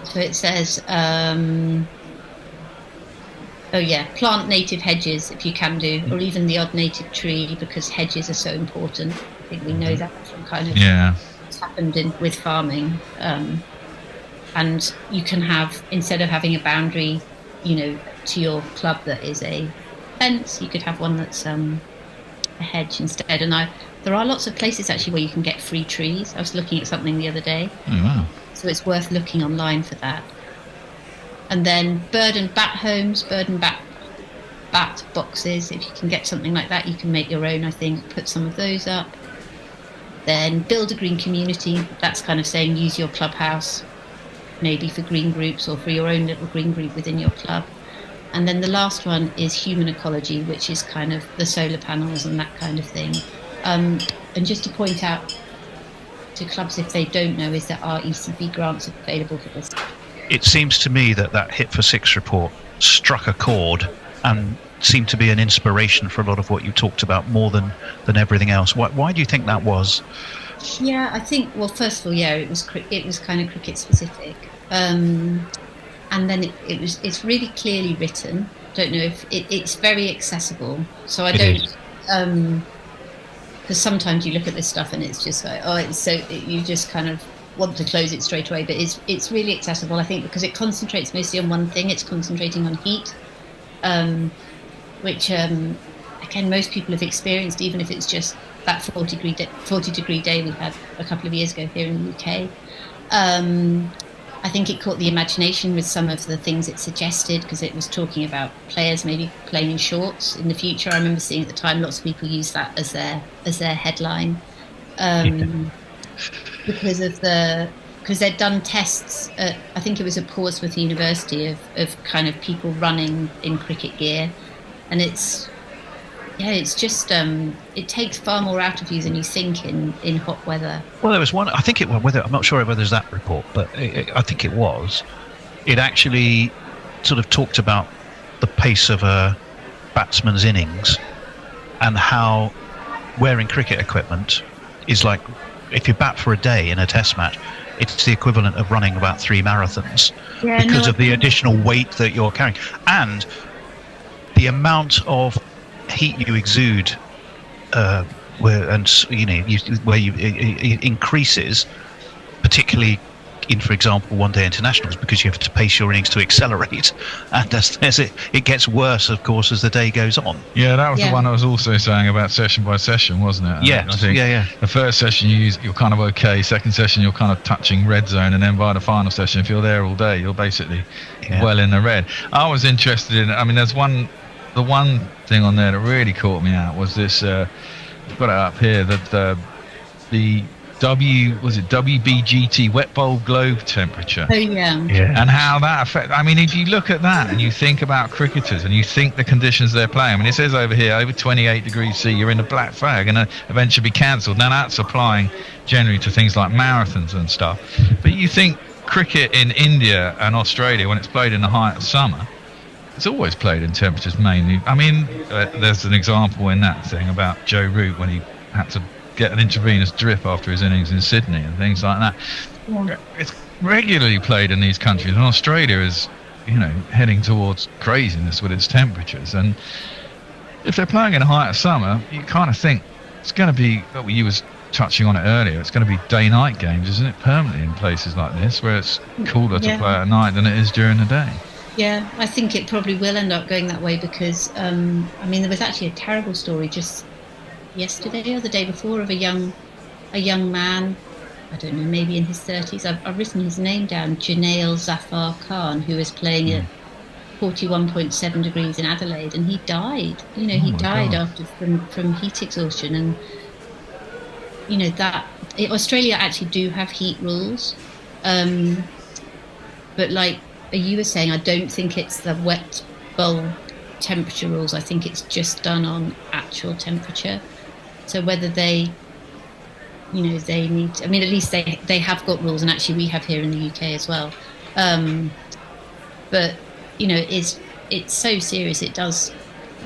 So it says, plant native hedges if you can do, or even the odd native tree, because hedges are so important. I think we know that from kind of what's happened with farming. And you can have, instead of having a boundary, to your club that is a fence, you could have one that's a hedge instead. And there are lots of places actually where you can get free trees. I was looking at something the other day. Oh, wow. So it's worth looking online for that. And then bird and bat homes, bird and bat boxes. If you can get something like that, you can make your own, I think, put some of those up. Then build a green community. That's kind of saying use your clubhouse maybe for green groups or for your own little green group within your club. And then the last one is human ecology, which is kind of the solar panels and that kind of thing. And just to point out to clubs, if they don't know, is there are ECB grants available for this. It seems to me that Hit for Six report struck a chord and seemed to be an inspiration for a lot of what you talked about more than everything else. Why do you think that was? Yeah, I think, well, first of all, it was kind of cricket specific. And then it's really clearly written. Don't know if it's very accessible. So I don't, because sometimes you look at this stuff and it's just like, you just kind of want to close it straight away. But it's really accessible, I think, because it concentrates mostly on one thing. It's concentrating on heat, which again most people have experienced, even if it's just that 40 degree day we had a couple of years ago here in the UK. I think it caught the imagination with some of the things it suggested, because it was talking about players maybe playing in shorts in the future. I remember seeing at the time lots of people use that as their headline, because they'd done tests at, I think it was at Portsmouth University, of kind of people running in cricket gear, and it's just it takes far more out of you than you think in hot weather. Well, there was one, I think I'm not sure whether it's that report, but I think it was. It actually sort of talked about the pace of a batsman's innings and how wearing cricket equipment is like, if you bat for a day in a test match, it's the equivalent of running about 3 marathons because of the additional weight that you're carrying and the amount of heat you exude, it increases, particularly in, for example, one-day internationals, because you have to pace your innings to accelerate, and it gets worse, of course, as the day goes on. Yeah, that was the one I was also saying about session by session, wasn't it? Yeah, I think the first session you're kind of okay, second session you're kind of touching red zone, and then by the final session, if you're there all day, you're basically well in the red. I was interested in, the one thing on there that really caught me out was this, I've got it up here, that the WBGT wet bulb globe temperature. Oh yeah. And how that affects. I mean, if you look at that and you think about cricketers and you think the conditions they're playing. I mean, it says over here over 28 degrees C, you're in the black flag, and an event should be cancelled. Now that's applying generally to things like marathons and stuff. But you think cricket in India and Australia, when it's played in the height of summer, it's always played in temperatures mainly. I mean, there's an example in that thing about Joe Root when he had to get an intravenous drip after his innings in Sydney and things like that. Yeah. It's regularly played in these countries, and Australia is, heading towards craziness with its temperatures. And if they're playing in the height of summer, you kind of think it's going to be, you was touching on it earlier, it's going to be day-night games, isn't it, permanently in places like this, where it's cooler to play at night than it is during the day. Yeah, I think it probably will end up going that way because, there was actually a terrible story just yesterday or the day before of a young man, I don't know, maybe in his 30s. I've written his name down, Janail Zafar Khan, who was playing at 41.7 degrees in Adelaide, and he died. He died after from heat exhaustion, and Australia actually do have heat rules, but like you were saying, I don't think it's the wet bulb temperature rules. I think it's just done on actual temperature. So whether they need, at least they have got rules, and actually we have here in the UK as well. But it's so serious, it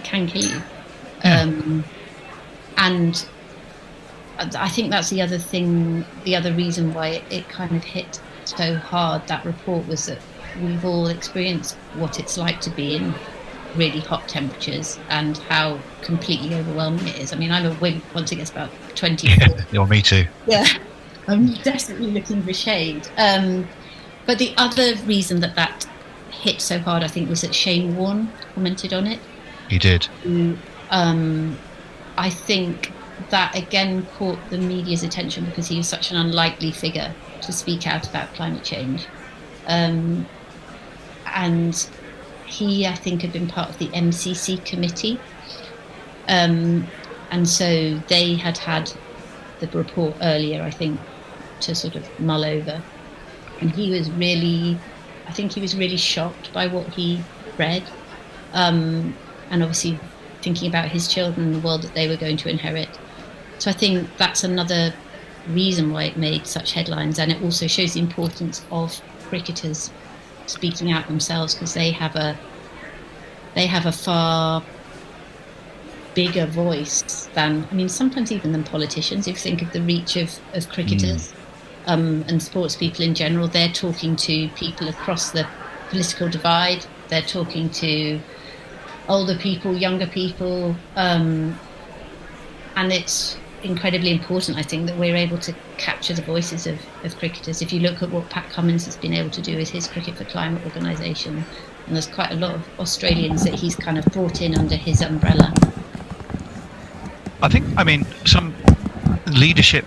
can kill you. And I think that's the other reason why it kind of hit so hard, that report, was that we've all experienced what it's like to be in really hot temperatures and how completely overwhelming it is. I mean, I'm a wimp once it gets about 24. Yeah, me too. Yeah. I'm definitely looking for shade. But the other reason that hit so hard, I think, was that Shane Warne commented on it. He did. I think that again caught the media's attention because he was such an unlikely figure to speak out about climate change. And he, I think, had been part of the MCC committee. And so they had the report earlier, I think, to sort of mull over. And he was really shocked by what he read. And obviously thinking about his children and the world that they were going to inherit. So I think that's another reason why it made such headlines, and it also shows the importance of cricketers speaking out themselves, because they have a far bigger voice than, I mean, sometimes even than politicians. If you think of the reach of cricketers and sports people in general, they're talking to people across the political divide. They're talking to older people, younger people, and it's incredibly important, I think, that we're able to capture the voices of cricketers. If you look at what Pat Cummins has been able to do with his Cricket for Climate organisation, and there's quite a lot of Australians that he's kind of brought in under his umbrella. I mean, some leadership.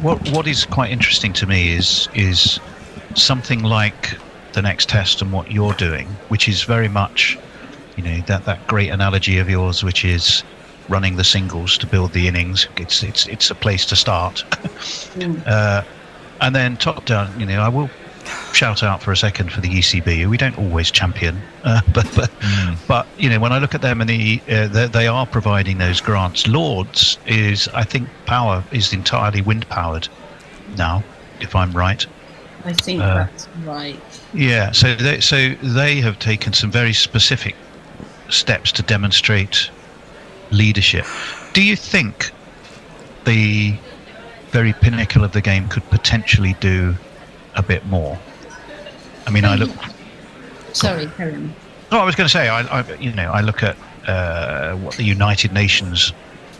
What is quite interesting to me is something like the next test and what you're doing, which is very much, you know, that great analogy of yours, which is running the singles to build the innings. It's a place to start. And then top down, you know, I will shout out for a second for the ECB, who we don't always champion, but you know, when I look at them and they are providing those grants. Lords is, I think, power is entirely wind powered now, if I'm right. I think that's right. Yeah, so they have taken some very specific steps to demonstrate leadership. Do you think the very pinnacle of the game could potentially do a bit more? I mean, I look. Sorry, carry on. No, I was going to say, I look at what the United Nations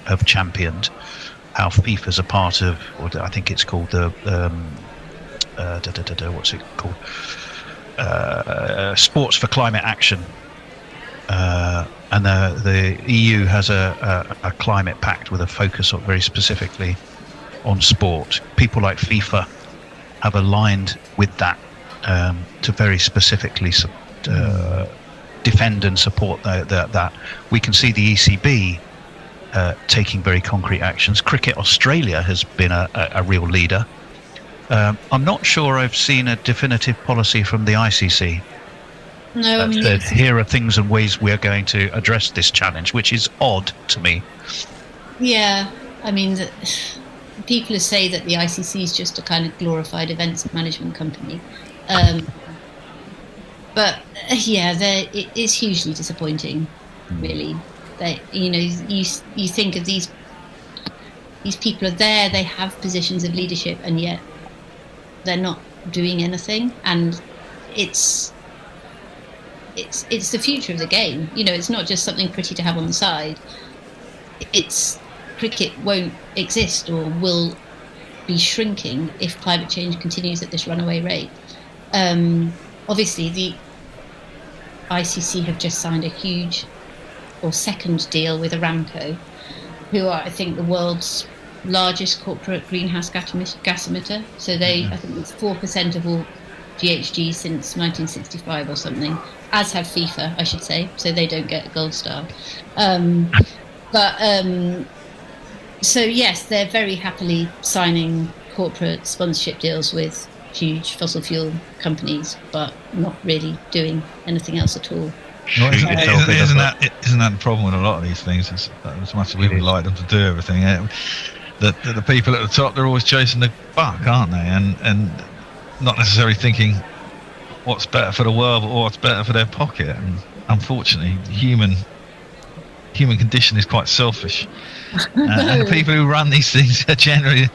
have championed, how FIFA's a part of, or I think it's called the what's it called? Sports for Climate Action. And the EU has a climate pact with a focus very specifically on sport. People like FIFA have aligned with that to very specifically defend and support that. We can see the ECB taking very concrete actions. Cricket Australia has been a real leader. I'm not sure I've seen a definitive policy from the ICC. No, I mean, said, here are things and ways we're going to address this challenge, which is odd to me. Yeah, I mean, people say that the ICC is just a kind of glorified events management company, but yeah, it is hugely disappointing, really. You think of these people are there, they have positions of leadership, and yet they're not doing anything, and it's the future of the game. You know, it's not just something pretty to have on the side. It's cricket won't exist or will be shrinking if climate change continues at this runaway rate. Obviously, the ICC have just signed a huge second deal with Aramco, who are, I think, the world's largest corporate greenhouse gas emitter. So they, I think it's 4% of all GHG since 1965 or something, as have FIFA, I should say, so they don't get a gold star. So yes, they're very happily signing corporate sponsorship deals with huge fossil fuel companies, but not really doing anything else at all. Well, isn't that the problem with a lot of these things? As much as we would like them to do everything, the people at the top, they're always chasing the buck, aren't they? And not necessarily thinking what's better for the world or what's better for their pocket. And unfortunately, human condition is quite selfish. And the people who run these things are generally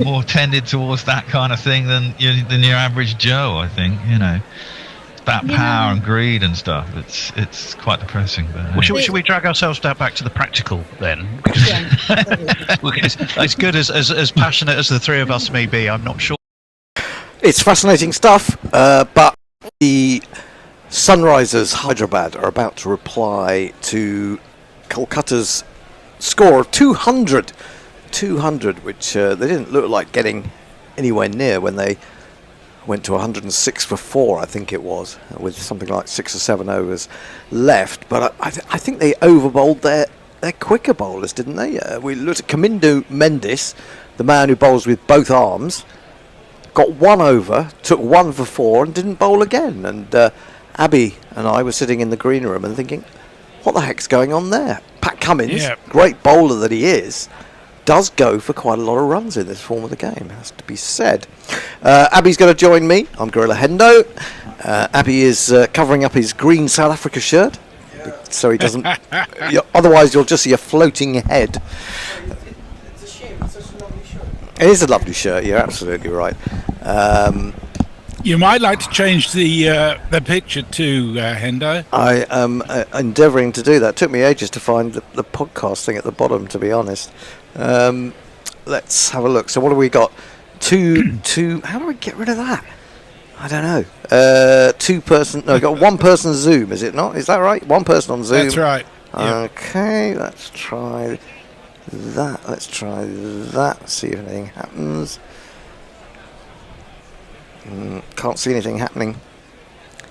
more tended towards that kind of thing than your average Joe, I think, you know. that power and greed and stuff. It's quite depressing. But, Well, should we drag ourselves back to the practical then? Because as good as passionate as the three of us may be, I'm not sure. It's fascinating stuff, but the Sunrisers Hyderabad are about to reply to Kolkata's score of 200, which they didn't look like getting anywhere near when they went to 106 for 4, I think it was, with something like 6 or 7 overs left. But I think they overbowled their quicker bowlers, didn't they? We looked at Kamindu Mendis, the man who bowls with both arms, got 1 over, took 1 for 4 and didn't bowl again. And Abby and I were sitting in the green room and thinking, what the heck's going on there? Pat Cummins, great bowler that he is, does go for quite a lot of runs in this form of the game, has to be said. Abby's going to join me. I'm Guerilla Hendo. Abby is covering up his green South Africa shirt, so he doesn't... otherwise you'll just see a floating head. It's a shame, it's such a lovely shirt. It is a lovely shirt, you're absolutely right. You might like to change the picture too, Hendo. I am endeavouring to do that. It took me ages to find the podcast thing at the bottom, to be honest. Let's have a look. So what have we got? Two. How do we get rid of that? I don't know. 2-person. No, got 1-person Zoom. Is it not? Is that right? 1 person on Zoom. That's right. Okay. Let's try that. Let's try that. See if anything happens. Can't see anything happening.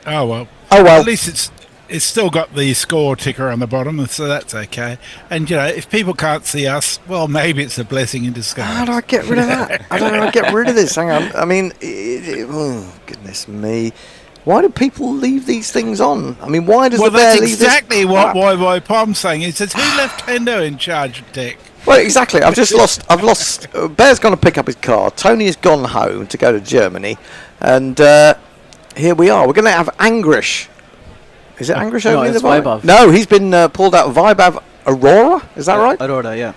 Oh well. At least it's still got the score ticker on the bottom, so that's okay. And if people can't see us, well, maybe it's a blessing in disguise. How do I get rid of that? I don't know how to get rid of this. Hang on. I mean, oh goodness me. Why do people leave these things on? I mean, why does the bear leave this? Well, that's exactly what Pom's saying. He says, who left Hendo in charge of tech? Well, exactly. I've lost. Bear's gone to pick up his car. Tony has gone home to go to Germany, and here we are. We're going to have Angrish. Is it Angrish opening the ball? No, he's been pulled out. Vibav Aurora. Is that right? Aurora, yeah.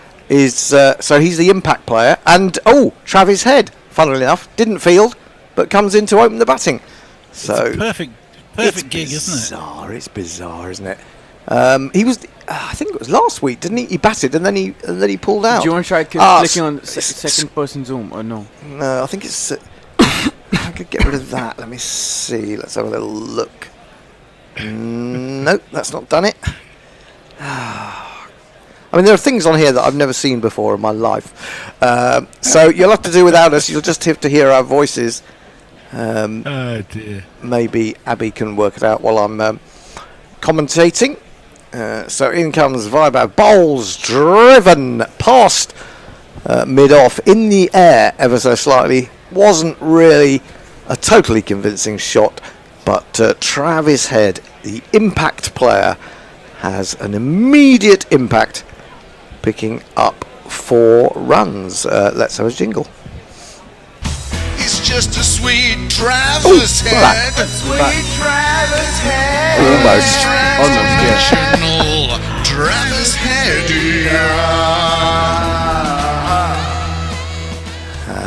So he's the impact player, and Travis Head. Funnily enough, didn't field, but comes in to open the batting. So it's a perfect gig, isn't it? It's bizarre, isn't it? He was. I think it was last week, didn't he? He batted and then he pulled out. Do you want to try clicking on second person zoom or no? No, I think it's. I could get rid of that. Let me see. Let's have a little look. Nope, that's not done it. I mean, there are things on here that I've never seen before in my life. So you'll have to do without us. You'll just have to hear our voices. Oh dear. Maybe Abby can work it out while I'm commentating. So in comes Vibav, bowls driven past mid-off in the air ever so slightly. Wasn't really a totally convincing shot, but Travis Head, the impact player, has an immediate impact, picking up 4 runs. Let's have a jingle. It's just a sweet Travis Head. A sweet Travis Head. Almost, yeah. Travis Head.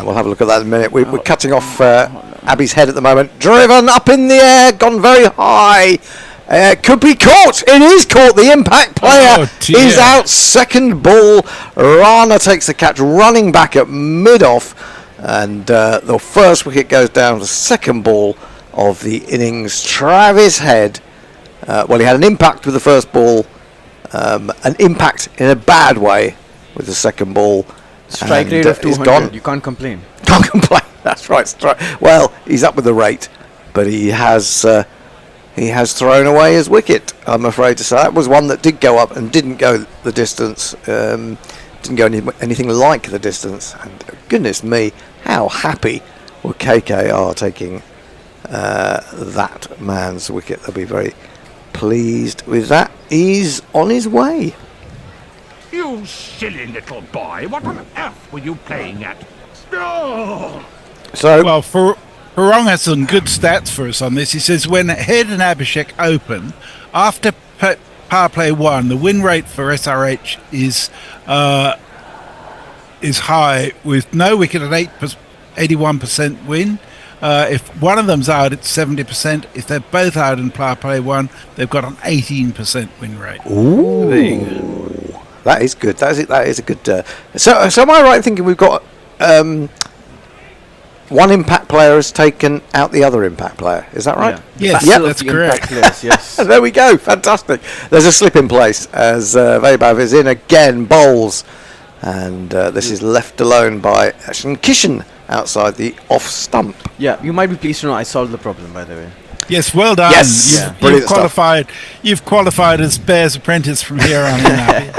We'll have a look at that in a minute. We're cutting off Abby's head at the moment. Driven up in the air, gone very high. Could be caught. It is caught. The impact player is out. Second ball. Rana takes the catch, running back at mid-off. And the first wicket goes down to second ball of the innings. Travis Head. Well, he had an impact with the first ball. An impact in a bad way with the second ball. Strike rate of 200. Gone. You can't complain. Can't complain. That's right. Well, he's up with the rate, but he has thrown away his wicket, I'm afraid to say. That was one that did go up and didn't go the distance. Didn't go anything like the distance. And goodness me, how happy were KKR taking that man's wicket. They'll be very pleased with that. He's on his way. You silly little boy, what on earth were you playing at? Oh! So, well, Farong has some good stats for us on this. He says when Head and Abhishek open, after power play 1, the win rate for SRH is high, with no wicket at 81% win, If one of them's out, it's 70%. If they're both out in power play 1, they've got an 18% win rate. Ooh, there you go. That is good. That is a good. So am I right in thinking we've got one impact player has taken out the other impact player? Is that right? Yeah. Yes, that's correct. Yes. There we go. Fantastic. There's a slip in place as Webav is in again, bowls. And this is left alone by Kishan outside the off stump. Yeah, you might be pleased to know I solved the problem, by the way. Yes, well done. Yes, you've qualified. You've qualified as Bear's apprentice from here on in.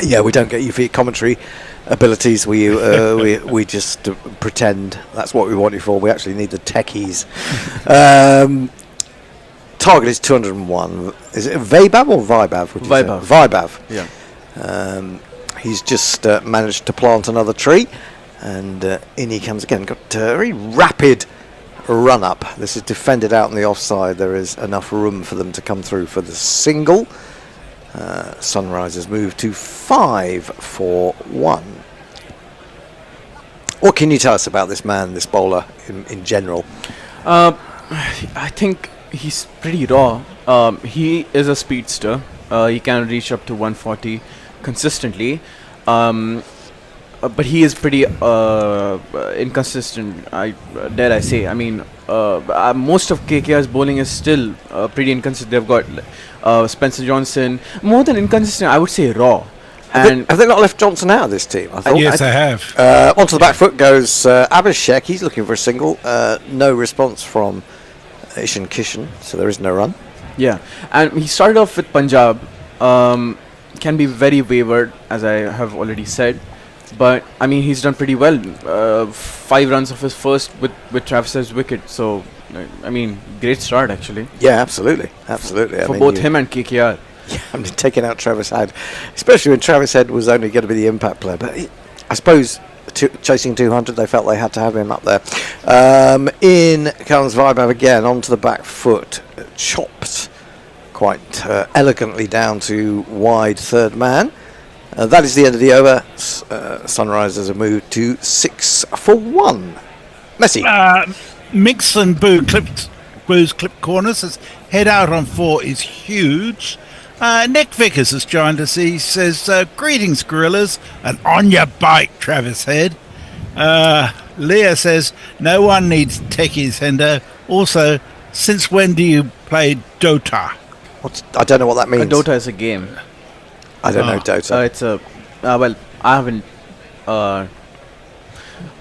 Yeah, we don't get you for your commentary abilities. We just pretend that's what we want you for. We actually need the techies. Target is 201. Is it Vabav or Vibav? Vibav. Yeah. He's just managed to plant another tree, and in he comes again. Got a very rapid run up. This is defended out on the offside. There is enough room for them to come through for the single. Sunrisers move to 5-4-1. What can you tell us about this man, this bowler, in general? I think he's pretty raw. He is a speedster. He can reach up to 140 consistently. But he is pretty inconsistent, dare I say. I mean, most of KKR's bowling is still pretty inconsistent. They've got Spencer Johnson. More than inconsistent, I would say raw. Have they not left Johnson out of this team? I thought. Yes, they have. Onto the back foot goes Abhishek. He's looking for a single. No response from Ishan Kishan, so there is no run. Yeah, and he started off with Punjab. Can be very wayward, as I have already said. But, I mean, he's done pretty well. 5 runs of his first with Travis's wicket. So, I mean, great start, actually. Yeah, absolutely. Absolutely. For both him and KKR. Yeah, I mean, taking out Travis Head, especially when Travis Head was only going to be the impact player. But I suppose chasing 200, they felt they had to have him up there. In comes Vibav again, onto the back foot. Chopped quite elegantly down to wide third man. That is the end of the over. Sunrisers have moved to 6-1. Messi. Mix and Boo's clipped corners. His head out on 4 is huge. Nick Vickers has joined us. He says, greetings, Gorillas, and on your bike, Travis Head. Leah says, no one needs techies, Hendo. Also, since when do you play Dota? I don't know what that means. Dota is a game. I don't know Dota. It's a well,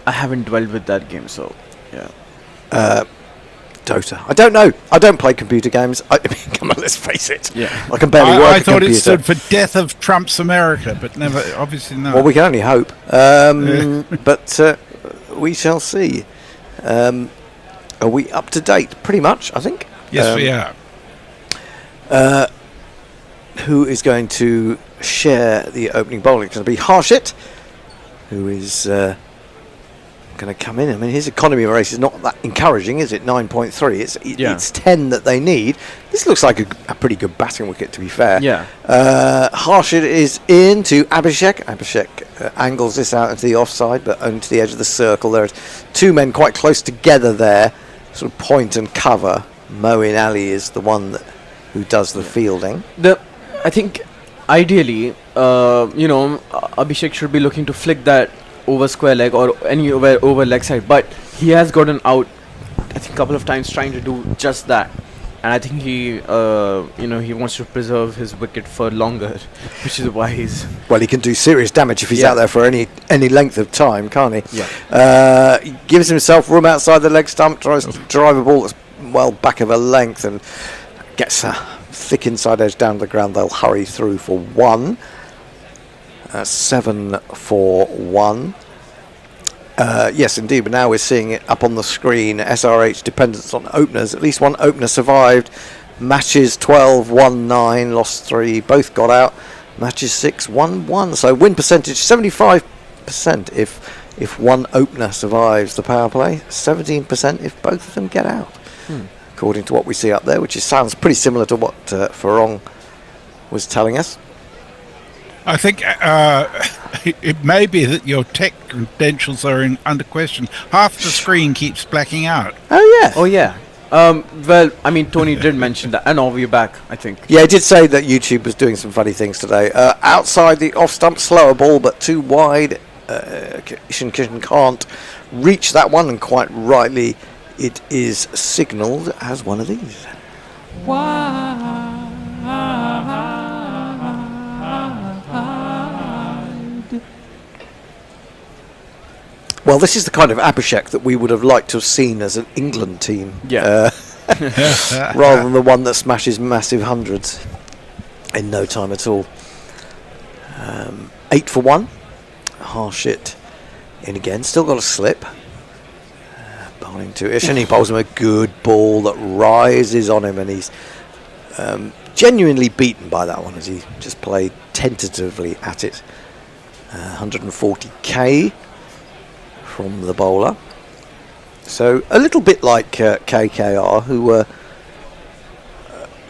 I haven't dwelled with that game, so yeah. Dota. I don't know. I don't play computer games. I mean, come on, let's face it. Yeah. I can barely work I a thought computer. it stood for Death of Trump's America, but never, obviously not. Well, we can only hope. But we shall see. Are we up to date? Pretty much, I think. Yes, we are. Who is going to share the opening bowling? It's going to be Harshit, who is going to come in. I mean, his economy race is not that encouraging, is it? 9.3. It's 10 that they need. This looks like a pretty good batting wicket, to be fair. Yeah. Harshit is in to Abhishek. Abhishek angles this out into the offside, but only to the edge of the circle. There are 2 men quite close together there, sort of point and cover. Moeen Ali is the one who does the fielding. I think ideally, Abhishek should be looking to flick that over square leg or anywhere over leg side, but he has gotten out, I think, a couple of times trying to do just that, and I think he wants to preserve his wicket for longer, which is why he's. Well, he can do serious damage if he's out there for any length of time, can't he? Yeah. He gives himself room outside the leg stump, tries to drive a ball that's well back of a length, and gets a thick inside edge down to the ground. They'll hurry through for 1. 7-4-1. Yes, indeed, but now we're seeing it up on the screen. SRH dependence on openers. At least one opener survived. Matches 12-1-9, lost 3, both got out. Matches 6-1-1. So win percentage 75% if one opener survives the power play. 17% if both of them get out. According to what we see up there, which sounds pretty similar to what Farong was telling us. I think it may be that your tech credentials are under question. Half the screen keeps blacking out. Oh yeah. Oh yeah. Well, I mean, Tony did mention that. And we're back, I think. Yeah, he did say that YouTube was doing some funny things today. Outside the off stump, slower ball, but too wide. Kishan can't reach that one, and quite rightly, it is signalled as one of these. Well, this is the kind of Abhishek that we would have liked to have seen as an England team. Yeah. Rather than the one that smashes massive hundreds in no time at all. 8 for 1. Harshit in again. Still got a slip. Bowling to Ish, and he bowls him a good ball that rises on him, and he's genuinely beaten by that one as he just played tentatively at it. 140k from the bowler. So a little bit like KKR, who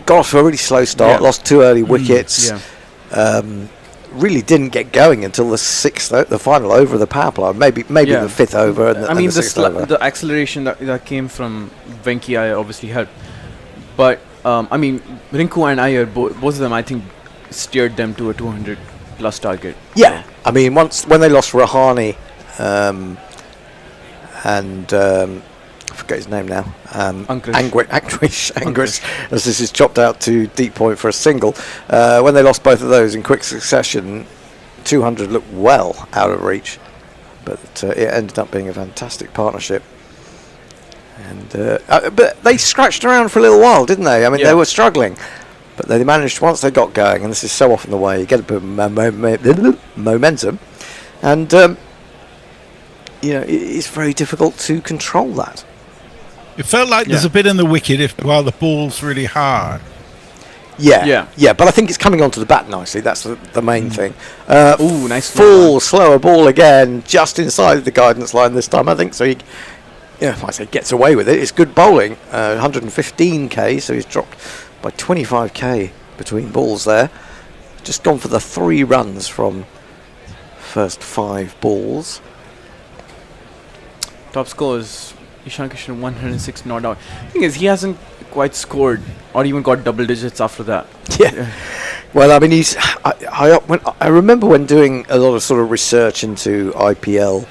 got off to a really slow start, lost 2 early wickets, really didn't get going until the final over of the power play, maybe the 5th over. And I mean, the acceleration that came from Venki Iyer obviously helped, but I mean, Rinku and Iyer, both of them, I think, steered them to a 200 plus target. Yeah, I mean, when they lost Rahane. And I forget his name now. Angrish, as this is chopped out to deep point for a single. When they lost both of those in quick succession, 200 looked well out of reach, but it ended up being a fantastic partnership. And but they scratched around for a little while, didn't they? I mean, they were struggling, but they managed once they got going. And this is so often the way you get a bit of momentum, and. It's very difficult to control that. It felt like there's a bit in the wicket while the ball's really hard. Yeah, but I think it's coming onto the bat nicely. That's the main thing. Ooh, nice. Full, slower ball again, just inside the guidance line this time, I think. So I say gets away with it. It's good bowling. 115k, so he's dropped by 25k between balls there. Just gone for the 3 runs from first 5 balls. Top scores, Ishan Kishan 106 not out. Thing is, he hasn't quite scored or even got double digits after that. Yeah. Well, I mean, I remember when doing a lot of sort of research into IPL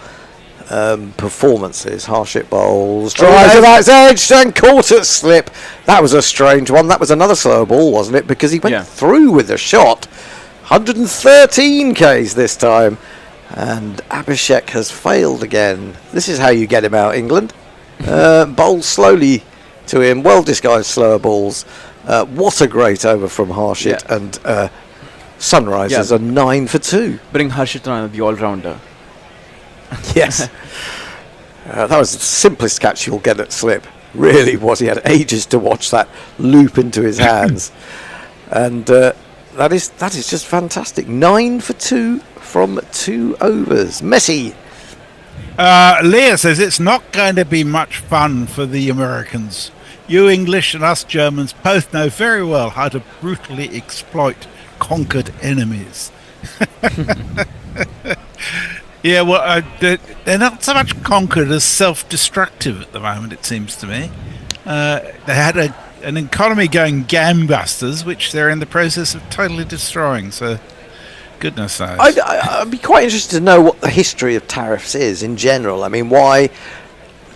performances, Harshit bowls, drives to that edge and caught at slip. That was a strange one. That was another slow ball, wasn't it? Because he went through with the shot. 113 Ks this time. And Abhishek has failed again. This is how you get him out, England. Bowls slowly to him. Well disguised slower balls. What a great over from Harshit. And Sunrisers are 9 for 2. Bring Harshit on the all-rounder. Yes. That was the simplest catch you'll get at slip. Really was. He had ages to watch that loop into his hands. And that is just fantastic. 9 for 2 from 2 overs. Messi. Leah says it's not going to be much fun for the Americans. You English and us Germans both know very well how to brutally exploit conquered enemies. Yeah, well, they're not so much conquered as self-destructive at the moment, it seems to me. They had an economy going gangbusters, which they're in the process of totally destroying, so goodness knows. I'd be quite interested to know what the history of tariffs is in general. I mean, why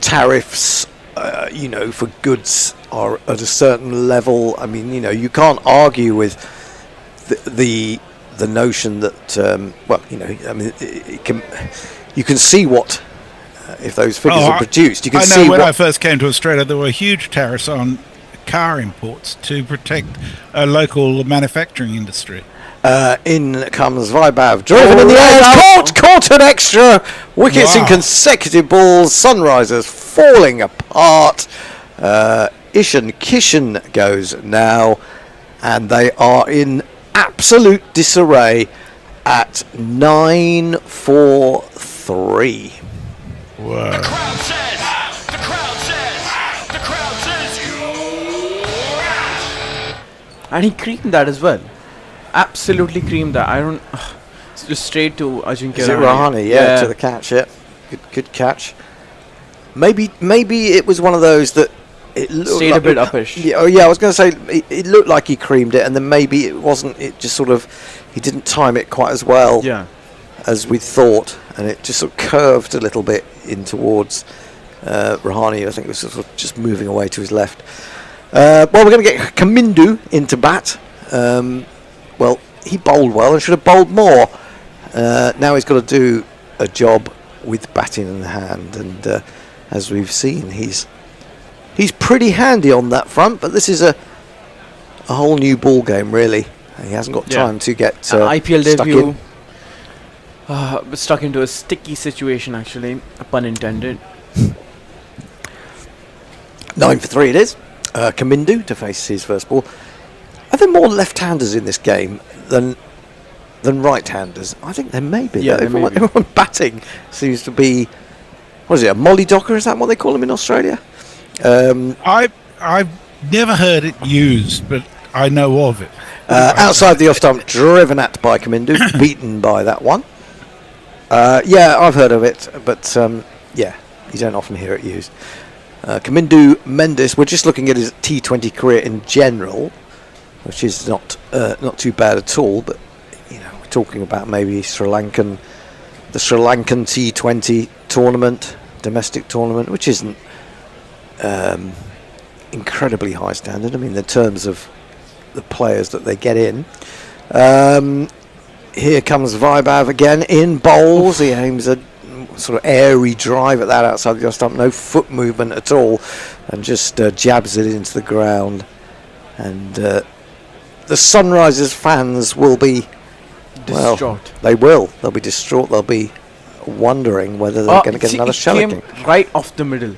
tariffs, for goods are at a certain level. I mean, you can't argue with the notion that, you can see what, if those figures are produced, you can see. I know when I first came to Australia, there were huge tariffs on car imports to protect a local manufacturing industry. In comes Vaibhav, driven in the air, caught an extra, wickets in consecutive balls, Sunrisers falling apart. Ishan Kishan goes now, and they are in absolute disarray at 9 for 3. Wow. The crowd says, you're out. And he creamed that as well. Absolutely creamed that. just straight to Ajinkya Is it Rahane? Yeah, to the catch. Yeah, good catch. Maybe it was one of those that it looked stayed like a bit uppish. Yeah, I was going to say it looked like he creamed it, and then maybe it wasn't. It just sort of he didn't time it quite as well as we thought, and it just sort of curved a little bit in towards Rahane. I think it was sort of just moving away to his left. Well, we're going to get Kamindu into bat. Well, he bowled well and should have bowled more. Now he's got to do a job with batting in hand, and as we've seen, he's pretty handy on that front. But this is a whole new ball game, really. He hasn't got time to get IPL stuck debut. Stuck into a sticky situation, actually, pun intended. 9 for 3 it is. Kamindu to face his first ball. Are there more left-handers in this game than right-handers? I think there may be. Yeah, everyone batting seems to be. What is it? A molly docker? Is that what they call them in Australia? I've never heard it used, but I know of it. Outside the off stump, driven at by Kamindu, beaten by that one. Yeah, I've heard of it, but yeah, you don't often hear it used. Kamindu Mendes, we're just looking at his T20 career in general, which is not too bad at all, but you know, we're talking about maybe the Sri Lankan T20 tournament, domestic tournament, which isn't incredibly high standard. I mean, in terms of the players that they get in. Here comes Vaibhav again in bowls. He aims a sort of airy drive at that outside the stump, no foot movement at all, and just jabs it into the ground. And the Sunrisers fans will be distraught. Well, they'll be distraught. They'll be wondering whether they're going to get another shelling. Right off the middle.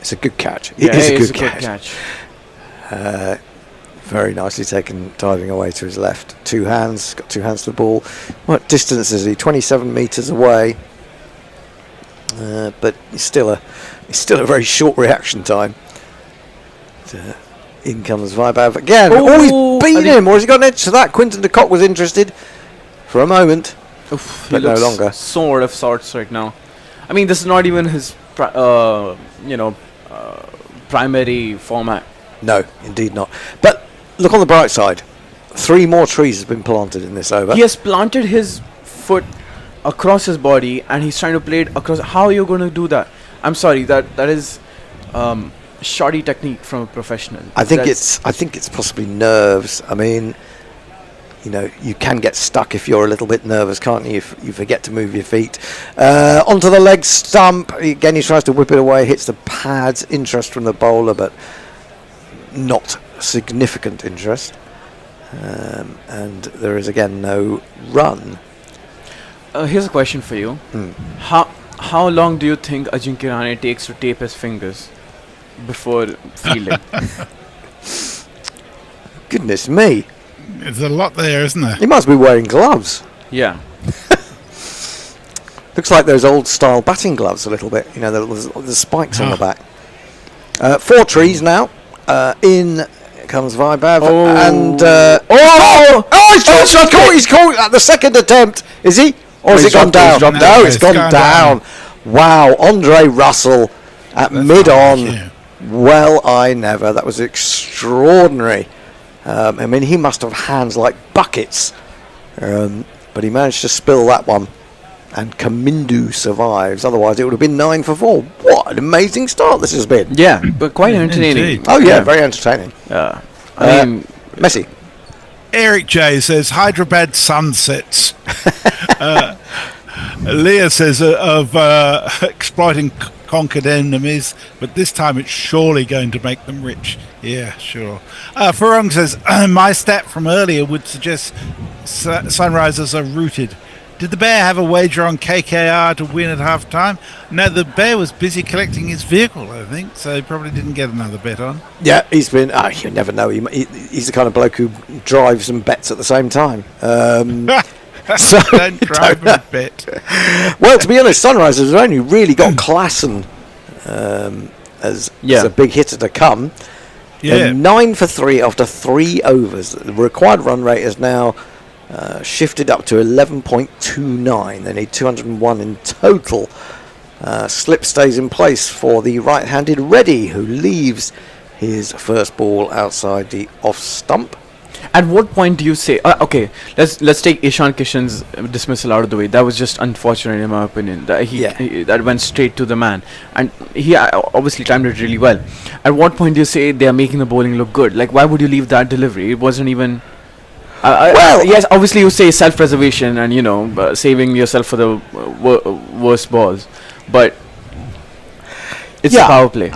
It's a good catch. Yeah, it is a good catch. Very nicely taken, diving away to his left. Got two hands to the ball. What distance is he? 27 metres away. But it's still a very short reaction time. In comes Vaibhav again. He's beat him, or has he got an edge to that? Quinton de Kock was interested for a moment, but no longer. Sort of sorts right now. I mean, this is not even his primary format. No, indeed not. But look on the bright side. 3 more trees have been planted in this over. He has planted his foot across his body, and he's trying to play it across. How are you going to do that? I'm sorry, that is shoddy technique from a professional. I think it's possibly nerves. I mean, you know, you can get stuck if you're a little bit nervous, can't you? If you forget to move your feet. Onto the leg stump. Again, he tries to whip it away, hits the pads. Interest from the bowler, but not significant interest. And there is again no run. Here's a question for you. How long do you think Ajinkya Rahane takes to tape his fingers before fielding? Goodness me. There's a lot there, isn't there? He must be wearing gloves. Yeah. Looks like those old style batting gloves a little bit. You know, the spikes on the back. 4 trees now. In comes Vaibhav. He's caught at the second attempt. Is he? Or has it gone down? No, it's gone down. Wow, Andre Russell at mid-on. Well, I never. That was extraordinary. I mean, he must have hands like buckets. But he managed to spill that one. And Kamindu survives. Otherwise, it would have been 9 for 4. What an amazing start this has been. Yeah, but quite entertaining. Indeed. Oh, yeah, very entertaining. I mean, Messi. Eric J says Hyderabad sunsets. Leah says of exploiting conquered enemies, but this time it's surely going to make them rich. Yeah, sure. Farong says my stat from earlier would suggest Sunrisers are rooted. Did the Bear have a wager on KKR to win at half time? No, the Bear was busy collecting his vehicle, I think, so he probably didn't get another bet on. Yeah, he's been. You never know. He's the kind of bloke who drives and bets at the same time. So don't drive and bet. Well, to be honest, Sunrisers have only really got Klassen as a big hitter to come. Yeah. 9 for 3 after 3 overs. The required run rate is now shifted up to 11.29. They need 201 in total. Slip stays in place for the right-handed Reddy, who leaves his first ball outside the off stump. At what point do you say, okay, let's take Ishan Kishan's dismissal out of the way. That was just unfortunate in my opinion. That he that went straight to the man, and he obviously timed it really well. At what point do you say they are making the bowling look good? Like, why would you leave that delivery? It wasn't even. Well, yes, obviously you say self-preservation and saving yourself for the worst balls, but it's a power play.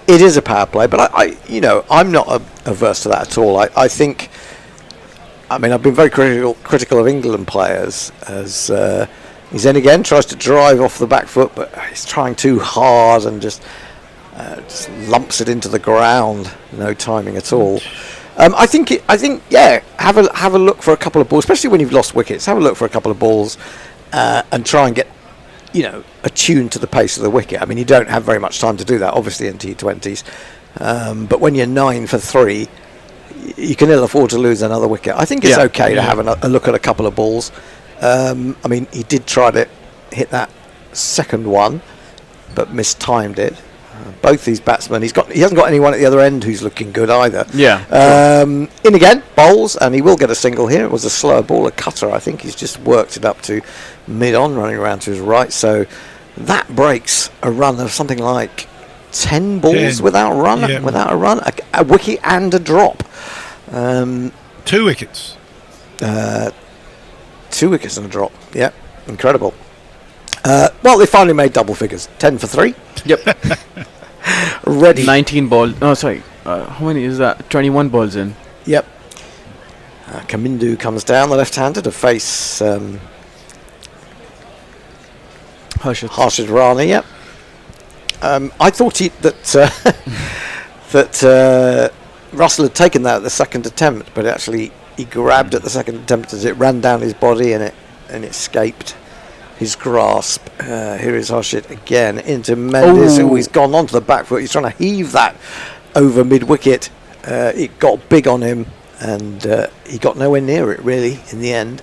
It is a power play, but I'm not averse to that at all. I think, I've been very critical of England players as he's then again tries to drive off the back foot, but he's trying too hard and just lumps it into the ground. No timing at all. I think have a look for a couple of balls, especially when you've lost wickets. Have a look for a couple of balls and try and get attuned to the pace of the wicket. You don't have very much time to do that, obviously, in T20s. But when you're 9 for 3, you can ill afford to lose another wicket. I think it's okay to have a look at a couple of balls. He did try to hit that second one, but mistimed it. Both these batsmen, he hasn't got anyone at the other end who's looking good either. In again, bowls, and he will get a single here. It was a slower ball, a cutter. I think he's just worked it up to mid-on, running around to his right. So that breaks a run of something like 10 balls without a run, a wicket and a drop. 2 wickets. 2 wickets and a drop. Yeah, incredible. They finally made double figures. 10 for 3. Yep. Ready. 19 balls. Oh, sorry. How many is that? 21 balls in. Yep. Kamindu comes down, the left-hander, to face Harshad Rana. Yep. I thought that Russell had taken that at the second attempt, but actually he grabbed at the second attempt as it ran down his body and it escaped his grasp. Here is Harshad again into Mendes, who he's gone onto the back foot. He's trying to heave that over mid-wicket. It got big on him, and he got nowhere near it, really, in the end.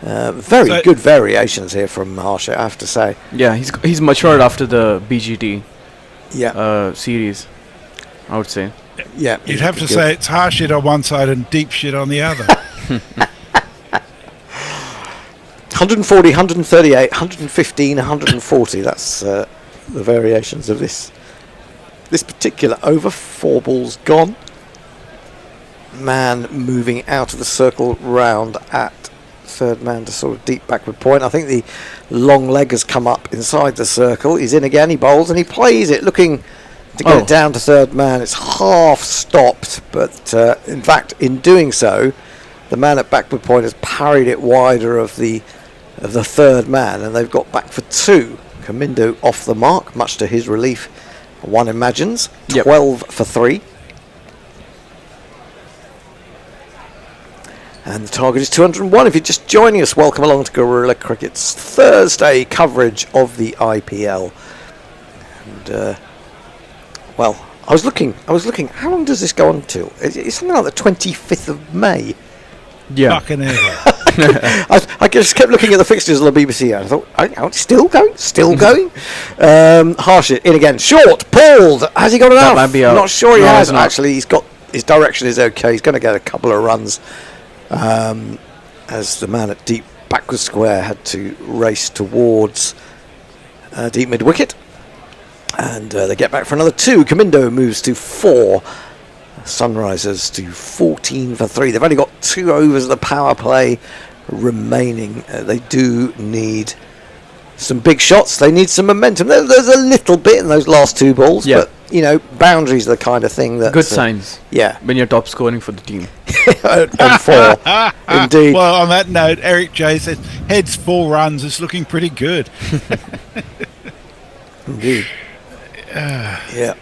Very good variations here from Harshad, I have to say. Yeah, he's matured after the BGT series, I would say. Yeah, you'd have to say it's Harshad on one side and deep shit on the other. 140, 138, 115, 140. That's the variations of this particular over. 4 balls gone. Man moving out of the circle round at third man to sort of deep backward point. I think the long leg has come up inside the circle. He's in again. He bowls and he plays it, looking to get it down to third man. It's half stopped, but in fact, in doing so, the man at backward point has parried it wider of the third man, and they've got back for 2. Kamindu off the mark, much to his relief, one imagines. 12 for 3. And the target is 201. If you're just joining us, welcome along to Guerilla Cricket's Thursday coverage of the IPL. And I was looking. How long does this go on till? It's something like the 25th of May. Yeah. Fucking hell. I just kept looking at the fixtures on the BBC and I thought, still going? Harshad in again, short, pulled. Has he got enough? Might be out. Not sure he has. Actually, he's got his direction is okay. He's going to get a couple of runs as the man at deep backward square had to race towards deep mid wicket, and they get back for another 2. Kamindu moves to 4. Sunrisers to 14 for 3. They've only got 2 overs of the power play remaining. They do need some big shots. They need some momentum. There's a little bit in those last 2 balls, but boundaries are the kind of thing that good signs. Yeah, when you're top scoring for the team. On 4, indeed. Well, on that note, Eric J says heads 4 runs. It's looking pretty good. Indeed. Yep.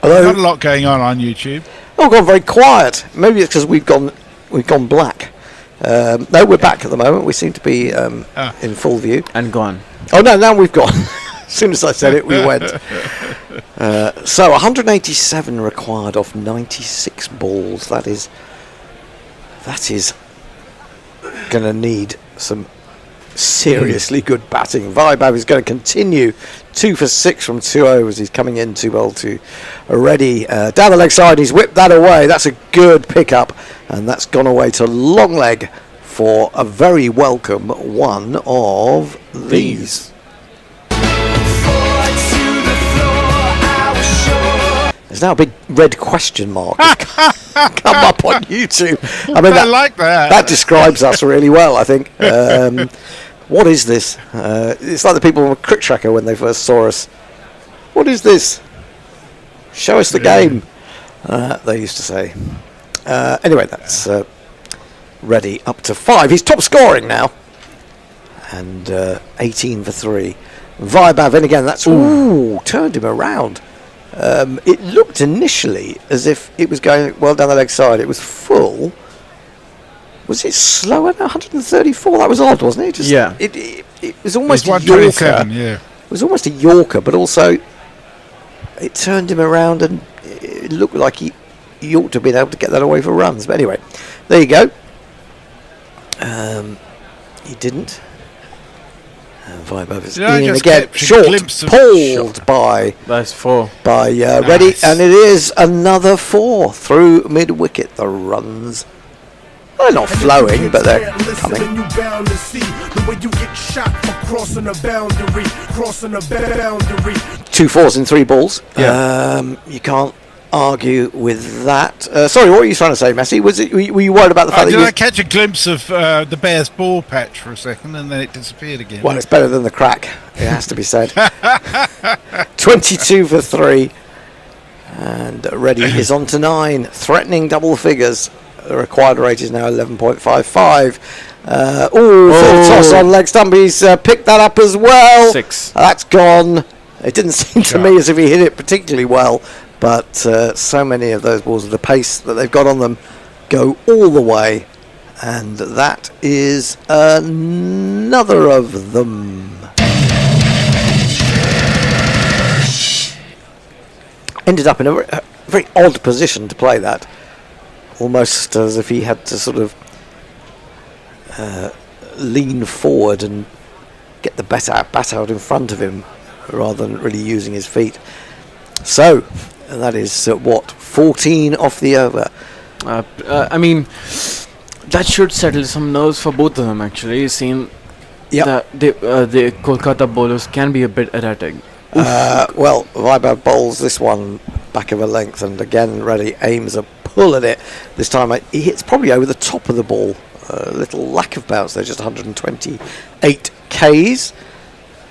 Although not a lot going on YouTube. Gone very quiet. Maybe it's because we've gone black. No, we're back at the moment. We seem to be in full view and gone. Oh no, now we've gone. As soon as I said it, we went. So 187 required off 96 balls. That is going to need some seriously good batting. Vibav is going to continue 2 for 6 from 2 overs. He's coming in 2 ball to already down the leg side. He's whipped that away. That's a good pickup, and that's gone away to long leg for a very welcome one of these. There's now a big red question mark come up on YouTube. I mean, I like that. That describes us really well, I think. What is this? It's like the people on Crick Tracker when they first saw us. What is this? Show us the game, they used to say. Anyway, that's Reddy up to 5. He's top scoring now. And 18 for 3. Vibav in again. That's turned him around. It looked initially as if it was going well down the leg side. It was full. Was it slower than 134? That was odd, wasn't it? Just, yeah. It was almost a 127, Yorker. yeah. It was almost a Yorker, but also it turned him around and it looked like he ought to have been able to get that away for runs. But anyway, there you go. He didn't. Vibav is in again. Short, pulled by that's 4 by Reddy, and it is another 4 through mid wicket. The runs. They're not flowing, but they're coming. You bound to see the way you get shot for crossing a boundary, crossing a boundary. 2 4s in 3 balls. Yeah. You can't argue with that. Sorry, what were you trying to say, Messi? Was it? Were you worried about the fact that I catch a glimpse of the Bears ball patch for a second, and then it disappeared again? Well, it's better than the crack. It has to be said. 22 for 3, and Reddy is on to 9, threatening double figures. The required rate is now 11.55. Toss on leg stump. He's picked that up as well. 6. That's gone. It didn't seem to me as if he hit it particularly well, but so many of those balls, the pace that they've got on them, go all the way, and that is another of them. Ended up in a very odd position to play that. Almost as if he had to sort of lean forward and get the bat out in front of him rather than really using his feet. So, that is 14 off the over. I mean, that should settle some nerves for both of them, actually. You've seen that the Kolkata bowlers can be a bit erratic. Well, Vibav bowls this one back of a length, and again, Reddy aims a pull at it. This time he hits probably over the top of the ball. A little lack of bounce there, just 128 Ks.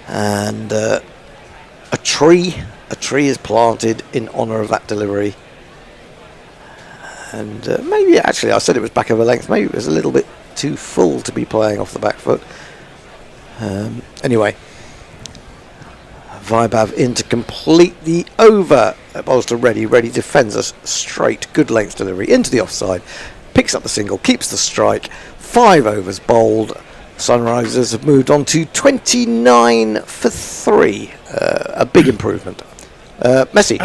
And a tree is planted in honour of that delivery. And maybe, actually, I said it was back of a length. Maybe it was a little bit too full to be playing off the back foot. Anyway, Vibav in to complete the over. Bowls to Reddy. Reddy defends us straight. Good length delivery into the offside. Picks up the single. Keeps the strike. 5 overs bowled. Sunrisers have moved on to 29 for 3. A big improvement. Messi.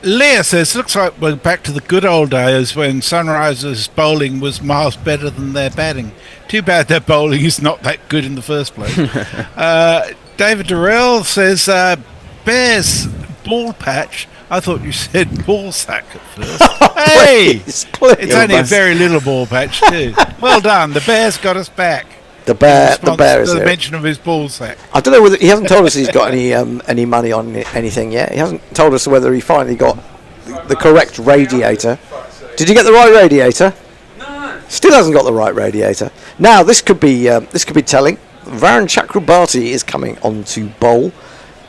Leah says, looks like we're back to the good old days when Sunrisers' bowling was miles better than their batting. Too bad their bowling is not that good in the first place. David Durrell says, Bears ball patch. I thought you said ball sack at first. Hey! Please. It's only a very little ball patch too. Well done. The Bears got us back. The bear is the here. mention of his ball sack. I don't know whether he hasn't told us he's got any money on anything yet. He hasn't told us whether he finally got the correct radiator. Did you get the right radiator? No. Still hasn't got the right radiator. Now this could be telling. Varun Chakrabarti is coming on to bowl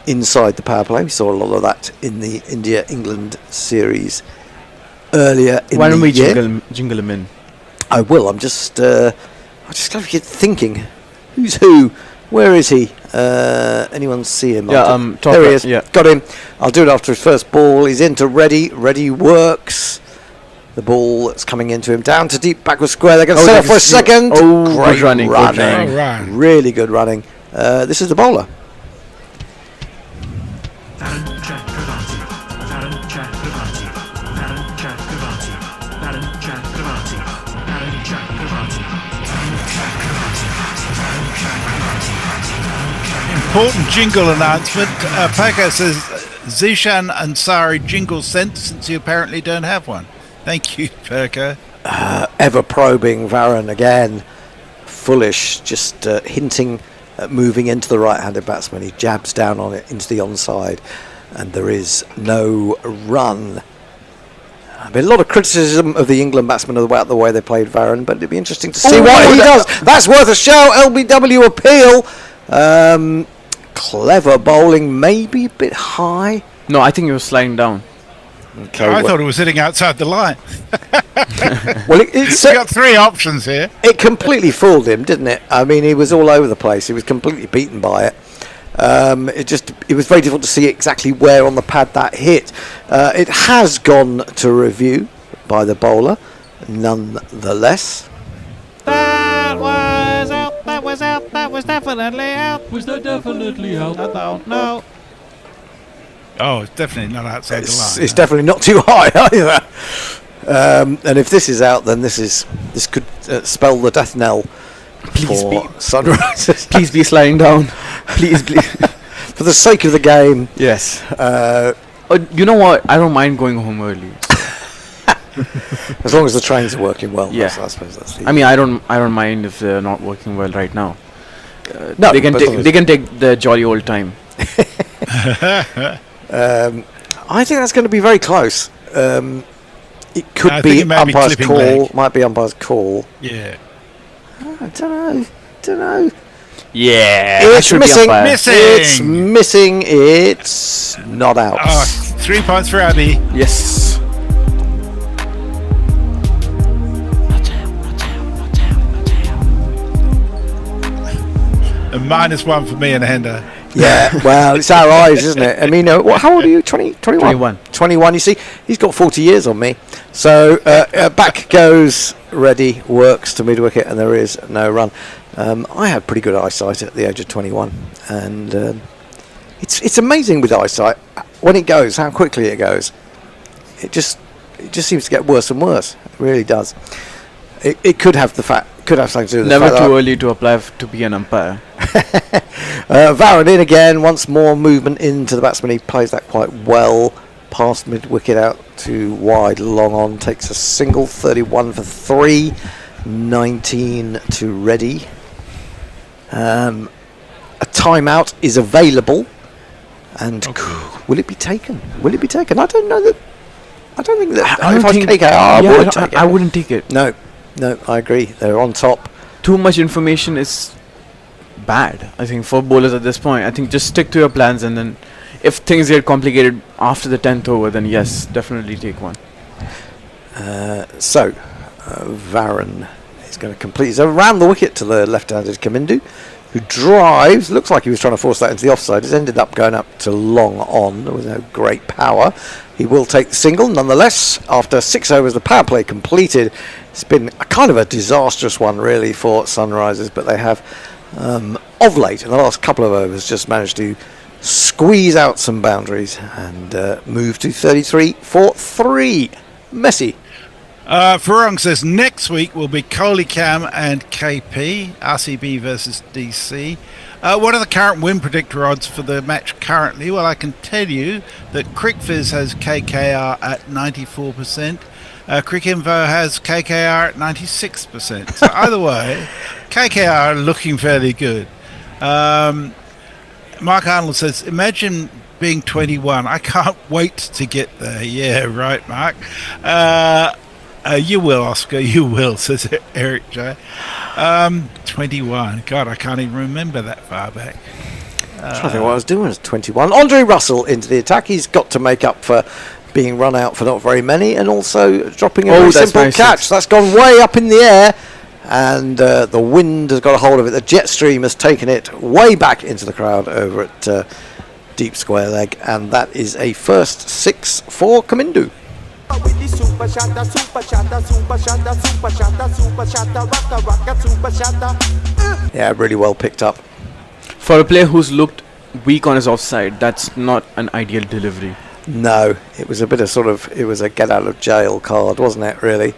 inside the power play. We saw a lot of that in the India-England series earlier in the year. Why don't we jingle him in? I will. I'm just got to get thinking. Who's who? Where is he? Anyone see him? Yeah, there he is. Yeah. Got him. I'll do it after his first ball. He's into Reddy. Reddy works. The ball that's coming into him down to deep backward square. They're going to set off for a second. Great good running. Really good running. This is the bowler. Important jingle announcement. Paka says Zishan Ansari jingle sent since you apparently don't have one. Thank you, Perka. Ever probing Varun again. Foolish, just hinting at moving into the right-handed batsman. He jabs down on it into the onside, and there is no run. I mean, a lot of criticism of the England batsmen about the way they played Varun, but it'd be interesting to see what he does. That's worth a show. LBW appeal. Clever bowling, maybe a bit high. No, I think he was sliding down. Okay, I thought it was sitting outside the line. Well, it's got three options here. It completely fooled him, didn't it? I mean, he was all over the place. He was completely beaten by it. It was very difficult to see exactly where on the pad that hit. It has gone to review by the bowler, nonetheless. That was out. That was out. That was definitely out. Was that definitely out? I don't know. Oh, it's definitely not outside the line. It's definitely not too high either. And if this is out, then this could spell the death knell for Sunrisers. Please be sliding down. Please. For the sake of the game. Yes. You know what? I don't mind going home early. As long as the trains are working well. Yeah. I suppose that's the I mean, I don't mind if they're not working well right now. No, they can take the jolly old time. I think that's going to be very close. It could be umpire's call. leg. Might be umpire's call. Yeah. I don't know. Yeah. It's missing. Missing. It's missing. It's not out. 3 points for Abby. Yes. And -1 for me and Henda. Yeah, well, it's our eyes, isn't it? I mean, how old are you? 21? 21, you see? He's got 40 years on me. So, back goes, ready, works to mid-wicket, and there is no run. I had pretty good eyesight at the age of 21. And it's amazing with eyesight, when it goes, how quickly it goes. It just seems to get worse and worse. It really does. It could have something to do with Never the too early to apply to be an umpire. Varun in again, once more movement into the batsman. He plays that quite well. Past mid-wicket out to wide, long on. Takes a single, 31 for 3. 19 to ready. A timeout is available. And will it be taken? I don't know that. I don't think that. I wouldn't take it. No, I agree. They're on top. Too much information is bad, I think, for bowlers at this point. I think just stick to your plans, and then if things get complicated after the 10th over, then yes, definitely take one. Varun is going to complete. He's around the wicket to the left-handed Kamindu, who drives. Looks like he was trying to force that into the offside. He's ended up going up to long on. There was no great power. He will take the single nonetheless. After 6 overs, the power play completed. It's been a kind of a disastrous one, really, for Sunrisers, but they have, of late, in the last couple of overs, just managed to squeeze out some boundaries and move to 33 for 3. Messi. Farong says next week will be Kohli Cam and KP, RCB versus DC. What are the current win predictor odds for the match currently? Well, I can tell you that CricViz has KKR at 94%. CricInfo has KKR at 96%. So either way, KKR are looking fairly good. Mark Arnold says, imagine being 21. I can't wait to get there. Yeah, right, Mark. You will, Oscar. You will, says Eric J. 21. God, I can't even remember that far back. I'm trying to think what I was doing at 21. Andre Russell into the attack. He's got to make up for being run out for not very many, and also dropping a very simple catch. That's gone way up in the air, and the wind has got a hold of it. The jet stream has taken it way back into the crowd over at deep square leg, and that is a first 6 for Kamindu. Yeah, really well picked up. For a player who's looked weak on his offside, that's not an ideal delivery. No, it was a bit of it was a get out of jail card, wasn't it, really?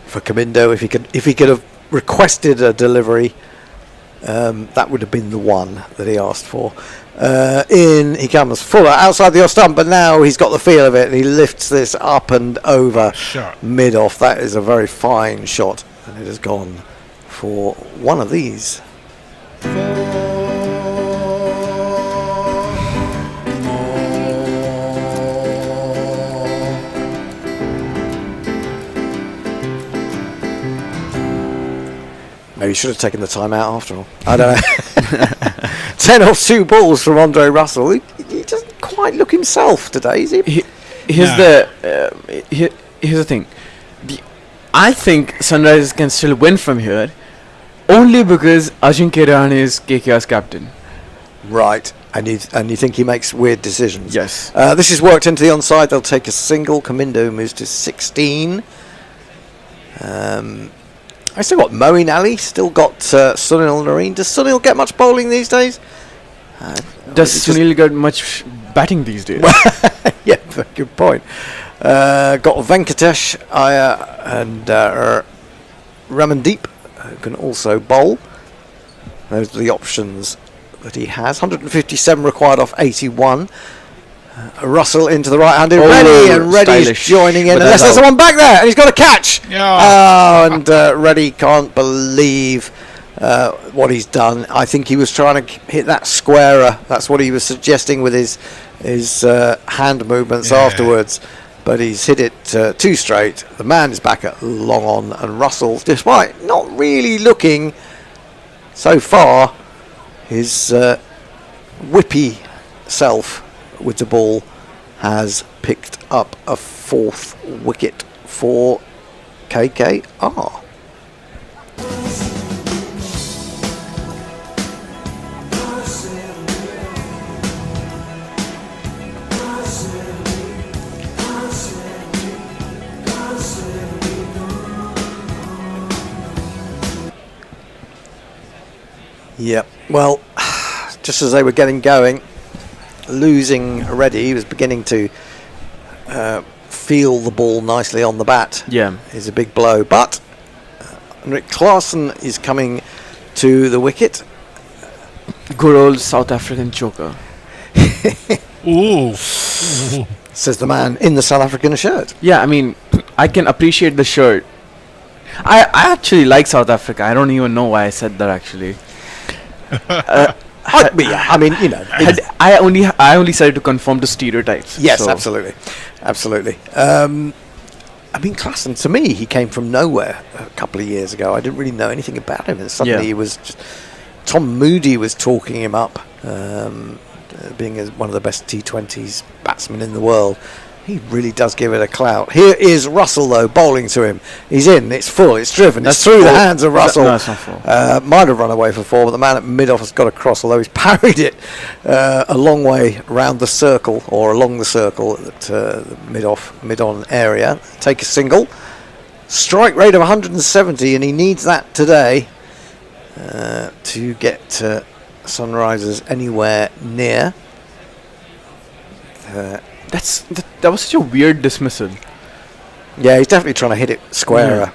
For Kamindu, if he could have requested a delivery, that would have been the one that he asked for. In he comes, Fuller outside the off stump, but now he's got the feel of it, and he lifts this up and over mid-off. That is a very fine shot, and it has gone for one of these. Maybe he should have taken the timeout after all. I don't know. 10 off 2 balls from Andre Russell. He doesn't quite look himself today, is he? Here's the thing. I think Sunrisers can still win from here, only because Ajinkya Rahane is KKR's captain. Right. And you think he makes weird decisions? Yes. This is worked into the onside. They'll take a single. Kamindo moves to 16. I still got Moeen Ali, still got Sunil Nareen. Does Sunil get much bowling these days? Does Sunil get much batting these days? Yeah, very good point. Got Venkatesh Iyer and Ramandeep, who can also bowl. Those are the options that he has. 157 required off 81. Russell into the right-handed Reddy, and Reddy's joining in. Unless there's someone back there, and he's got a catch. And Reddy can't believe what he's done. I think he was trying to hit that squarer. That's what he was suggesting with his hand movements afterwards. But he's hit it too straight. The man is back at long on, and Russell, despite not really looking so far his whippy self with the ball, has picked up a 4th wicket for KKR. Yep. Well, just as they were getting going, losing already, he was beginning to feel the ball nicely on the bat. Yeah, is a big blow. But Rick Clarkson is coming to the wicket. Good old South African choker. Ooh. Says the man in the South African shirt. Yeah, I mean, I can appreciate the shirt. I actually like South Africa. I don't even know why I said that actually. I mean, you know, I only said it to conform to stereotypes. Yes, so. absolutely. I mean, Klassen, to me, he came from nowhere a couple of years ago. I didn't really know anything about him, and suddenly he was just, Tom Moody was talking him up, being one of the best T20s batsmen in the world. He really does give it a clout. Here is Russell, though, bowling to him. He's in, it's full, it's driven, it's through the hands of Russell. No, it's not full. Might have run away for 4, but the man at mid-off has got across, although he's parried it a long way round the circle, or along the circle at the mid-on area. Take a single. Strike rate of 170, and he needs that today to get Sunrisers anywhere near. That was such a weird dismissal. Yeah, he's definitely trying to hit it squarer. Yeah.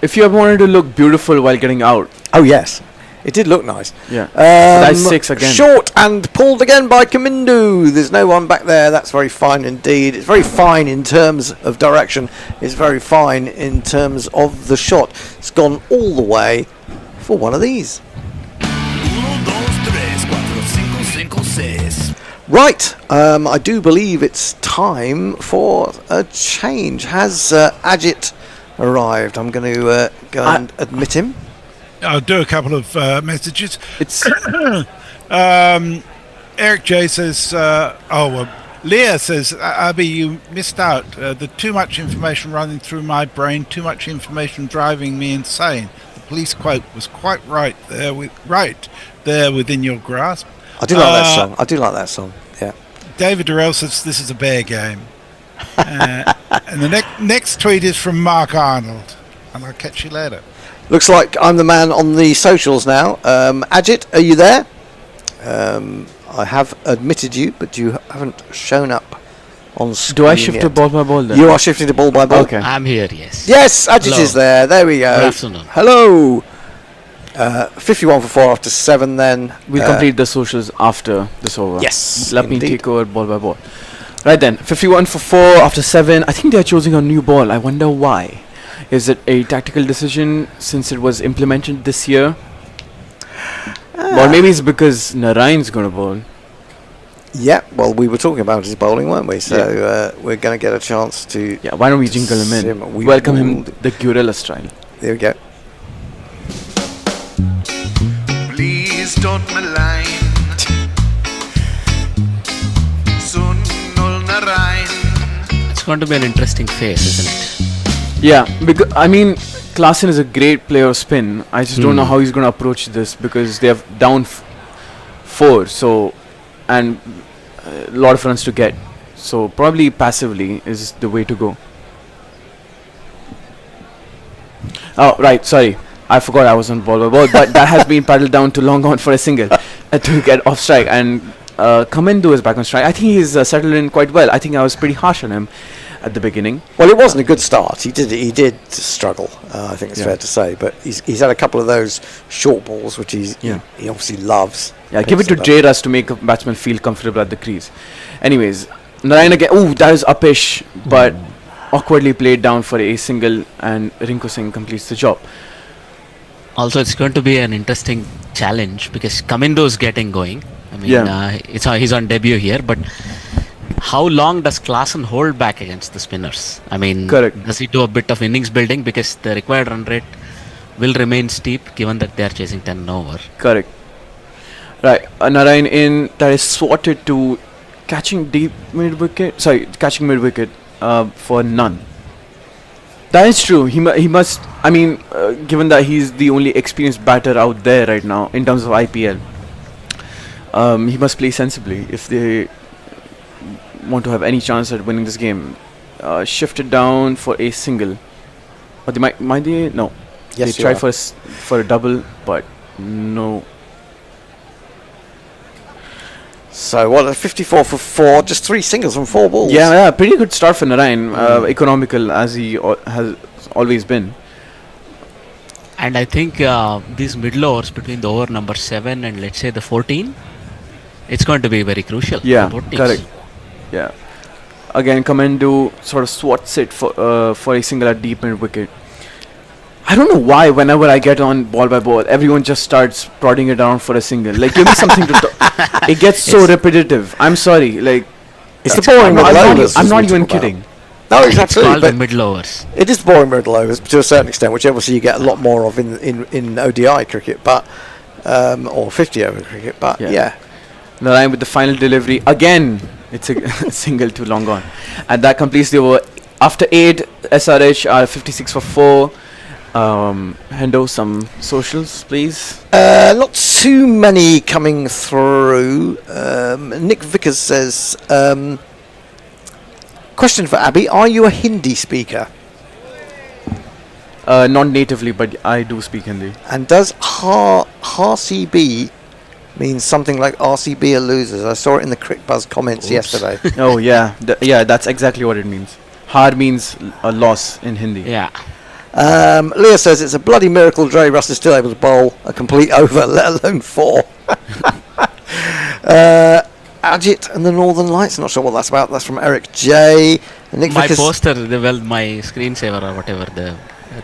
If you wanted to look beautiful while getting out. Oh yes, it did look nice. Yeah. That's 6 again. Short and pulled again by Kamindu. There's no one back there. That's very fine indeed. It's very fine in terms of direction. It's very fine in terms of the shot. It's gone all the way for one of these. Right, I do believe it's time for a change. Has Ajit arrived? I'm going to go and admit him. I'll do a couple of messages. It's Eric J says, Leah says, Abby, you missed out. The too much information running through my brain, too much information driving me insane. The police quote was quite right there within your grasp. I do like that song. Yeah. David Durrell says this is a bear game. And the next tweet is from Mark Arnold. And I'll catch you later. Looks like I'm the man on the socials now. Ajit, are you there? I have admitted you, but you haven't shown up on screen. Do I shift yet. to ball by ball then? You are shifting to ball by ball. Okay. I'm here, yes. Yes, Ajit is there. There we go. Good afternoon. Hello. 51 for 4 after 7 then. We'll complete the socials after this over. Yes, Let me indeed. take over ball by ball. Right then, 51 for 4 after 7. I think they are choosing a new ball. I wonder why. Is it a tactical decision since it was implemented this year? Or maybe it's because Narayan's going to bowl. Yeah, well, we were talking about his bowling, weren't we? So we're going to get a chance to... Yeah, why don't we jingle him in? We Welcome him the Guerilla style. There we go. Please don't malign Sunul Narayan. It's going to be an interesting phase, isn't it? Yeah, because I mean, Klaasen is a great player of spin. I just don't know how he's going to approach this because they have down 4, so and a lot of runs to get. So probably passively is the way to go. Oh right, sorry, I forgot I was on ball by ball, but that has been paddled down to long on for a single to get off strike, and Kamindu is back on strike. I think he's settled in quite well. I think I was pretty harsh on him at the beginning. Well, it wasn't a good start. He did struggle. I think it's fair to say, but he's had a couple of those short balls which he obviously loves. Yeah, give it to J. Russ to make a batsman feel comfortable at the crease. Anyways, Narayan again. Oh, that is uppish, but awkwardly played down for a single, and Rinku Singh completes the job. Also, it's going to be an interesting challenge because Kamindu is getting going. I mean, he's on debut here, but how long does Klaasen hold back against the spinners? I mean, does he do a bit of innings building because the required run rate will remain steep given that they are chasing 10 over? Correct. Right, Narayan in, that is swatted to catching mid wicket for none. That is true. He must. I mean, given that he's the only experienced batter out there right now in terms of IPL, he must play sensibly if they want to have any chance at winning this game. Shifted down for a single. Or they might they? No. Yes, they tried for a double, but no. So what? 54 for 4, just 3 singles from 4 balls. Yeah, pretty good start for Narayan. Economical as he has always been. And I think these middle overs between the over number 7 and let's say the 14, it's going to be very crucial. Yeah, for both teams. correct. Yeah. Again, Kamindu sort of swats it for a single at deep mid wicket. I don't know why whenever I get on ball by ball, everyone just starts prodding it down for a single. Like, give me something to it gets so repetitive. I'm sorry. Like, it's the boring middle overs. I'm not even kidding. No, it's absolutely. It's called the middle overs. It is boring middle overs to a certain extent, which obviously you get a lot more of in ODI cricket, but or 50 over cricket. But yeah. Narayan with the final delivery again. It's a single too long gone, and that completes the over. After 8, SRH are 56 for 4. Hendo, some socials, please. Not too many coming through. Nick Vickers says, question for Abby, are you a Hindi speaker? Not natively, but I do speak Hindi. And does RCB mean something like RCB are losers? I saw it in the CrickBuzz comments yesterday. Oh yeah, that's exactly what it means. Har means a loss in Hindi. Yeah. Leah says it's a bloody miracle J. Russ is still able to bowl a complete over, let alone 4. Ajit and the Northern Lights. Not sure what that's about. That's from Eric J. And Nick my Vickers poster, my screensaver or whatever, the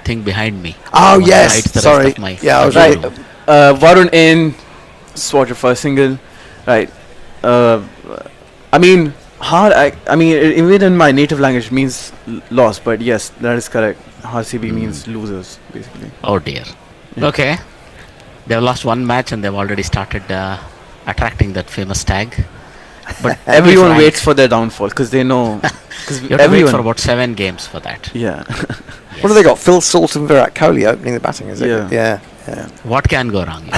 thing behind me. Oh yes, sorry. Yeah, I was right. Varun in swatted for a single. Right. I mean, hard. I mean, even in my native language means loss, but yes, that is correct. RCB means losers, basically. Oh dear. Yeah. Okay. They've lost one match and they've already started attracting that famous tag. But everyone waits for their downfall because they know. You have to wait for about 7 games for that. Yeah. Yes. What have they got? Phil Salt and Virat Kohli opening the batting, is it? Yeah. What can go wrong?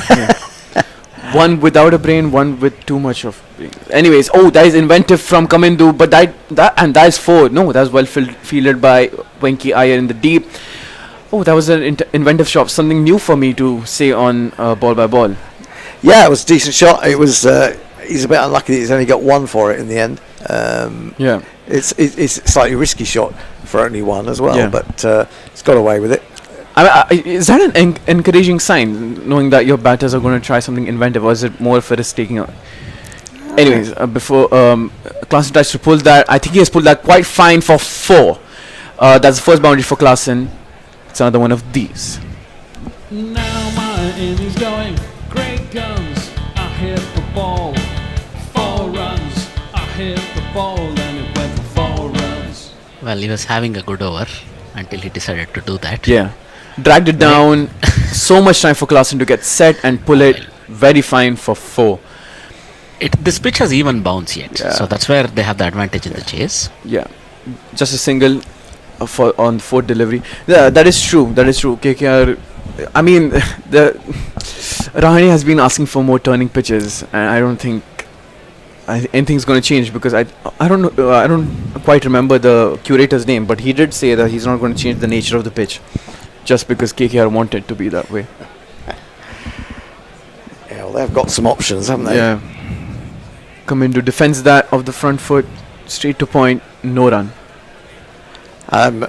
One without a brain, one with too much of brain. Anyways, that is inventive from Kamindu, but that is 4. No, that was well fielded by Venki Iyer in the deep. That was an inventive shot. Something new for me to say on ball by ball. Yeah, it was a decent shot. It was he's a bit unlucky that he's only got one for it in the end. Yeah. It's a slightly risky shot for only one as well, Yeah. but he's got away with it. Is that an encouraging sign, knowing that your batters are going to try something inventive, or is it more of a risk-taking? Anyways, before Klaasen tries to pull that, I think he has pulled that quite fine for 4. That's the first boundary for Klaasen. It's another one of these. Now my innings going, great guns, I hit the ball, 4 runs, I hit the ball and it went for 4 runs. Well, he was having a good over until he decided to do that. Yeah. Dragged it down. So much time for Klaasen to get set and pull it. Very fine for 4. This pitch has even bounce yet, so that's where they have the advantage in the chase. Yeah. Just a single on 4th delivery. Yeah, that is true. KKR, I mean, Rahane has been asking for more turning pitches, and I don't think anything's going to change, because I don't know, I don't quite remember the curator's name, but he did say that he's not going to change the nature of the pitch just because KKR wanted it to be that way. Yeah, well, they've got some options, haven't they? Yeah. Come in to defense that of the front foot, straight to point, no run.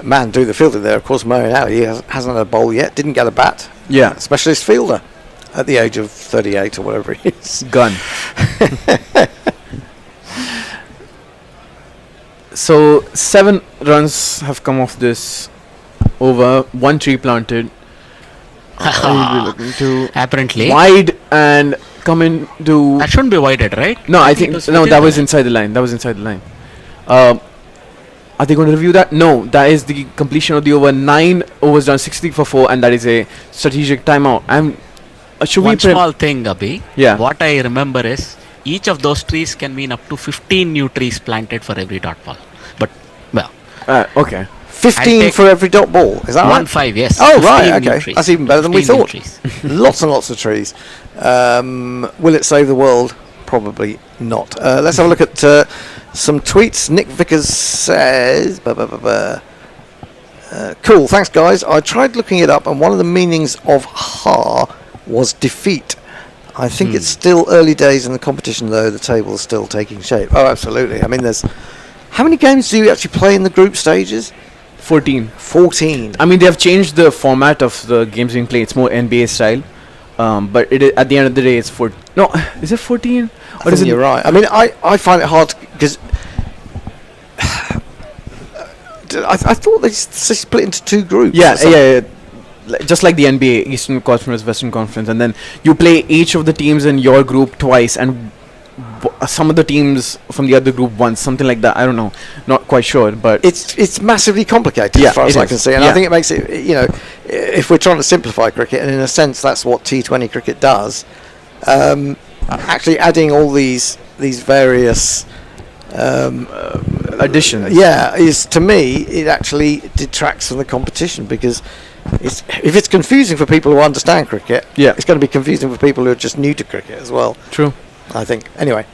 Man, do the fielder there, of course. Moeen Ali hasn't had a bowl yet, didn't get a bat. Yeah. Specialist fielder at the age of 38 or whatever he is. Gun. So 7 runs have come off this over, 1 tree planted. He'll be looking to apparently wide and come in to. That shouldn't be wided, right? No, I think that was inside the line. Are they going to review that? No, that is the completion of the over. 9 overs done, 60 for 4, and that is a strategic timeout. One small thing, Abhi. Yeah. What I remember is each of those trees can mean up to 15 new trees planted for every dot ball. But well, okay. 15 for every dot ball, is that right? 1-5, yes. Oh, right, 15 new okay. trees. That's even better than we 15 new thought. trees. Lots and lots of trees. Will it save the world? Probably not. Let's have a look at some tweets. Nick Vickers says, cool, thanks guys. I tried looking it up, and one of the meanings of ha was defeat. I think it's still early days in the competition, though. The table is still taking shape. Oh, absolutely. I mean, how many games do you actually play in the group stages? 14. 14. I mean, they have changed the format of the games being played. It's more NBA style. But at the end of the day, it's 4. No, is it 14? Or is it? You're right. I mean, I find it hard because I thought they split into 2 groups. Yeah. Just like the NBA, Eastern Conference, Western Conference, and then you play each of the teams in your group twice, and some of the teams from the other group once, something like that. I don't know, not quite sure, but it's massively complicated as far as I can see, and I think it makes it, if we're trying to simplify cricket, and in a sense that's what T20 cricket does, actually adding all these various additions, is, to me, it actually detracts from the competition, because if it's confusing for people who understand cricket, it's going to be confusing for people who are just new to cricket as well. True. I think. Anyway.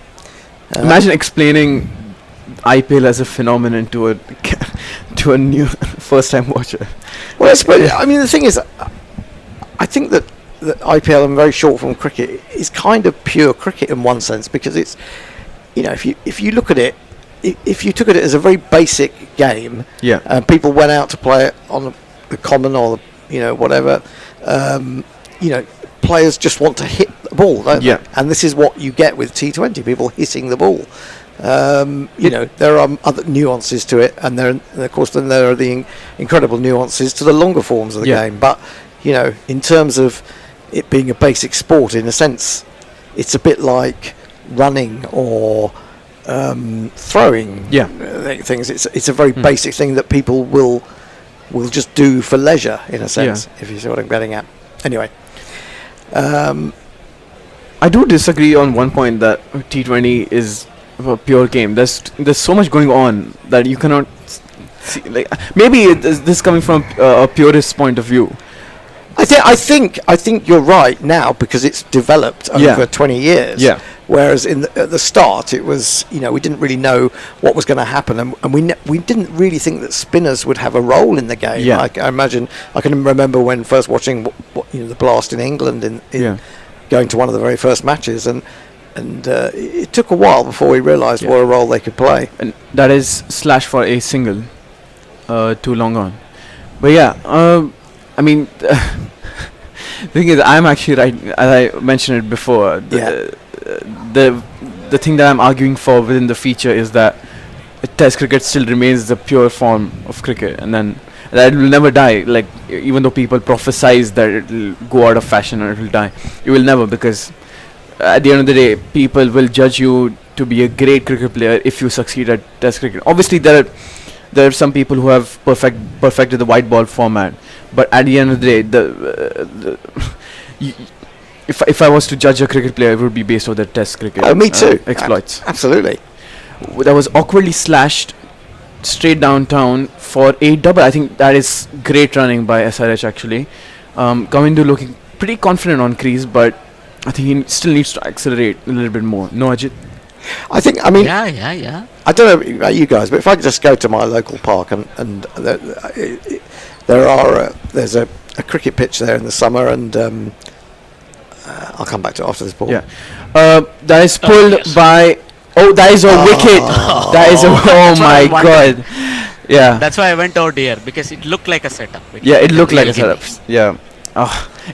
Imagine explaining IPL as a phenomenon to a new first-time watcher. Well, I mean, the thing is, I think that IPL and very short form cricket is kind of pure cricket in one sense, because it's, if you look at it, if you took it as a very basic game, and people went out to play it on the common or whatever, players just want to hit the ball, don't they? And this is what you get with T20, people hitting the ball. There are other nuances to it, and of course then there are the incredible nuances to the longer forms of the game. But in terms of it being a basic sport, in a sense, it's a bit like running or throwing things. It's a very basic thing that people will just do for leisure, in a sense, if you see what I'm getting at. Anyway. I do disagree on one point, that T20 is a pure game. There's so much going on that you cannot see. Like, maybe this is coming from a purist point of view. I think you're right now, because it's developed over 20 years. Whereas at the start, it was, we didn't really know what was going to happen, and we didn't really think that spinners would have a role in the game. I can remember when first watching the Blast in England in going to one of the very first matches, and and it took a while before we realised what a role they could play. And that is slash for a single, too long on. But yeah, I mean, the thing is, I'm actually right. As I mentioned it before, the thing that I'm arguing for within the feature is that Test cricket still remains the pure form of cricket, and then that will never die. Like, even though people prophesize that it will go out of fashion or it will die, it will never, because at the end of the day, people will judge you to be a great cricket player if you succeed at Test cricket. Obviously, there are some people who have perfected the white ball format, but at the end of the day, if I was to judge a cricket player, it would be based on the Test cricket. Oh, me too. Exploits. Absolutely. That was awkwardly slashed straight downtown for a double. I think that is great running by SRH actually. Kamindu looking pretty confident on crease, but I think he still needs to accelerate a little bit more. No, Ajit? I mean, yeah. I don't know about you guys, but if I could just go to my local park and there's a cricket pitch there in the summer, and I'll come back to it after this ball. Yeah. That is pulled by... Oh, that is a wicket. That is a... Oh my god. Yeah. That's why I went out here, because it looked like a setup. It looked like a setup. Yeah.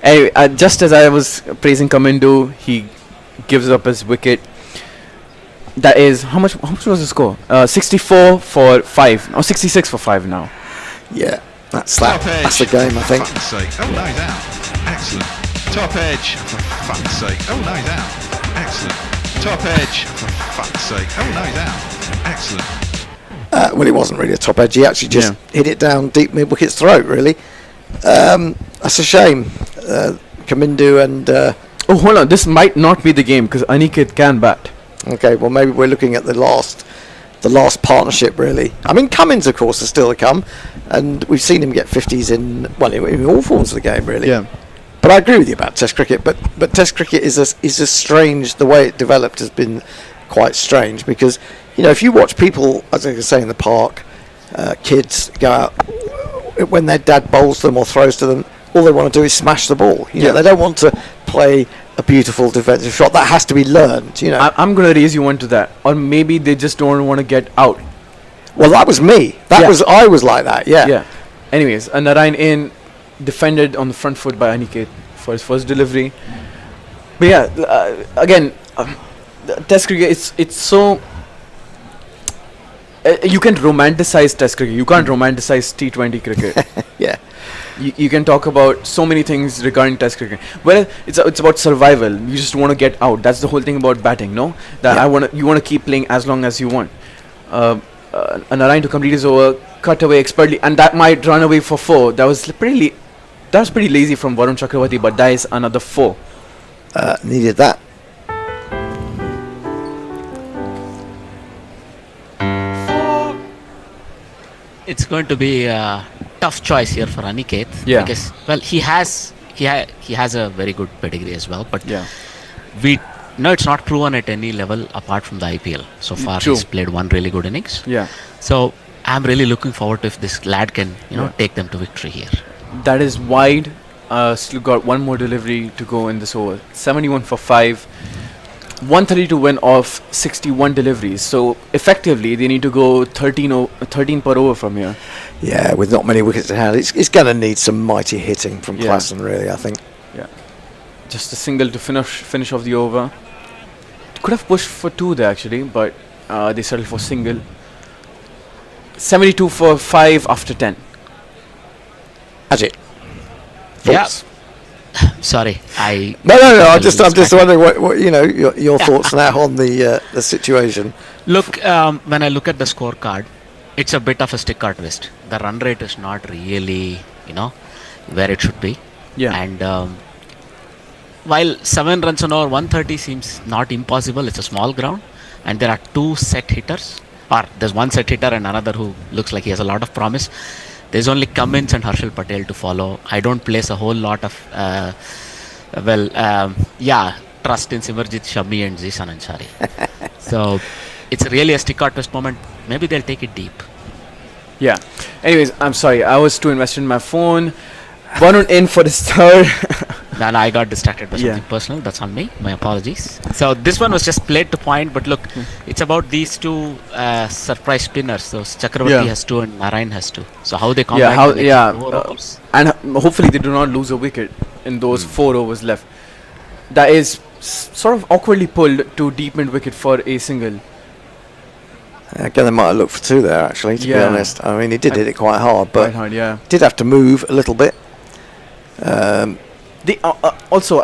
Anyway, just as I was praising Kamindu, he gives up his wicket. That is... How much was the score? 64 for 5. Or 66 for 5 now. Yeah. That's the game, I think. For fuck's sake. Oh, no, he's out. Excellent. Top edge. For fuck's sake. Oh, no, he's out. Excellent. Top edge. For fuck's sake. Oh, no, he's out. Excellent. Well, it wasn't really a top edge. He actually just hit it down deep mid-wicket's throat, really. That's a shame. Kamindu and... oh, hold on. This might not be the game, because Aniket can bat. Okay, well, maybe we're looking at the last partnership, really. I mean, Cummins, of course, is still to come, and we've seen him get 50s in all forms of the game, really. Yeah. But I agree with you about Test cricket. But Test cricket is a strange. The way it developed has been quite strange, because if you watch people, as I was saying, in the park, kids go out when their dad bowls them or throws to them. All they want to do is smash the ball. They don't want to play a beautiful defensive shot. That has to be learned. I'm going to raise you one to that, or maybe they just don't want to get out. Well, that was me. I was like that. Yeah. Anyways, a Narayan in defended on the front foot by Aniket for his first delivery. But yeah, again, Test cricket, it's so... you can romanticize Test cricket. You can't romanticize T20 cricket. Yeah. You can talk about so many things regarding Test cricket. Well, it's about survival. You just want to get out. That's the whole thing about batting, no? That you want to keep playing as long as you want. A Narayan to complete his over, cut away expertly, and that might run away for 4. That was pretty lazy from Varun Chakravarti, but that is another 4. Needed that. It's going to be a tough choice here for Aniket. Yeah. Because, well, he has a very good pedigree as well, but it's not proven at any level apart from the IPL. So far, he's played one really good innings. Yeah. So I'm really looking forward to if this lad can, take them to victory here. That is wide. Still got one more delivery to go in this over. 71 for 5. 130 to win off 61 deliveries. So effectively, they need to go 13 per over from here. Yeah, with not many wickets to hand, it's going to need some mighty hitting from Klassen, really, I think. Yeah. Just a single to finish off the over. Could have pushed for 2 there actually, but they settled for single. 72 for 5 after 10. Ajit. Thoughts? Sorry, No. I'm just wondering what your thoughts now on the situation. Look, when I look at the scorecard, it's a bit of a stick or twist. The run rate is not really, where it should be. Yeah. And while 7 runs on over 130 seems not impossible, it's a small ground, and there are 2 set hitters, or there's one set hitter and another who looks like he has a lot of promise. There's only Cummins and Harshal Patel to follow. I don't place a whole lot of, trust in Simarjit Shami and Zishan Ansari. So it's really a stick or twist moment. Maybe they'll take it deep. Yeah. Anyways, I'm sorry. I was too invested in my phone. Varun in for his third. No, I got distracted by something personal. That's on me. My apologies. So this one was just played to point, but look, it's about these two surprise spinners. So Chakravarti has 2 and Narayan has 2. So how they come back? And hopefully they do not lose a wicket in those 4 overs left. That is sort of awkwardly pulled to deep mid wicket for a single. Again, they might have looked for 2 there, actually, to be honest. I mean, he did hit it quite hard, but did have to move a little bit. They also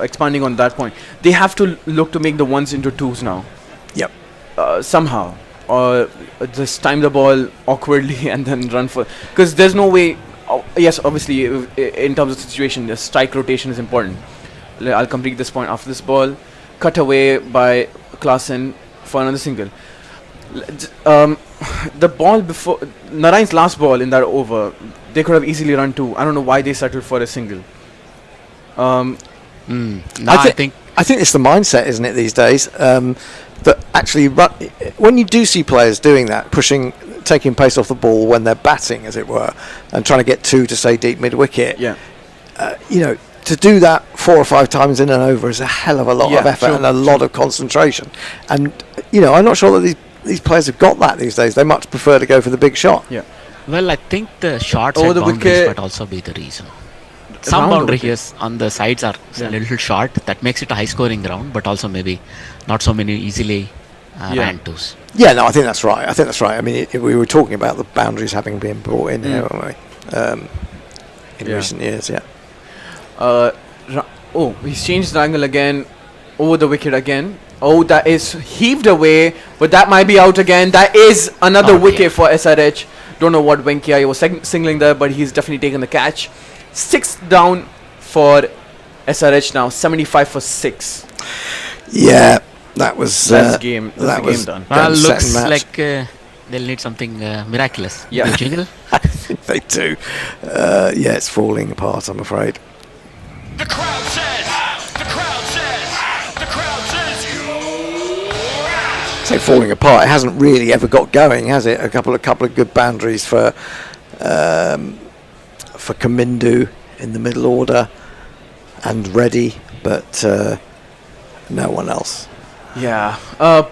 expanding on that point, they have to look to make the 1s into 2s now. Yep. Somehow, or just time the ball awkwardly and then run for, because there's no way. Yes, obviously, in terms of the situation, the strike rotation is important. I'll complete this point after this ball, cut away by Klaasen for another single. The ball before Narayan's last ball in that over, they could have easily run 2. I don't know why they settled for a single. I think it's the mindset, isn't it, these days? That actually, when you do see players doing that, taking pace off the ball when they're batting, as it were, and trying to get 2 to say deep mid wicket. To do that 4 or 5 times in an over is a hell of a lot of effort and a lot of concentration. And I'm not sure that these players have got that these days. They much prefer to go for the big shot. Yeah. Well, I think the short side boundaries might also be the reason. Some boundary here on the sides are a little short. That makes it a high-scoring ground, but also maybe not so many easily ran 2s. Yeah, no, I think that's right. I mean, we were talking about the boundaries having been brought in here, weren't we? In recent years, he's changed the angle again, over the wicket again. Oh, that is heaved away, but that might be out again. That is another wicket for SRH. Don't know what Venkaya was singling there, but he's definitely taken the catch. 6 down for SRH now, 75 for 6. Yeah, that was that's the game done. Well, looks like they'll need something miraculous. Yeah, jingle. I think they do. It's falling apart, I'm afraid. The crowd says. Say falling apart. It hasn't really ever got going, has it? A couple of good boundaries for Kamindu in the middle order and Reddy, but no one else. Yeah, a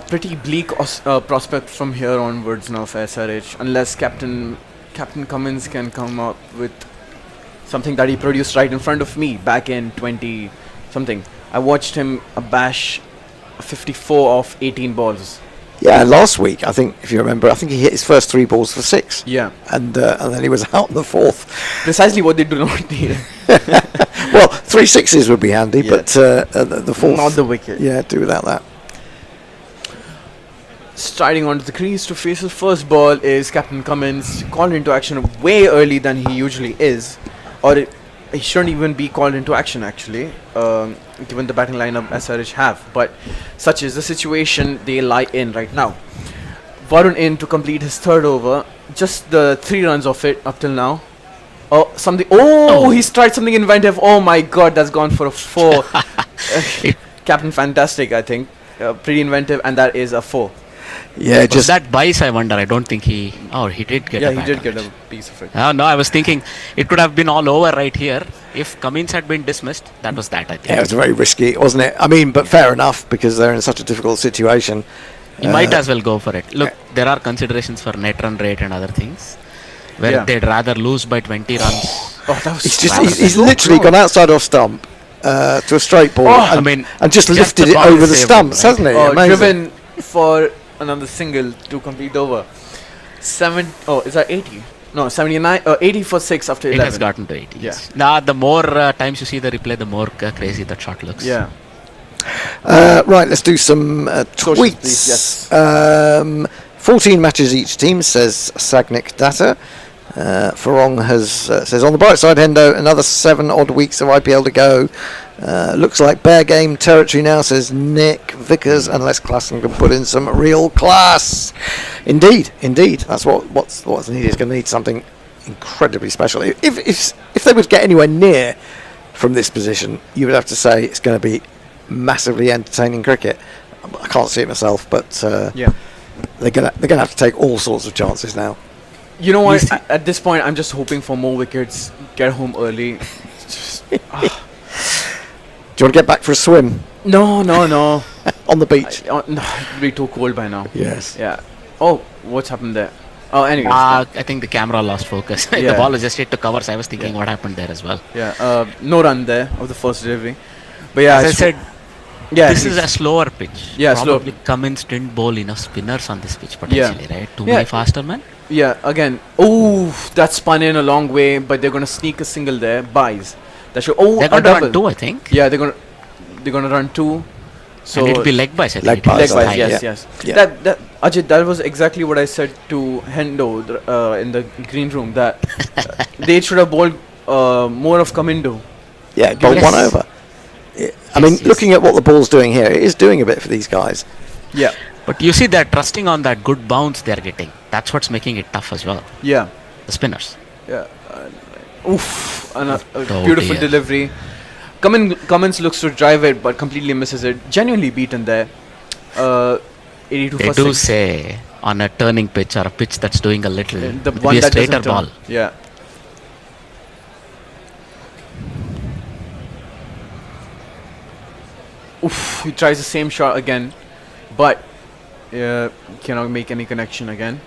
pretty bleak prospect from here onwards now for SRH, unless Captain Cummins can come up with something that he produced right in front of me back in 20 something. I watched him bash 54 off 18 balls. Yeah, last week, I think, if you remember, I think he hit his first 3 balls for 6. Yeah. And then he was out in the 4th. Precisely what they do not need. Well, 3 6s would be handy, but the 4th... Not the wicket. Yeah, do without that. Striding onto the crease to face his first ball is Captain Cummins, called into action way early than he usually is. Or he shouldn't even be called into action, actually, given the batting lineup SRH have. But such is the situation they lie in right now. Varun in to complete his 3rd over. Just the 3 runs of it up till now. He's tried something inventive. Oh my god, that's gone for a 4. Captain Fantastic, I think. Pretty inventive, and that is a 4. Yeah, just that bias, I wonder. I don't think he did get he did get a piece of it. No, I was thinking it could have been all over right here if Cummins had been dismissed. That was that, I think. Yeah, it was very risky, wasn't it? I mean, but fair enough, because they're in such a difficult situation. You might as well go for it. Look, there are considerations for net run rate and other things where they'd rather lose by 20 runs. He's literally gone outside off stump to a straight ball and just lifted it over the stumps, hasn't he? Driven for another single to complete over. Is that 80? No, 79. 80 for 6 after 11. It has gotten to 80. Yes. Now, the more times you see the replay, the more crazy that shot looks. Yeah. Right, let's do some tweets. Please, yes. 14 matches each team, says Sagnik Data. Farong says, on the bright side, Hendo, another 7 odd weeks of IPL to go. Looks like bare game territory now, says Nick Vickers, unless Klaasen can put in some real class. Indeed. That's what's needed. He's going to need something incredibly special. If they would get anywhere near from this position, you would have to say it's going to be massively entertaining cricket. I can't see it myself, but they're going to have to take all sorts of chances now. You know what? At this point, I'm just hoping for more wickets. Get home early. Do you want to get back for a swim? No. On the beach? No, it'll be too cold by now. Yes. Yeah. Oh, what's happened there? Oh, anyways. I think the camera lost focus. Yeah. The ball was just hit to cover, so I was thinking what happened there as well. Yeah. No run there of the first delivery. But yeah, as I said, this is a slower pitch. Yeah, Probably Cummins didn't bowl enough spinners on this pitch potentially, right? Too many faster men. Yeah, again, that spun in a long way, but they're gonna sneak a single there. Buys. They're gonna run 2, I think. Yeah, they're gonna run 2. So and it'll be leg buys. Leg buys, yes. Yeah. That Ajit, that was exactly what I said to Hendo in the green room. That they should have bowled more of Kamindo. Yeah, bowled one over. I mean, looking at what the ball's doing here, it is doing a bit for these guys. Yeah. But you see, they're trusting on that good bounce they're getting. That's what's making it tough as well. Yeah. The spinners. Yeah. And a beautiful delivery. Cummins looks to drive it, but completely misses it. Genuinely beaten there. 82 they for do 6. say on a turning pitch or a pitch that's doing a little, the it'll one be a that straighter doesn't turn. ball. Yeah. He tries the same shot again, but cannot make any connection again.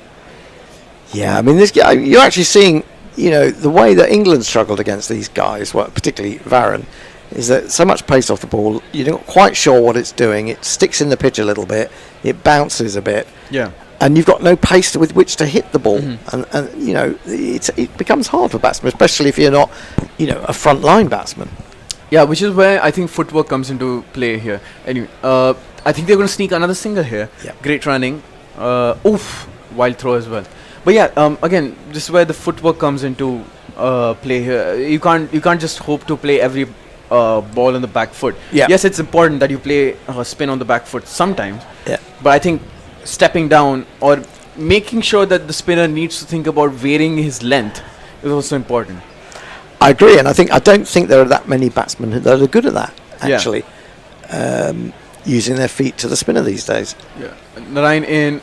Yeah, I mean, you're actually seeing, the way that England struggled against these guys, particularly Varane, is that so much pace off the ball, you're not quite sure what it's doing. It sticks in the pitch a little bit, it bounces a bit. Yeah. And you've got no pace with which to hit the ball, and it becomes hard for batsmen, especially if you're not, a front line batsman. Yeah, which is where I think footwork comes into play here. Anyway, I think they're going to sneak another single here. Yeah. Great running. Wild throw as well. But yeah, again, this is where the footwork comes into play here. You can't just hope to play every ball on the back foot. Yeah. Yes, it's important that you play spin on the back foot sometimes. Yeah. But I think stepping down or making sure that the spinner needs to think about varying his length is also important. I agree, and I don't think there are that many batsmen that are good at that, actually, using their feet to the spinner these days. Yeah. Narayan in,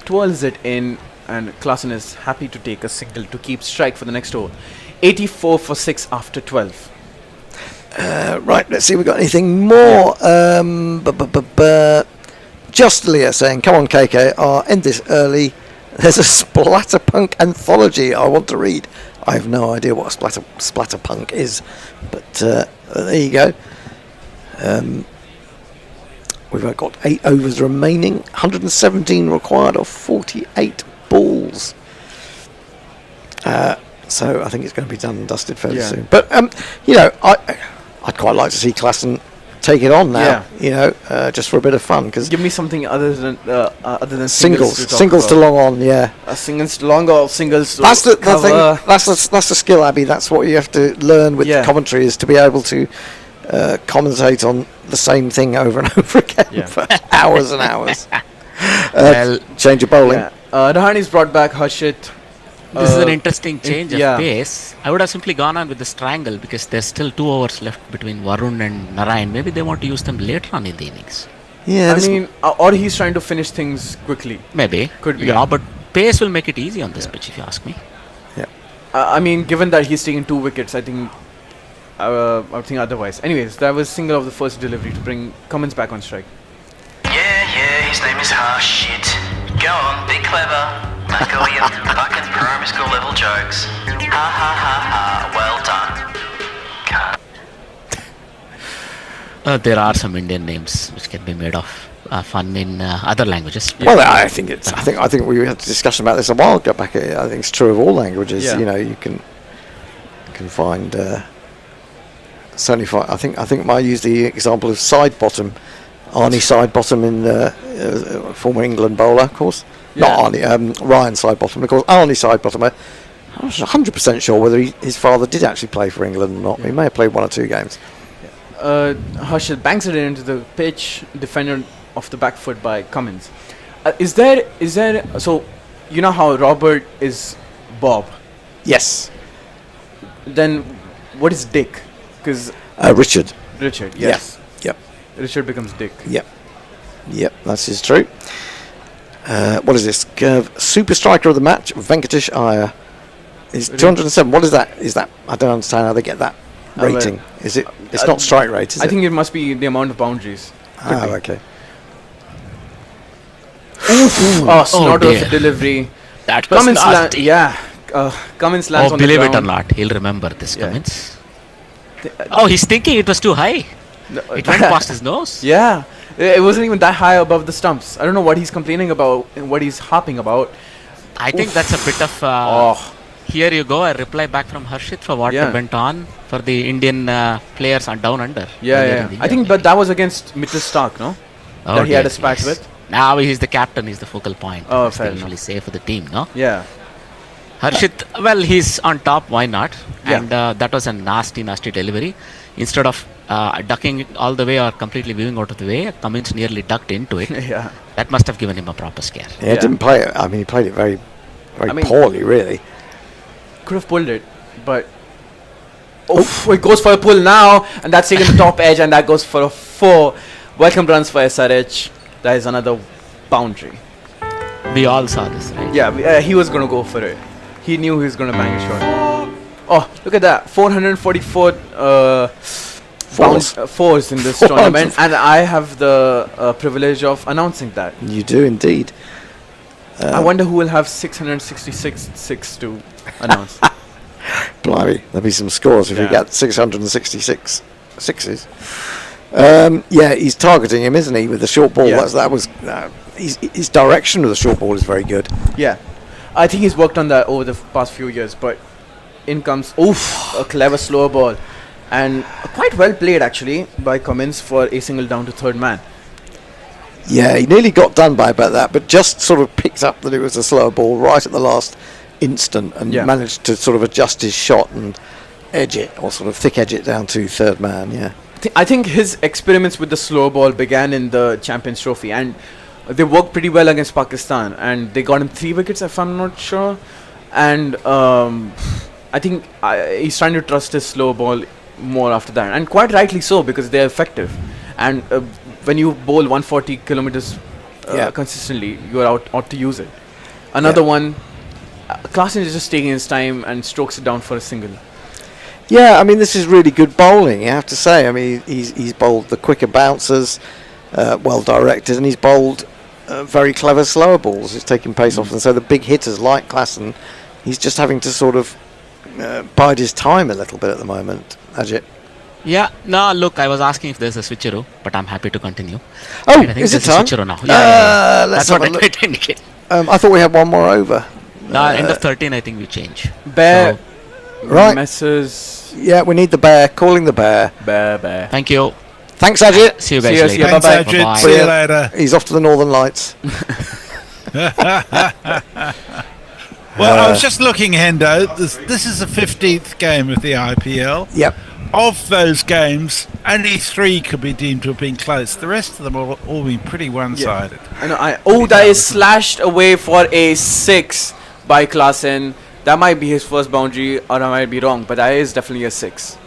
twirls it in, and Klaasen is happy to take a single to keep strike for the next over. 84 for 6 after 12. Right, let's see if we've got anything more. Just Leah saying, come on, KK, I'll end this early. There's a Splatterpunk anthology I want to read. I have no idea what a Splatterpunk is, but there you go. We've got 8 overs remaining, 117 required of 48 balls. So I think it's going to be done and dusted fairly soon. But I'd quite like to see Klaasen take it on now. Just for a bit of fun. Cause give me something other than singles to long on. Singles to long or singles to that's the cover. thing. That's the skill, Abby. That's what you have to learn with commentary, is to be able to commentate on the same thing over and over again for hours and hours. Change of bowling. Rahani's brought back Harshit. This is an interesting change of pace. I would have simply gone on with the strangle because there's still 2 overs left between Varun and Narayan. Maybe they want to use them later on in the innings. Yeah, I mean, or he's trying to finish things quickly. Maybe. Could be. Yeah, but pace will make it easy on this pitch, if you ask me. Yeah. I mean, given that he's taking 2 wickets, I think otherwise. Anyways, that was single of the first delivery to bring Cummins back on strike. Yeah, his name is Harshit. Go on, be clever. Make all your fucking primary school level jokes. Ha ha ha ha, well done. There are some Indian names which can be made of fun in other languages. Well, I think we had a discussion about this a while back. I think it's true of all languages. You can find certainly. I think I used the example of side bottom, Arnie side bottom in former England bowler, of course. Not Arnie, Ryan Sidebottom. Of course, Arnie Sidebottom, I was 100% sure whether his father did actually play for England or not. He may have played 1 or 2 games. Harshit banks it into the pitch, defended off the back foot by Cummins. Is there so you know how Robert is Bob? Yes. Then what is Dick? Because Richard. Richard, yes. Yep. Richard becomes Dick. Yep, that is true. What is this? Super striker of the match, Venkatesh Iyer. Is 207. What is that? I don't understand how they get that rating. Is it? It's not strike rate, is it? I think it must be the amount of boundaries. Okay. Snort of delivery. That was nasty. Cummins lands on the believe ground. it or not, he'll remember this, Cummins. He's thinking it was too high. It went past his nose. Yeah. It wasn't even that high above the stumps. I don't know what he's complaining about and what he's harping about. I think that's a bit of... Here you go, a reply back from Harshit for what went on for the Indian players on down under. I think but that was against Mitchell Stark, no? That he had a spat with. Now he's the captain, he's the focal point. Oh, fair enough. usually say for the team, no? Yeah. Harshit, well, he's on top, why not? And that was a nasty delivery. Instead of ducking it all the way or completely weaving out of the way, Cummins nearly ducked into it. That must have given him a proper scare. Yeah, didn't play it. I mean, he played it very poorly, really. Could have pulled it, but... it goes for a pull now, and that's taking the top edge, and that goes for a 4. Welcome runs for SRH. That is another boundary. We all saw this, right? Yeah, he was going to go for it. He knew he was going to bang a shot. Oh, look at that. 444 fours in this tournament, and I have the privilege of announcing that. You do indeed. I wonder who will have 666 to announce. Blimey, there'll be some scores if you get 666 sixes. He's targeting him, isn't he, with the short ball? His direction of the short ball is very good. Yeah, I think he's worked on that over the past few years. But in comes a clever slower ball, and quite well played actually by Cummins for a single down to third man. Yeah, he nearly got done by about that, but just sort of picked up that it was a slower ball right at the last instant and managed to sort of adjust his shot and edge it, or sort of thick edge it down to third man. I think his experiments with the slow ball began in the Champions Trophy, and they worked pretty well against Pakistan, and they got him 3 wickets if I'm not sure. And I think he's trying to trust his slow ball more after that, and quite rightly so, because they're effective. And when you bowl 140 kilometers consistently, you're out to use it. Another one, Klaasen is just taking his time and strokes it down for a single. Yeah, I mean, this is really good bowling, you have to say. I mean, he's bowled the quicker bouncers, well directed, and he's bowled very clever slower balls. He's taking pace off, and so the big hitters like Klaasen, he's just having to sort of bide his time a little bit at the moment. Ajit? Yeah, no, look, I was asking if there's a switcheroo, but I'm happy to continue. Oh, I think is it there's a time? switcheroo now. Yeah. Let's That's have what a I tried to indicate. I thought we had one more over. No, end of 13, I think we change. Bear, right. Messrs. Yeah, we need the bear. Calling the bear. Bear. Thank you. Thanks, Ajit. See you guys later. Thanks, Bye-bye. Ajit. Bye-bye. See you later. He's off to the Northern Lights. Well, I was just looking, Hendo. This is the 15th game of the IPL. Yep. Of those games, only 3 could be deemed to have been close. The rest of them have all been pretty one-sided. That is slashed away for a 6 by Klaasen. That might be his first boundary, or I might be wrong, but that is definitely a 6.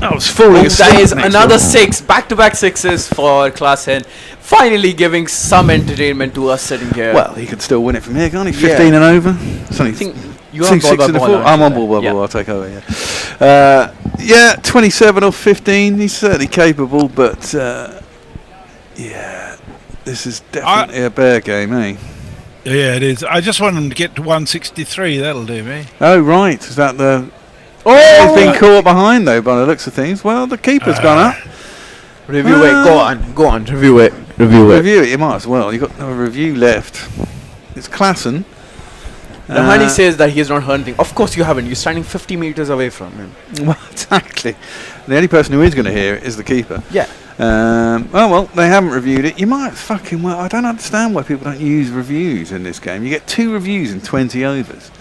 I was falling asleep. That is another 6, back-to-back 6s for Klaasen, finally giving some entertainment to us sitting here. Well, he could still win it from here, can't he? 15 and over. It's only you're on ball by ball. I'm on ball by ball. I'll take over. Yeah, 27 or 15. He's certainly capable, but this is definitely a bear game, eh? Yeah, it is. I just want him to get to 163. That'll do me. Oh right, is that the? He's been caught behind though, by the looks of things. Well, the keeper's gone up. Review it. Go on. Review it. Review it. You might as well. You've got a review left. It's Klaasen. Nahani says that he has not heard anything. Of course you haven't. You're standing 50 meters away from him. Well, exactly. The only person who is going to hear it is the keeper. Yeah. Well, they haven't reviewed it. You might I don't understand why people don't use reviews in this game. You get 2 reviews in 20 overs.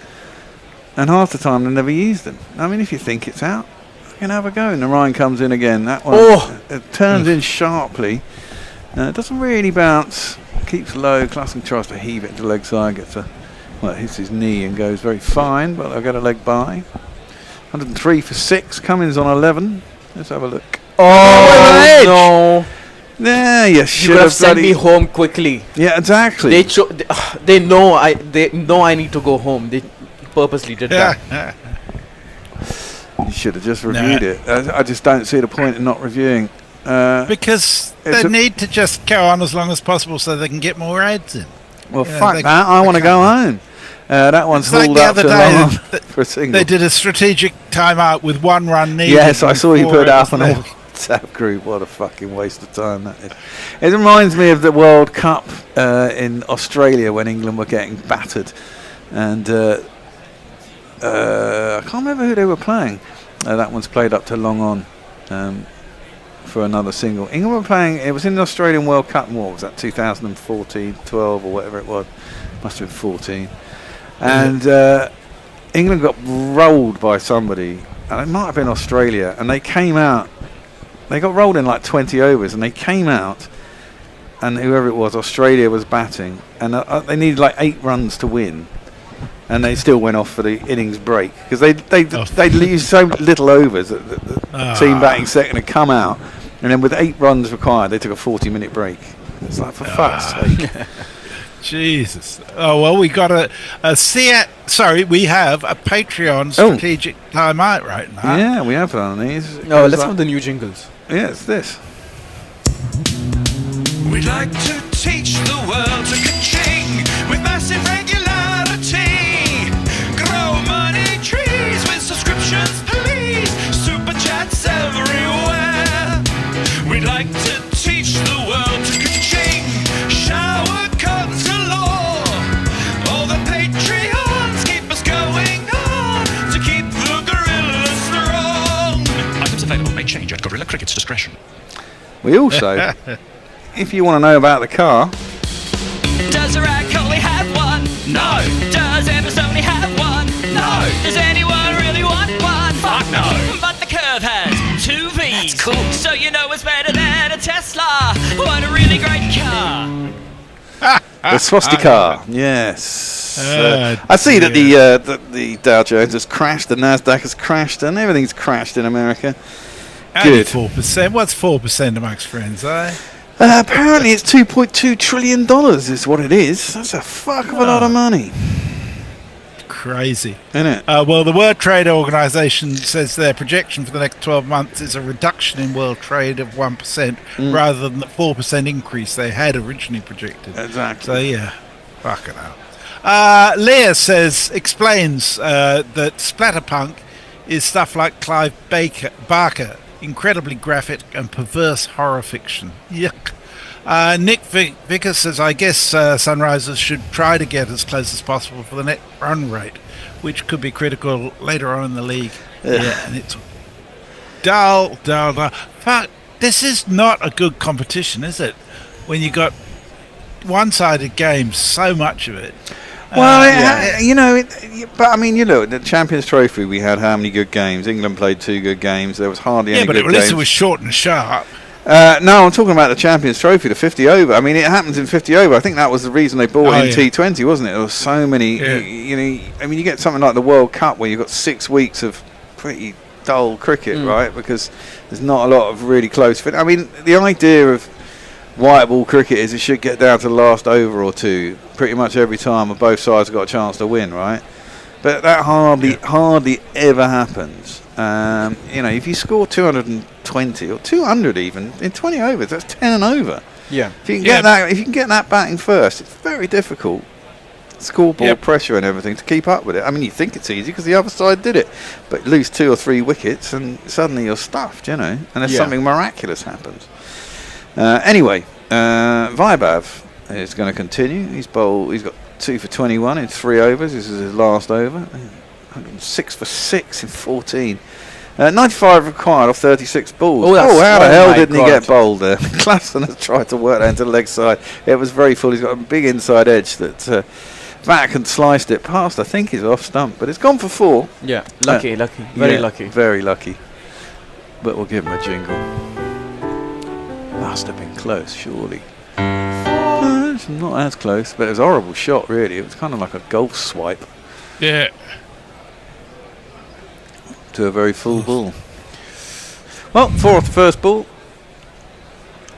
And half the time they never use them. I mean, if you think it's out, you can have a go. And the Ryan comes in again. That one it turns in sharply. It doesn't really bounce. Keeps low. Klassen tries to heave it into leg side. Hits his knee and goes very fine, but they'll get a leg by. 103 for 6. Cummins on 11. Let's have a look. Oh, no. There, you should have sent me home quickly. Yeah, exactly. They know I need to go home. They purposely did that. You should have just reviewed it. I just don't see the point in not reviewing. Because they need to just go on as long as possible so they can get more ads in. Well, fuck that. I want to go home. That one's hauled up to long for a single. They did a strategic timeout with 1 run needed. Yes, I saw you put it up on a WhatsApp group. What a fucking waste of time that is. It reminds me of the World Cup in Australia when England were getting battered. And I can't remember who they were playing. That one's played up to long on for another single. England were playing, it was in the Australian World Cup, what was that, 2014, 12 or whatever it was. Must have been 14. And England got rolled by somebody, and it might have been Australia, and they came out, they got rolled in like 20 overs, and they came out, and whoever it was, Australia was batting, and they needed like 8 runs to win. And they still went off for the innings break because they'd used so little overs that the team batting second had come out, and then with 8 runs required, they took a 40-minute break. It's like, for fuck's sake. Jesus. Oh, well, we got we have a Patreon strategic timeout right now. Yeah, we have on these. No, let's have the new jingles. Yeah, it's this. We'd like to teach the world to ka-ching with massive regularity. Grow money trees with subscriptions, please. Super chats everywhere. We'd like to teach the world to ka-ching. Shower codes galore. All the Patreons keep us going on to keep the Guerilla strong. Items available may change at Guerilla Cricket's discretion. We also, if you want to know about the car. Does Iraq only have one? No. Does Airbus only have one? No. Does anyone really want one? Fuck no. But the Curve has 2 Vs. That's cool. So you know it's better than a Tesla. What a really great car. The swastika, yes. I see that the Dow Jones has crashed, the Nasdaq has crashed, and everything's crashed in America. Good. 4%. What's 4% amongst friends, eh? Apparently it's $2.2 trillion is what it is. That's a fuck of a lot of money. Crazy. Isn't it? Well, the World Trade Organization says their projection for the next 12 months is a reduction in world trade of 1% rather than the 4% increase they had originally projected. Exactly. So, yeah, fucking hell. Leah explains that splatterpunk is stuff like Clive Barker, incredibly graphic and perverse horror fiction. Yuck. Nick Vickers says, I guess Sunrisers should try to get as close as possible for the net run rate, which could be critical later on in the league. Yeah, and it's dull. But this is not a good competition, is it? When you got one-sided games, so much of it. Well, but I mean, you look, the Champions Trophy, we had how many good games? England played 2 good games. There was hardly any good games. Yeah, but at least it was short and sharp. No, I'm talking about the Champions Trophy, the 50 over. I mean, it happens in 50 over. I think that was the reason they brought in T20, wasn't it? There was so many, I mean, you get something like the World Cup where you've got 6 weeks of pretty dull cricket, right? Because there's not a lot of really close fit. I mean, the idea of white ball cricket is it should get down to the last over or 2 pretty much every time, and both sides have got a chance to win, right? But that hardly ever happens. If you score 220 or 200 even in 20 overs, that's 10 and over. Yeah. If you can get that batting first, it's very difficult. Scoreboard pressure and everything to keep up with it. I mean, you think it's easy because the other side did it, but lose 2 or 3 wickets and suddenly you're stuffed, unless something miraculous happens. Anyway, Vaibhav is going to continue. He's got 2 for 21 in 3 overs. This is his last over. 106 for 6 in 14. 95 required off 36 balls. How the hell didn't he get bowled there? Klassen has tried to work that into the leg side. It was very full. He's got a big inside edge that back and sliced it past. I think he's off stump, but it's gone for 4. Yeah, lucky. Very lucky. Very lucky. But we'll give him a jingle. must have been close, surely. It's not as close, but it was a horrible shot, really. It was kind of like a golf swipe. Yeah. To a very full ball. Well, 4 off the first ball.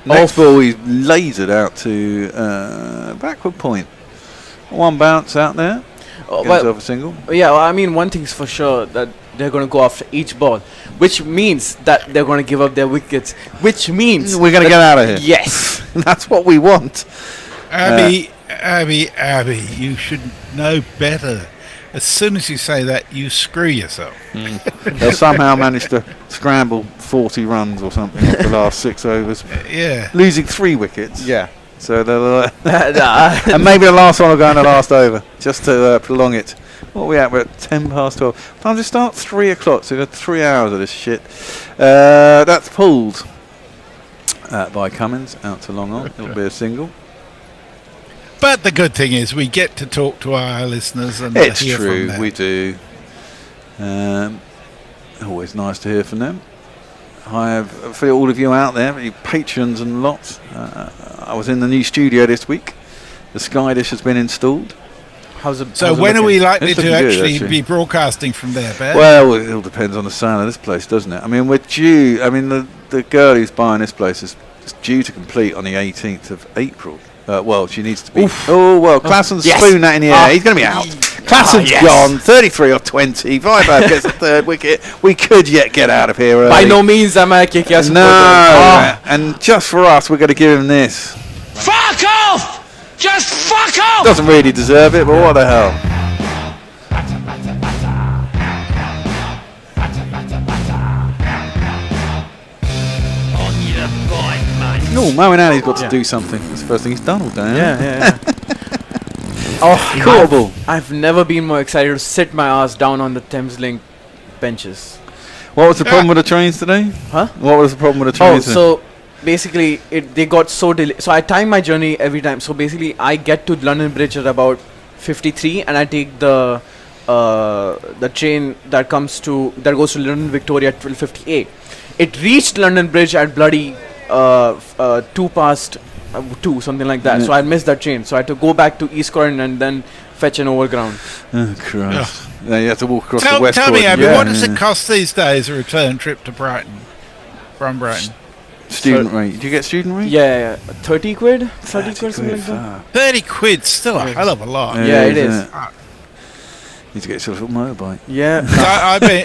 Next ball, he's lasered out to backward point. One bounce out there. Goes off a single. Yeah, well, I mean, one thing's for sure that they're going to go after each ball, which means that they're going to give up their wickets, which means we're going to get out of here. Yes. That's what we want. Abby, you should know better. As soon as you say that, you screw yourself. They'll somehow manage to scramble 40 runs or something off the last 6 overs. Yeah. Losing 3 wickets. Yeah. So they'll, and maybe the last one will go in the last over, just to prolong it. What are we at? We're at 10 past 12. Time to start 3 o'clock, so we've got 3 hours of this shit. That's pulled by Cummins out to long on. It'll be a single. But the good thing is we get to talk to our listeners and it's hear true, from them. we do. Always nice to hear from them. I have, for all of you out there, you patrons and lots, I was in the new studio this week. The Sky Dish has been installed. So when are we likely to actually be broadcasting from there, Ben? Well, it all depends on the sale of this place, doesn't it? I mean, we're due. I mean, the girl who's buying this place is due to complete on the 18th of April. Well, she needs to be. Oof. Oh, well, Klassen's spoon that in the air. He's going to be out. Klassen's gone. 33 off 20. Vibe gets the 3rd wicket. We could yet get out of here early. By no means am I a KKR supporter. No. And just for us, we're going to give him this. Fuck off! Just fuck off! Doesn't really deserve it, but what the hell. No, Moeen Ali's got to do something. That's the first thing he's done all day. Yeah. Cool. I've never been more excited to sit my ass down on the Thameslink benches. What was the problem with the trains today? Huh? What was the problem with the trains today? So basically, they got so delayed. So I time my journey every time. So basically, I get to London Bridge at about 53, and I take the train that goes to London Victoria at 12:58. It reached London Bridge at bloody 2 past 2, something like that. Yeah. So I missed that train. So I had to go back to East Croydon and then fetch an overground. Oh, Christ. Yeah, you have to walk across the West Tell me, Croydon. Abby, what does it cost these days, a return trip to Brighton? From Brighton? Student rate. Do you get student rate? Yeah, 30 quid? 30 quid, something like that. 30 quid, still a hell of a lot. Yeah, it is. Need to get yourself a motorbike. Yeah.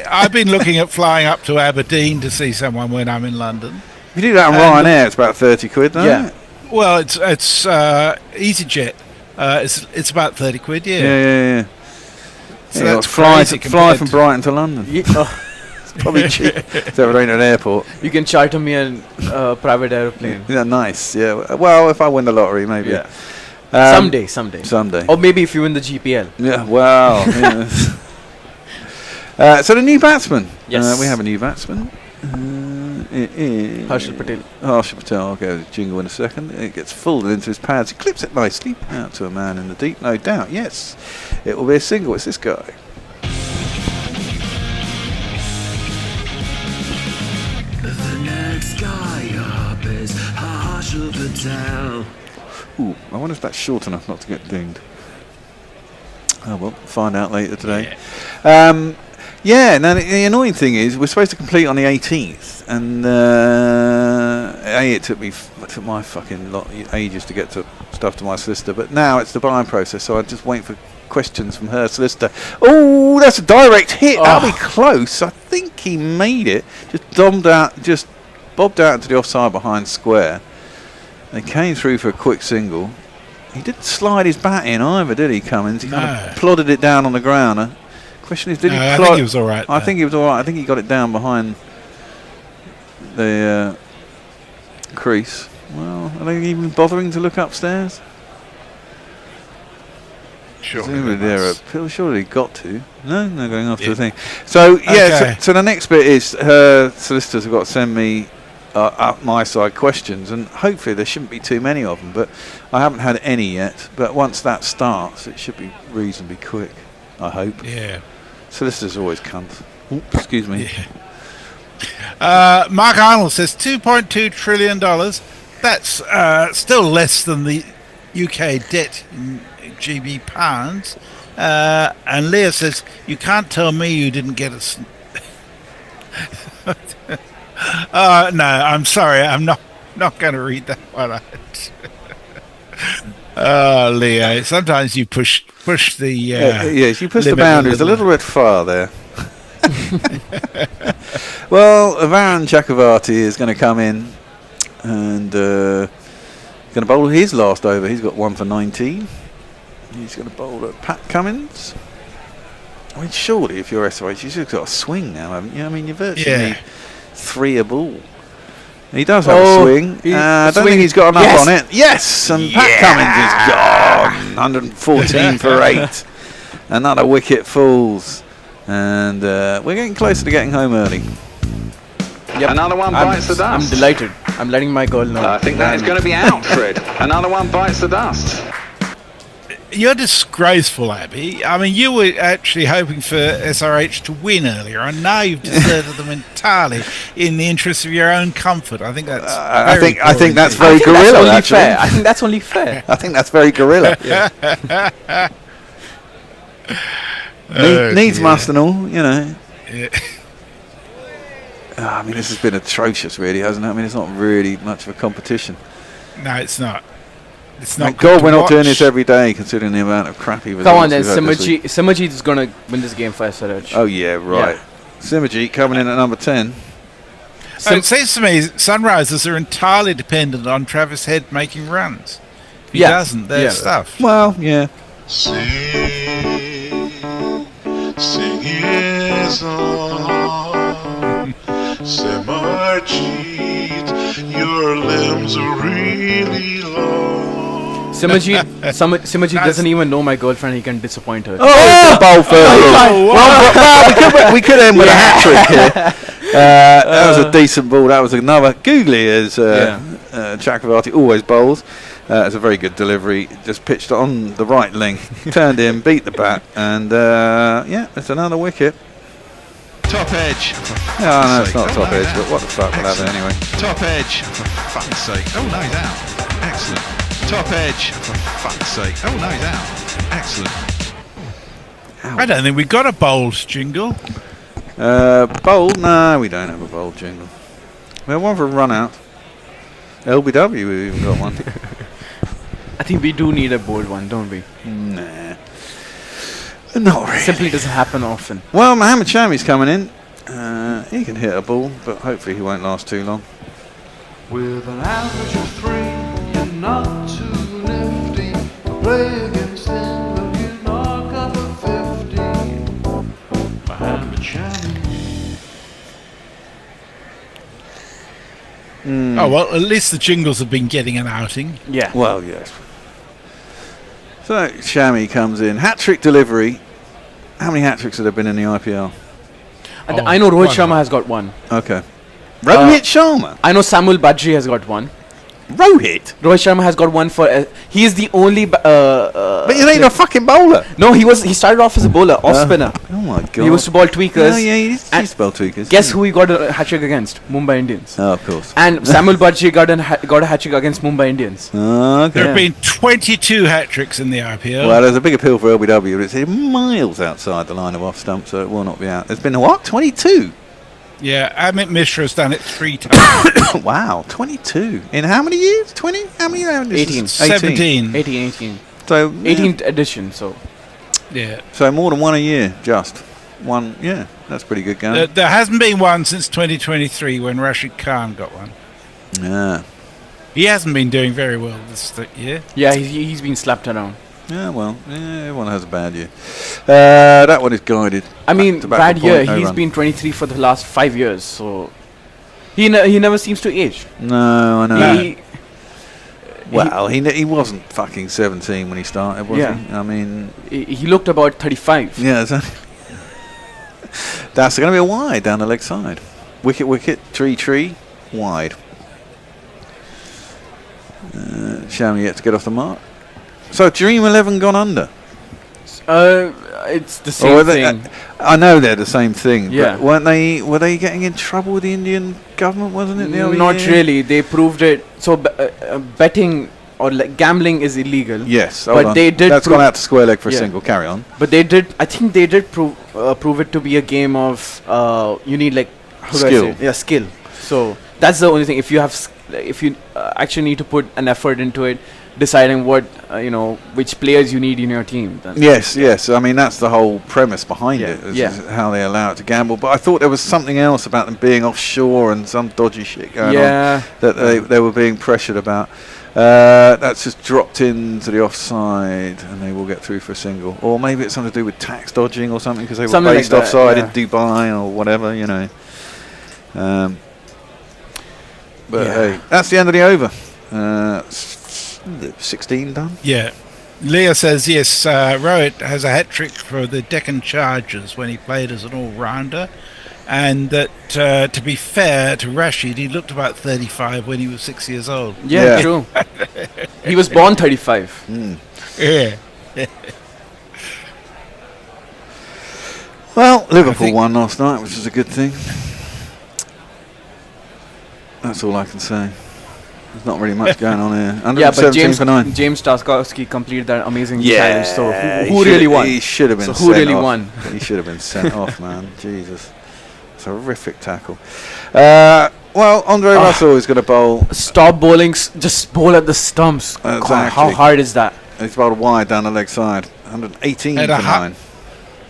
I've been looking at flying up to Aberdeen to see someone when I'm in London. If you do that on Ryanair, it's about 30 quid, though. Yeah. Well, it's EasyJet. It's about 30 quid. Yeah. Yeah. So Yeah, that's fly crazy from compared Brighton to London. It's probably cheap. So it ain't an airport. You can charter me a private aeroplane. Yeah, nice. Yeah. Well, if I win the lottery, maybe. Yeah. Someday. Or maybe if you win the GPL. Yeah. Wow. So the new batsman. Yes. We have a new batsman. It is Harshal Patel. Harshal Patel. I'll go with jingle in a second. It gets folded into his pads. He clips it nicely out to a man in the deep. No doubt. Yes. It will be a single. It's this guy. The next guy up is Harshal Patel. Ooh, I wonder if that's short enough not to get dinged. Oh well, find out later today. Yeah, now the annoying thing is we're supposed to complete on the 18th, and it took my fucking ages to get to stuff to my solicitor, but now it's the buying process, so I just wait for questions from her solicitor. Oh, that's a direct hit. That'll be close. I think he made it. Just bobbed out into the offside behind square. They came through for a quick single. He didn't slide his bat in either, did he, Cummins? He kind of plodded it down on the ground. Question is, did he? I think he was all right. I think he was all right. I think he got it down behind the crease. Well, are they even bothering to look upstairs? Surely they got to. No, they're going after the thing. So yeah, so the next bit is her solicitors have got to send me up my side questions, and hopefully there shouldn't be too many of them. But I haven't had any yet. But once that starts, it should be reasonably quick. I hope. Yeah. Solicitors always cunt. Oops, excuse me. Mark Arnold says $2.2 trillion. That's still less than the UK debt in GB pounds. And Leah says, "You can't tell me you didn't get a." No, I'm sorry. I'm not going to read that one out. Leo, sometimes you push the yes, you push the limit boundaries a little bit far there. Well, Varun Chakravarti is going to come in and going to bowl his last over. He's got 1 for 19. He's going to bowl at Pat Cummins. I mean, surely if you're SRH, you've just got a swing now, haven't you? I mean, you virtually need 3 a ball. He does have a swing. I don't think he's got enough on it. Yes, and Pat Cummins is gone. 114 for 8. Another wicket falls. And we're getting closer to getting home early. Yep. Another one bites the dust. I'm delighted. I'm letting my girl know. I think that is going to be out, Fred. Another one bites the dust. You're disgraceful, Abby. I mean, you were actually hoping for SRH to win earlier, and now you've deserted them entirely in the interest of your own comfort. I think that's. I think that's very Guerilla. That's only fair. I think that's only fair. I think that's very Guerilla. Needs must and all, you know. Yeah. I mean, this has been atrocious, really, hasn't it? I mean, it's not really much of a competition. No, it's not. It's not. Thank God we're not doing this every day, considering the amount of crappy results. Come on, then. Simajit is going to win this game for SRH. Oh, yeah, right. Yeah. Simajit coming in at number 10. It seems to me Sunrisers are entirely dependent on Travis Head making runs. If he doesn't, they're stuff. Well, yeah. Sing his song, Simajit, your limbs are really long. Simajit doesn't even know my girlfriend. He can disappoint her. Oh, bowl first. Well, we could end with a hat trick here. That was a decent ball. That was another googly as Chakravarti always bowls. It's a very good delivery. Just pitched on the right length, turned in, beat the bat, and it's another wicket. Top edge. Yeah, no, it's not top edge, but what the fuck will happen anyway? Top edge, for fuck's sake. Oh, no, he's out. Excellent. Top edge, for fuck's sake. Oh, no, he's out. Excellent. I don't think we've got a bowled jingle. Bowled? No, we don't have a bowled jingle. We have one for a run out. LBW, we've even got one. I think we do need a bold one, don't we? Nah. Not really. Simply doesn't happen often. Well, Mohammed Shami's coming in. He can hit a ball, but hopefully he won't last too long. With an average of 3, you're not too nifty. Play against him, but you knock up a 50. Mohammed Shami. Oh, well, at least the jingles have been getting an outing. Yeah. Well, yes. So, Shami comes in. Hat-trick delivery. How many hat-tricks have there been in the IPL? I know Rohit Sharma has got one. Okay. Rohit Sharma? I know Samuel Badri has got one. Rohit Sharma has got one for. He is the only. But he ain't a fucking bowler. No, he started off as a bowler, off spinner. Oh my god. He was to ball tweakers. Oh yeah, he used to ball tweakers. Guess who he got a hat trick against? Mumbai Indians. Oh, of course. And Samuel Badri got a hat trick against Mumbai Indians. Okay. There have been 22 hat tricks in the IPL. Well, there's a big appeal for LBW, but it's miles outside the line of off stump, so it will not be out. There's been what? 22. Yeah, Amit Mishra has done it 3 times. Wow, 22. In how many years? 20? How many years? 18. 17. 18. So 18th edition, so. Yeah. So more than one a year, just. One, yeah, that's pretty good going. There hasn't been one since 2023 when Rashid Khan got one. Yeah. He hasn't been doing very well this year. Yeah, he's been slapped around. Yeah, well, everyone has a bad year. That one is guided. I mean, bad year. He's been 23 for the last 5 years, so he never seems to age. No, I know. He wasn't fucking 17 when he started, was he? I mean, he looked about 35. Yeah, that's going to be a wide down the leg side. Wicket, tree, wide. Shami yet to get off the mark. So Dream 11 gone under. It's the same thing. I know they're the same thing. Yeah. But were they getting in trouble with the Indian government? Wasn't it the other Not year? really. They proved it. So betting or gambling is illegal. Yes. But they did. That's gone out to square leg for a single. Carry on. But they did. I think they did prove it to be a game of you need skill. Skill. So that's the only thing. If you have, if you actually need to put an effort into it, deciding what which players you need in your team. Yes. I mean, that's the whole premise behind it. Is how they allow it to gamble. But I thought there was something else about them being offshore and some dodgy shit going on that they were being pressured about. That's just dropped into the offside, and they will get through for a single. Or maybe it's something to do with tax dodging or something, because they were based offside in Dubai or whatever, But hey, that's the end of the over. 16 done. Yeah. Leah says yes. Rohit has a hat trick for the Deccan Chargers when he played as an all-rounder, and that to be fair to Rashid, he looked about 35 when he was 6 years old. Yeah. True. He was born 35. Yeah. Well, Liverpool won last night, which is a good thing. That's all I can say. There's not really much going on here. 117 for 9. James Tarkowski completed that amazing challenge. So who he really won? He should have been. So who really won? He should have been sent off, man. Jesus, terrific tackle. Well, Andre Russell is going to bowl. Stop bowling. Just bowl at the stumps. Exactly. How hard is that? He's bowled wide down the leg side. 118 for 9.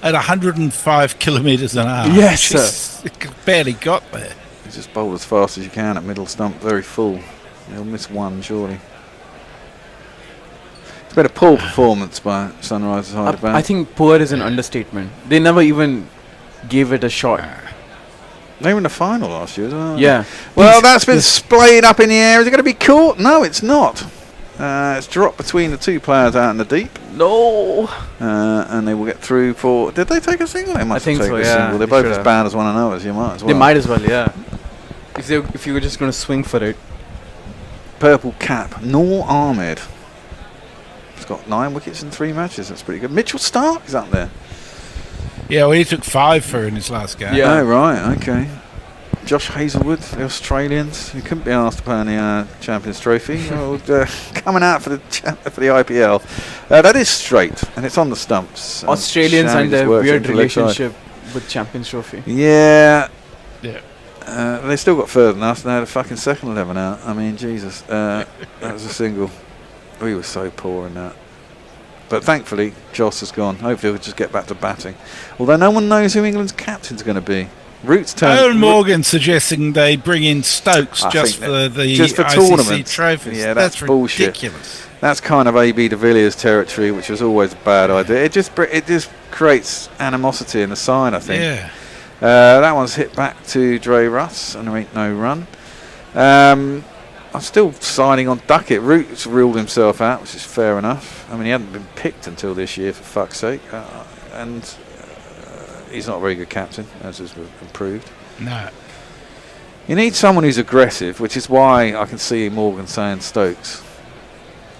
At 105 kilometres an hour. Yes, sir. Barely got there. He's just bowled as fast as you can at middle stump, very full. He'll miss one, surely. It's been a poor performance by Sunrisers Hyderabad. I think poor is an understatement. They never even gave it a shot. They were in the final last year as well. Yeah. Well, that's been splayed up in the air. Is it going to be caught? No, it's not. It's dropped between the two players out in the deep. No. And they will get through for... Did they take a single? They must have taken a single. They're both as bad as one another, you might as well. They might as well, yeah. If you were just going to swing for it. Purple cap, Noor Ahmed. He's got 9 wickets in 3 matches. That's pretty good. Mitchell Stark is up there. Yeah, well, he took 5 for in his last game. Yeah. Oh, right, okay. Josh Hazelwood, the Australians, who couldn't be asked to play in the Champions Trophy, coming out for the IPL. That is straight, and it's on the stumps. Australians and their weird relationship with Champions Trophy. Yeah. Yeah. They still got further than us, and they had a fucking second 11 out. I mean, Jesus. That was a single. We were so poor in that. But thankfully, Joss has gone. Hopefully we'll just get back to batting. Although no one knows who England's captain's going to be. Roots turn. Owen Morgan suggesting they bring in Stokes just for the ICC tournaments. trophies. Yeah, that's bullshit. Ridiculous. That's kind of AB de Villiers territory, which was always a bad idea. It just creates animosity in the side, I think. Yeah. That one's hit back to Dre Russ, and there ain't no run. I'm still siding on Duckett. Roots ruled himself out, which is fair enough. I mean, he hadn't been picked until this year, for fuck's sake. And he's not a very good captain, as has improved. No. You need someone who's aggressive, which is why I can see Morgan saying Stokes.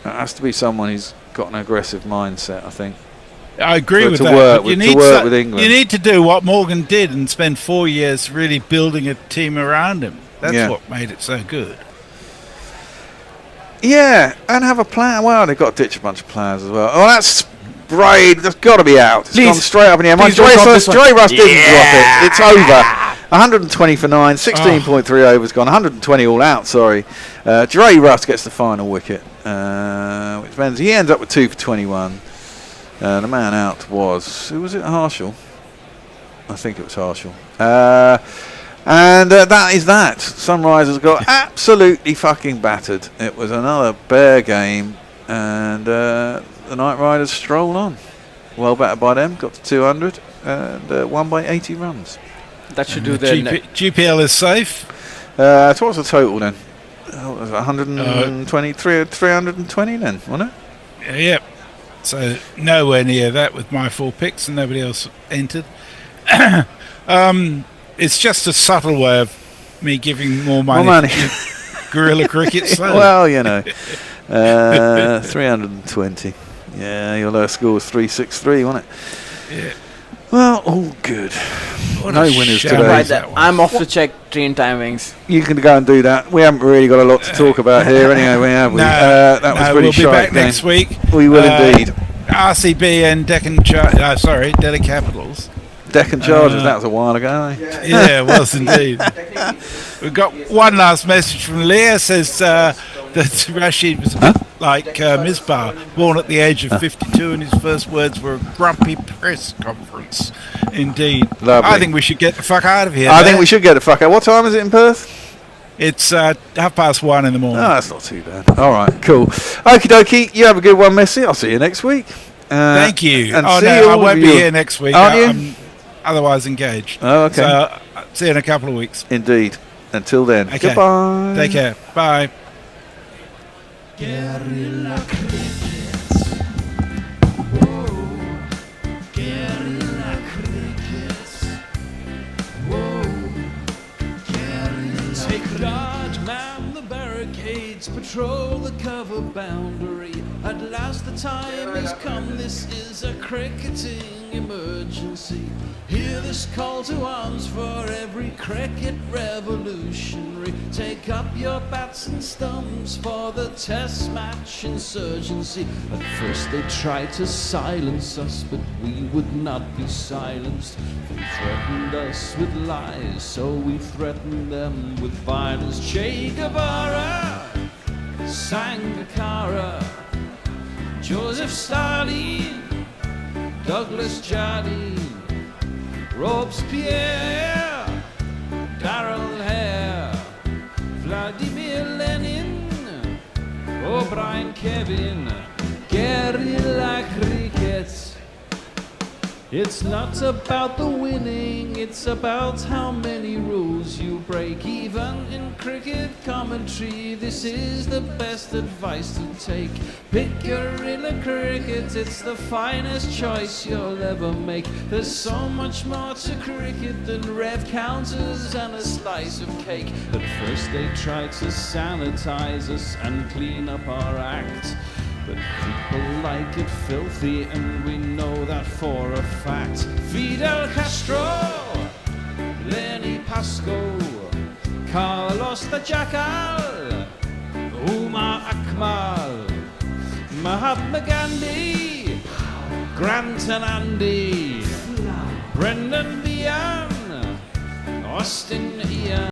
It has to be someone who's got an aggressive mindset, I think. I agree with that. Work with England. You need to do what Morgan did and spend 4 years really building a team around him. That's what made it so good. Yeah, and have a plan. Well, they've got to ditch a bunch of players as well. Oh, that's sprayed. That's got to be out. It's gone straight up in the air. Dre Russ didn't drop it. It's over. 120 for 9. 16.3 overs gone. 120 all out, sorry. Dre Russ gets the final wicket. Which means he ends up with 2 for 21. The man out was... Who was it? Harshall? I think it was Harshall. And that is that. Sunrisers got absolutely fucking battered. It was another bare game, and the Night Riders stroll on. Well battered by them, got to 200, and won by 80 runs. That should do their... GPL is safe? So what's the total then? 120, 320 then, wasn't it? Yep. So nowhere near that with my 4 picks, and nobody else entered. It's just a subtle way of me giving more money. To Guerilla Cricket. So. Well, 320. Yeah, your lowest score was 363, wasn't it? Yeah. Well, all good. No winners today. Right there. I'm off to check train timings. You can go and do that. We haven't really got a lot to talk about here anyway, have we? That was pretty we'll be shite back game. next week. We will indeed. RCB and Delhi Capitals. Deccan Chargers, that was a while ago. Yeah, it was indeed. We've got one last message from Leah. Says that Rashid was a bit like Misbah, born at the age of 52, and his first words were a grumpy press conference. Indeed. Lovely. I think we should get the fuck out of here. I think we should get the fuck out. What time is it in Perth? It's 1:30 in the morning. Oh, that's not too bad. All right, cool. Okie dokie, you have a good one, Messi. I'll see you next week. Thank you. And I won't be here next week. Aren't you? I'm otherwise engaged. Oh, okay. So, see you in a couple of weeks. Indeed. Until then, Okay. goodbye. Take care. Bye. Guerilla crickets. Whoa. Guerilla crickets. Whoa. Guerilla. Take guard, man the barricades, patrol the cover boundary. At last the time has come, this is a cricketing emergency. Hear this call to arms for every cricket revolutionary. Take up your bats and stumps for the test match insurgency. At first they tried to silence us, but we would not be silenced. They threatened us with lies, so we threatened them with violence. Che Guevara, Sangakkara, Joseph Stalin, Douglas Jardine, Robespierre, Darrell Hare, Vladimir Lenin, O'Brien Kevin, Guerilla crickets. It's not about the winning, it's about how many rules you break. Even in cricket commentary, this is the best advice to take. Pick Guerilla cricket, it's the finest choice you'll ever make. There's so much more to cricket than rev counters and a slice of cake. At first they tried to sanitize us and clean up our act, but people like it filthy, and we know that for a fact. Fidel Castro, Lenny Pascoe, Carlos the Jackal, Umar Akmal, Mahatma Gandhi, Grant and Andy, Brendan Behan, Austin Ian.